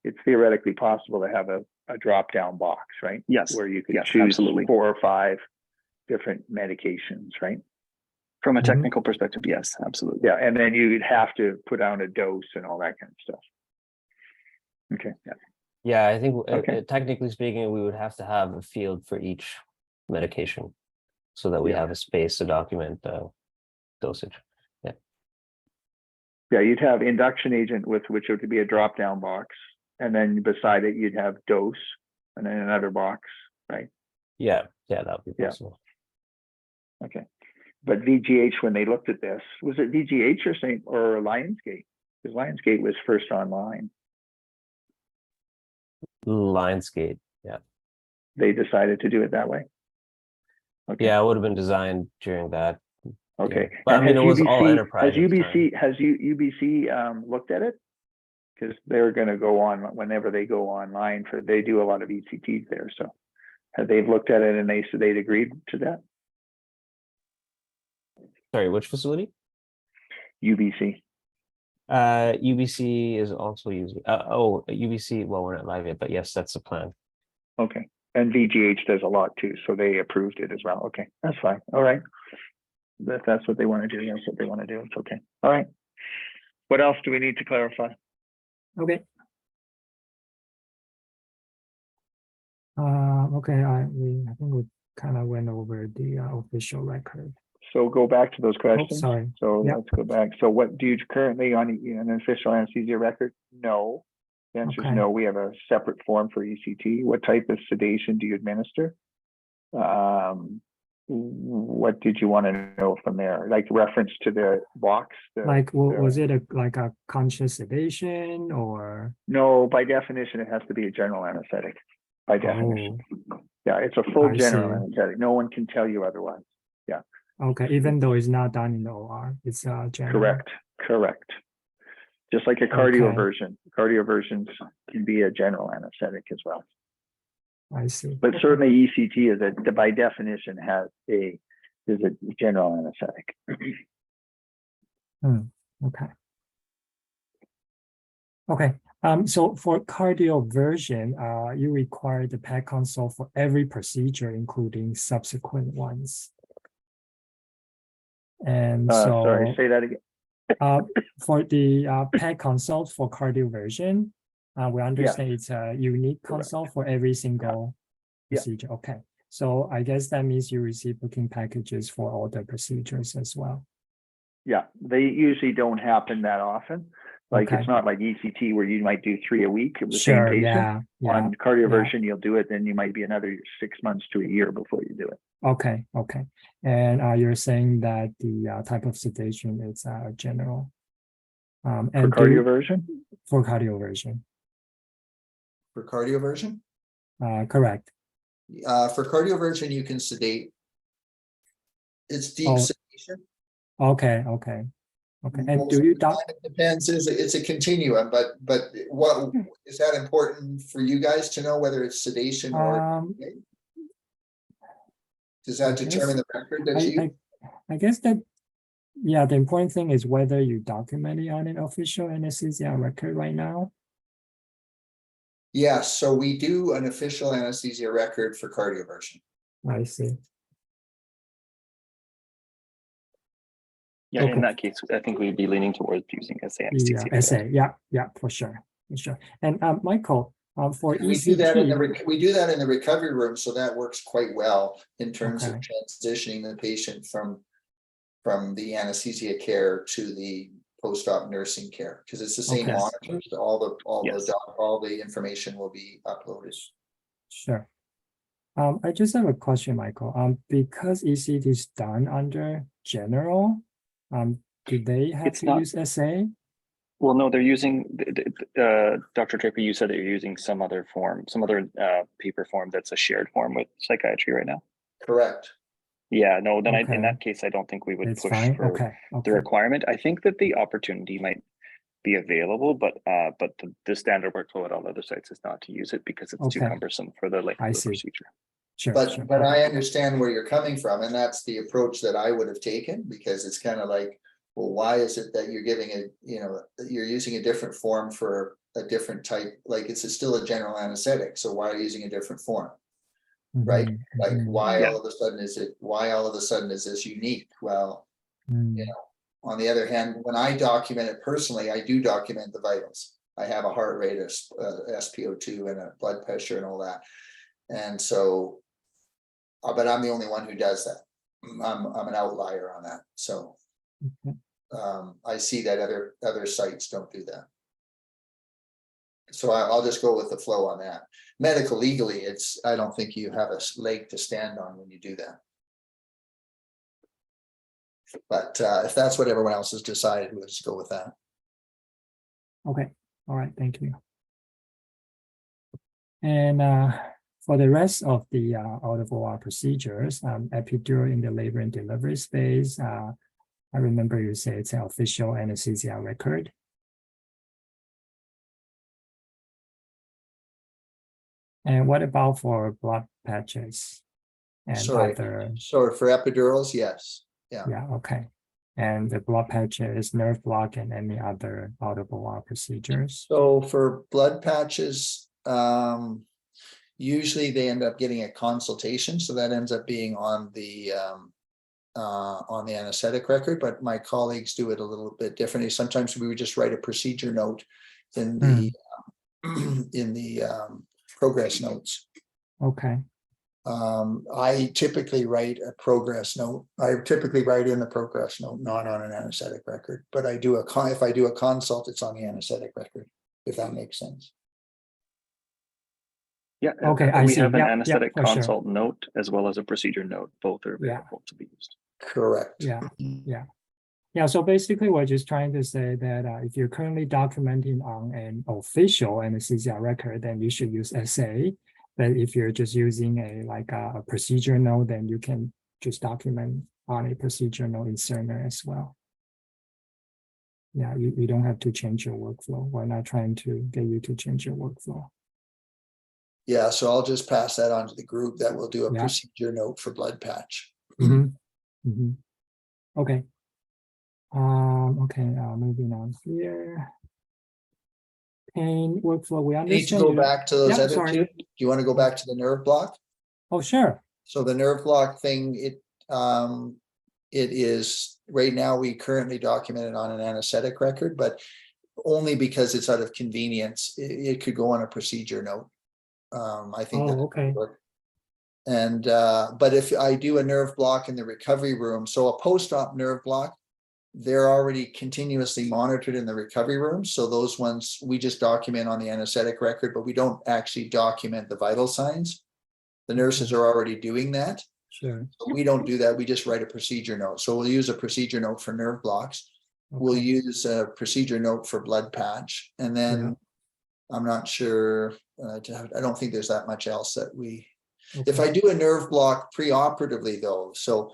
it's theoretically possible to have a drop down box, right? Yes. Where you could Yes, choose absolutely. 4 or 5 different medications, right? From a technical perspective, yes, absolutely. Yeah, and then you'd have to put down a dose and all that kind of stuff. Okay. Yeah. Yeah, I think Okay. technically speaking, we would have to have a field for each medication so that we Yeah. have a space to document dosage. Yeah, you'd have induction agent with which would be a drop down box, and then beside it you'd have dose, and then another box, right? Yeah, that would be Yeah. possible. Okay. But VGH, when they looked at this, was it VGH or Lionsgate? Because Lionsgate was first online. Lionsgate, yeah. They decided to do it that way. Okay. Yeah, it would have been designed during that. Okay. But And I mean, it was all enterprise. Has UBC looked at it? Because they're going to go on whenever they go online they do a lot of ECTs there. So have they looked at it and they said they'd agreed to that? Sorry, which facility? UBC. UBC is also using. UBC. Well, we're not live yet, but yes, that's the plan. Okay. And VGH does a lot too, so they approved it as well. Okay, that's fine. All right. If that's what they want to do, that's what they want to do. It's okay. All right. What else do we need to clarify? Okay. Okay. I think we kind of went over the official record. So go back to those questions. Sorry. So Yeah. let's go back. So what do you currently on an official anesthesia record? No. The answer is Okay. no. We have a separate form for ECT. What type of sedation do you administer? What did you want to know from there? Like reference to the box? Was it like a conscious sedation or? No, by definition, it has to be a general anesthetic. By definition. Oh, Yeah, it's a full I general see. anesthetic. No one can tell you otherwise. Yeah. okay. Even though it's not done in the OR, it's general. Correct. Just like a cardioversion. Cardioversions can be a general anesthetic as well. I see. But certainly ECT is by definition is a general anesthetic. Okay. Okay. So for cardioversion, you require the PET consult for every procedure, including subsequent ones. And so, sorry, say that again. For the PET consult for cardioversion, we understand it's a unique consult for every single procedure. Okay. So I guess that means you receive booking packages for all the procedures as well. Yeah, they usually don't happen that often. Like it's not like ECT where you might do 3 a week of the same patient. Yeah. On cardioversion, you'll do it, then you might be another 6 months to a year before you do it. Okay. And you're saying that the type of sedation is general. And for cardioversion? For cardioversion. For cardioversion? Correct. For cardioversion, you can sedate. It's deep sedation. Okay. And do you it depends. It's a continuum, but what is that important for you guys to know whether it's sedation or does that determine the record that you? I guess that the important thing is whether you document it on an official anesthesia record right now. Yes, so we do an official anesthesia record for cardioversion. I see. Yeah, in that case, I think we'd be leaning towards using SA anesthesia. Yeah, SA, yeah, for sure. Sure. And Michael, for And we do that in the ECT, we do that in the recovery room, so that works quite well in terms of Okay. transitioning the patient from the anesthesia care to the post-op nursing care, because it's the same Okay. monitors, Yes. all the information will be uploaded. Sure. I just have a question, Michael. Because ECT is done under general, do they have It's to not- use SA? Well, no, they're using, Dr. Draper, you said that you're using some other form, some other paper form that's a shared form with psychiatry right now. Correct. Yeah, no, then in Okay. that case, I don't think we would It's push fine. for Okay. the Okay. requirement. I think that the opportunity might be available, but the standard workflow at all other sites is not to use it because it's too Okay. cumbersome for the length I of the see. procedure. Sure. But Sure. but Okay. I understand where you're coming from, and that's the approach that I would have taken, because it's kind of like, well, why is it that you're giving it, you're using a different form for a different type, like it's still a general anesthetic, so why are you using a different form? Right? Mhm, Like mhm, why Yeah. all of a sudden is this unique? Well, mhm. on the other hand, when I document it personally, I do document the vitals. I have a heart rate, SpO2 and a blood pressure and all that. And so, but I'm the only one who does that. I'm an outlier on that. So Okay. I see that other sites don't do that. So I'll just go with the flow on that. Medical legally, I don't think you have a leg to stand on when you do that. But if that's what everyone else has decided, we'll just go with that. Okay. All right. Thank you. And for the rest of the out of OR procedures, epidural in the labor and delivery space, I remember you say it's an official anesthesia record. And what about for blood patches and Sorry. other? So for epidurals, yes. Yeah. Yeah, okay. And the blood patches, nerve block, and any other out of OR procedures? So for blood patches, usually they end up getting a consultation, so that ends up being on the anesthetic record, but my colleagues do it a little bit differently. Sometimes we would just write a procedure note in the progress notes. Okay. I typically write a progress note. I typically write in the progress note, not on an anesthetic record, but I do if I do a consult, it's on the anesthetic record, if that makes sense. Yeah. Okay, I we see. have an Yeah, anesthetic for sure. consult note as well as a procedure note. Both are Yeah. available to be used. Correct. Yeah, yeah. Yeah, so basically we're just trying to say that if you're currently documenting on an official anesthesia record, then you should use SA. But if you're just using a procedure note, then you can just document on a procedure note in Cerner as well. Yeah, you don't have to change your workflow. We're not trying to get you to change your workflow. Yeah, so I'll just pass that on to the group that will do a Yeah. procedure note for blood patch. Okay. Okay, moving on here. Pain workflow, we Need to understand. go you don't- back to those Yeah, other sorry. two. Do you want to go back to the nerve block? Oh, sure. So the nerve block thing, it is right now, we currently document it on an anesthetic record, but only because it's out of convenience. It could go on a procedure note. I think that Oh, okay. would work. And but if I do a nerve block in the recovery room, so a post-op nerve block, they're already continuously monitored in the recovery room. So those ones we just document on the anesthetic record, but we don't actually document the vital signs. The nurses are already doing that. Sure. So we don't do that. We just write a procedure note. So we'll use a procedure note for nerve blocks. We'll Okay. use a procedure note for blood patch. And then Yeah. I'm not sure, I don't think there's that much else that we, if Okay. I do a nerve block pre-operatively though, so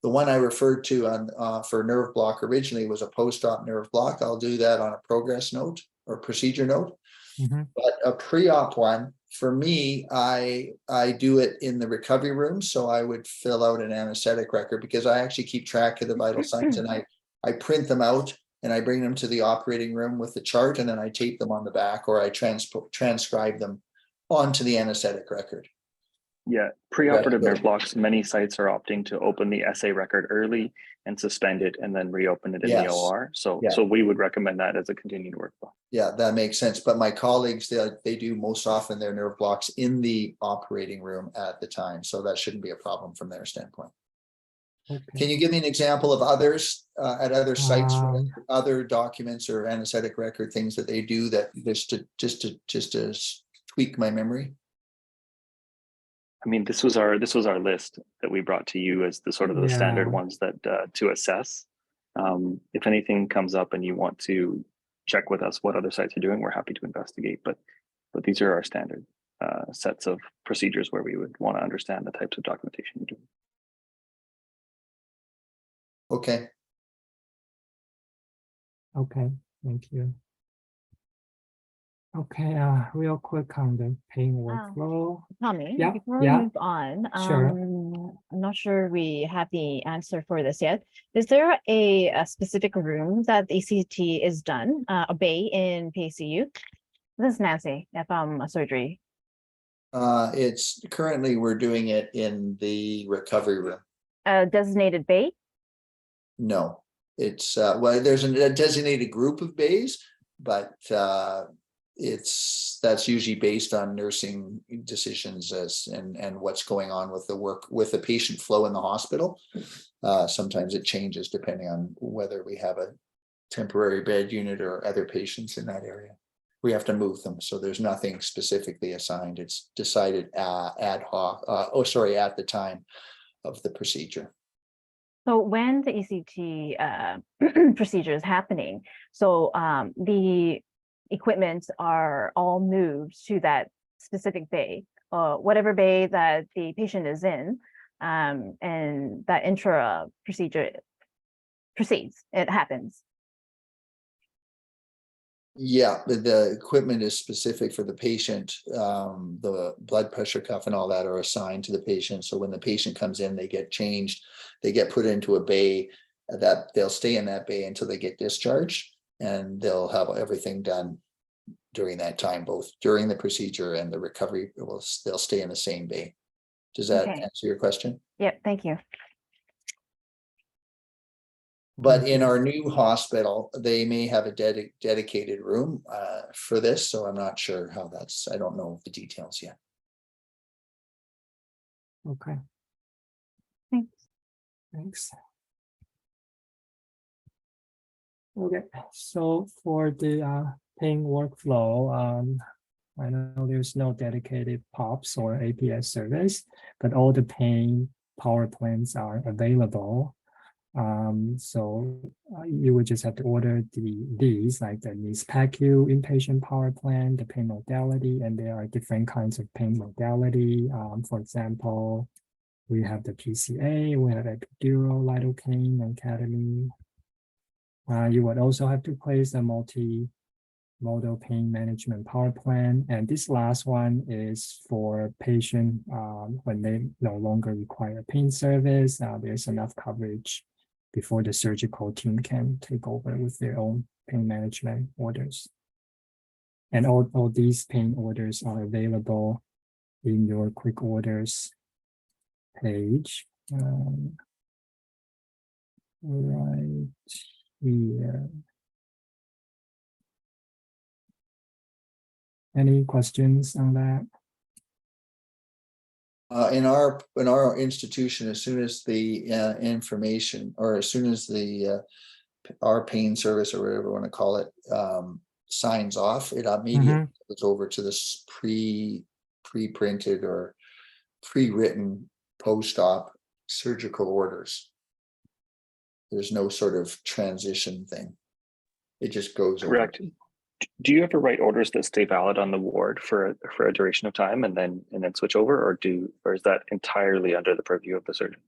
the one I referred to on for nerve block originally was a post-op nerve block. I'll do that on a progress note or procedure note. Mhm. But a pre-op one, for me, I do it in the recovery room. So I would fill out an anesthetic record because I actually keep track of the vital signs and I print them out and I bring them to the operating room with the chart and then I tape them on the back or I transcribe them onto the anesthetic record. Yeah, preoperative nerve blocks, many sites are opting to open the SA record early and suspend it and then reopen it in the Yes. OR. So, Yeah. so we would recommend that as a continued workflow. Yeah, that makes sense. But my colleagues, they do most often their nerve blocks in the operating room at the time. So that shouldn't be a problem from their standpoint. Okay. Can you give me an example of others at other sites, Um, other documents or anesthetic record things that they do that just to tweak my memory? I mean, this was our list that we brought to you as the sort of the standard Yeah. ones that to assess. If anything comes up and you want to check with us what other sites are doing, we're happy to investigate. But these are our standard sets of procedures where we would want to understand the types of documentation you're doing. Okay. Okay, thank you. Okay, real quick on the pain workflow. Tommy, Yeah, before we yeah. move on, Sure. I'm not sure we have the answer for this yet. Is there a specific room that the ECT is done, a bay in PCU? This is Nancy, from surgery. It's currently we're doing it in the recovery room. A designated bay? No, it's well, there's a designated group of bays, but that's usually based on nursing decisions and what's going on with the work with the patient flow in the hospital. Sometimes it changes depending on whether we have a temporary bed unit or other patients in that area. We have to move them, so there's nothing specifically assigned. It's decided ad hoc. At the time of the procedure. So when the ECT procedure is happening, so the equipment are all moved to that specific bay, whatever bay that the patient is in, and that intra procedure proceeds, it happens. Yeah, the equipment is specific for the patient. The blood pressure cuff and all that are assigned to the patient. So when the patient comes in, they get changed, they get put into a bay that they'll stay in that bay until they get discharged, and they'll have everything done during that time, both during the procedure and the recovery. They'll stay in the same bay. Does that answer your question? Yep, thank you. But in our new hospital, they may have a dedicated room for this. So I'm not sure how that's, I don't know the details yet. Okay. Thanks. Thanks. Okay, so for the pain workflow, I know there's no dedicated POPs or APS service, but all the pain power plants are available. So you would just have to order these like the NIS PACU inpatient power plan, the pain modality, and there are different kinds of pain modality. For example, we have the PCA, we have epidural, lidocaine, and ketamine. You would also have to place a multi-modal pain management power plan. And this last one is for patient when they no longer require pain service. There's enough coverage before the surgical team can take over with their own pain management orders. And all these pain orders are available in your quick orders page. Right here. Any questions on that? In our institution, as soon as the information, or as soon as the our pain service, or whatever you want to call it, signs off, it immediately goes over to this pre-printed or pre-written post-op surgical orders. There's no sort of transition thing. It just goes Correct. over. Do you ever write orders that stay valid on the ward for a duration of time and then switch over, or is that entirely under the purview of the surgeon?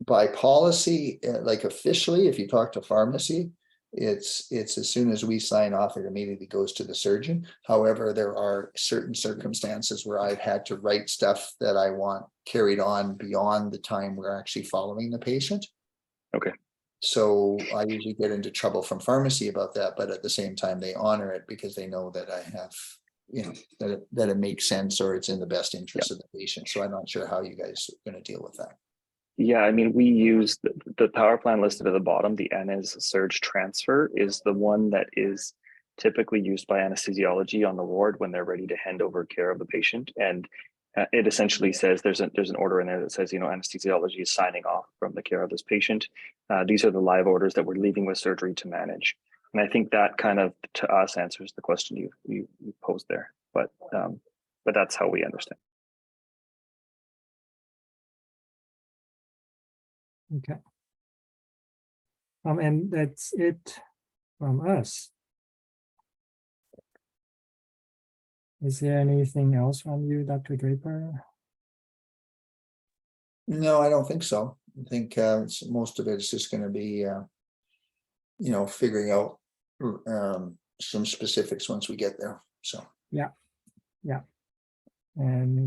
By policy, like officially, if you talk to pharmacy, it's as soon as we sign off, it immediately goes to the surgeon. However, there are certain circumstances where I've had to write stuff that I want carried on beyond the time we're actually following the patient. Okay. So I usually get into trouble from pharmacy about that, but at the same time, they honor it because they know that I have you know, that it makes sense or it's in the best interest of the patient. So I'm not sure how you guys are going to deal with that. Yeah, I mean, we use the power plan listed at the bottom. The Anes surge transfer is the one that is typically used by anesthesiology on the ward when they're ready to hand over care of the patient. And it essentially says there's an order in there that says, you know, anesthesiology is signing off from the care of this patient. These are the live orders that we're leaving with surgery to manage. And I think that kind of, to us, answers the question you posed there. But that's how we understand. Okay. And that's it from us. Is there anything else from you, Dr. Draper? No, I don't think so. I think most of it is just going to be, you know, figuring out some specifics once we get there. So yeah, and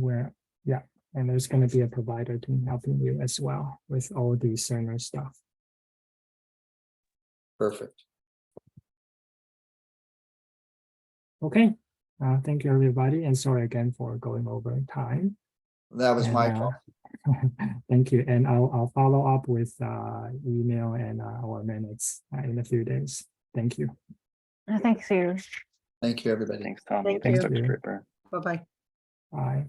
and there's going to be a provider team helping you as well with all the Cerner stuff. perfect. Okay, thank you everybody, and sorry again for going over time. That was my And, fault. thank you, and I'll follow up with email and our minutes in a few days. Thank you. Thanks, you. Thank you, everybody. Thanks, Tommy. Thank Thanks, you. Dr. Draper. Bye-bye. Bye.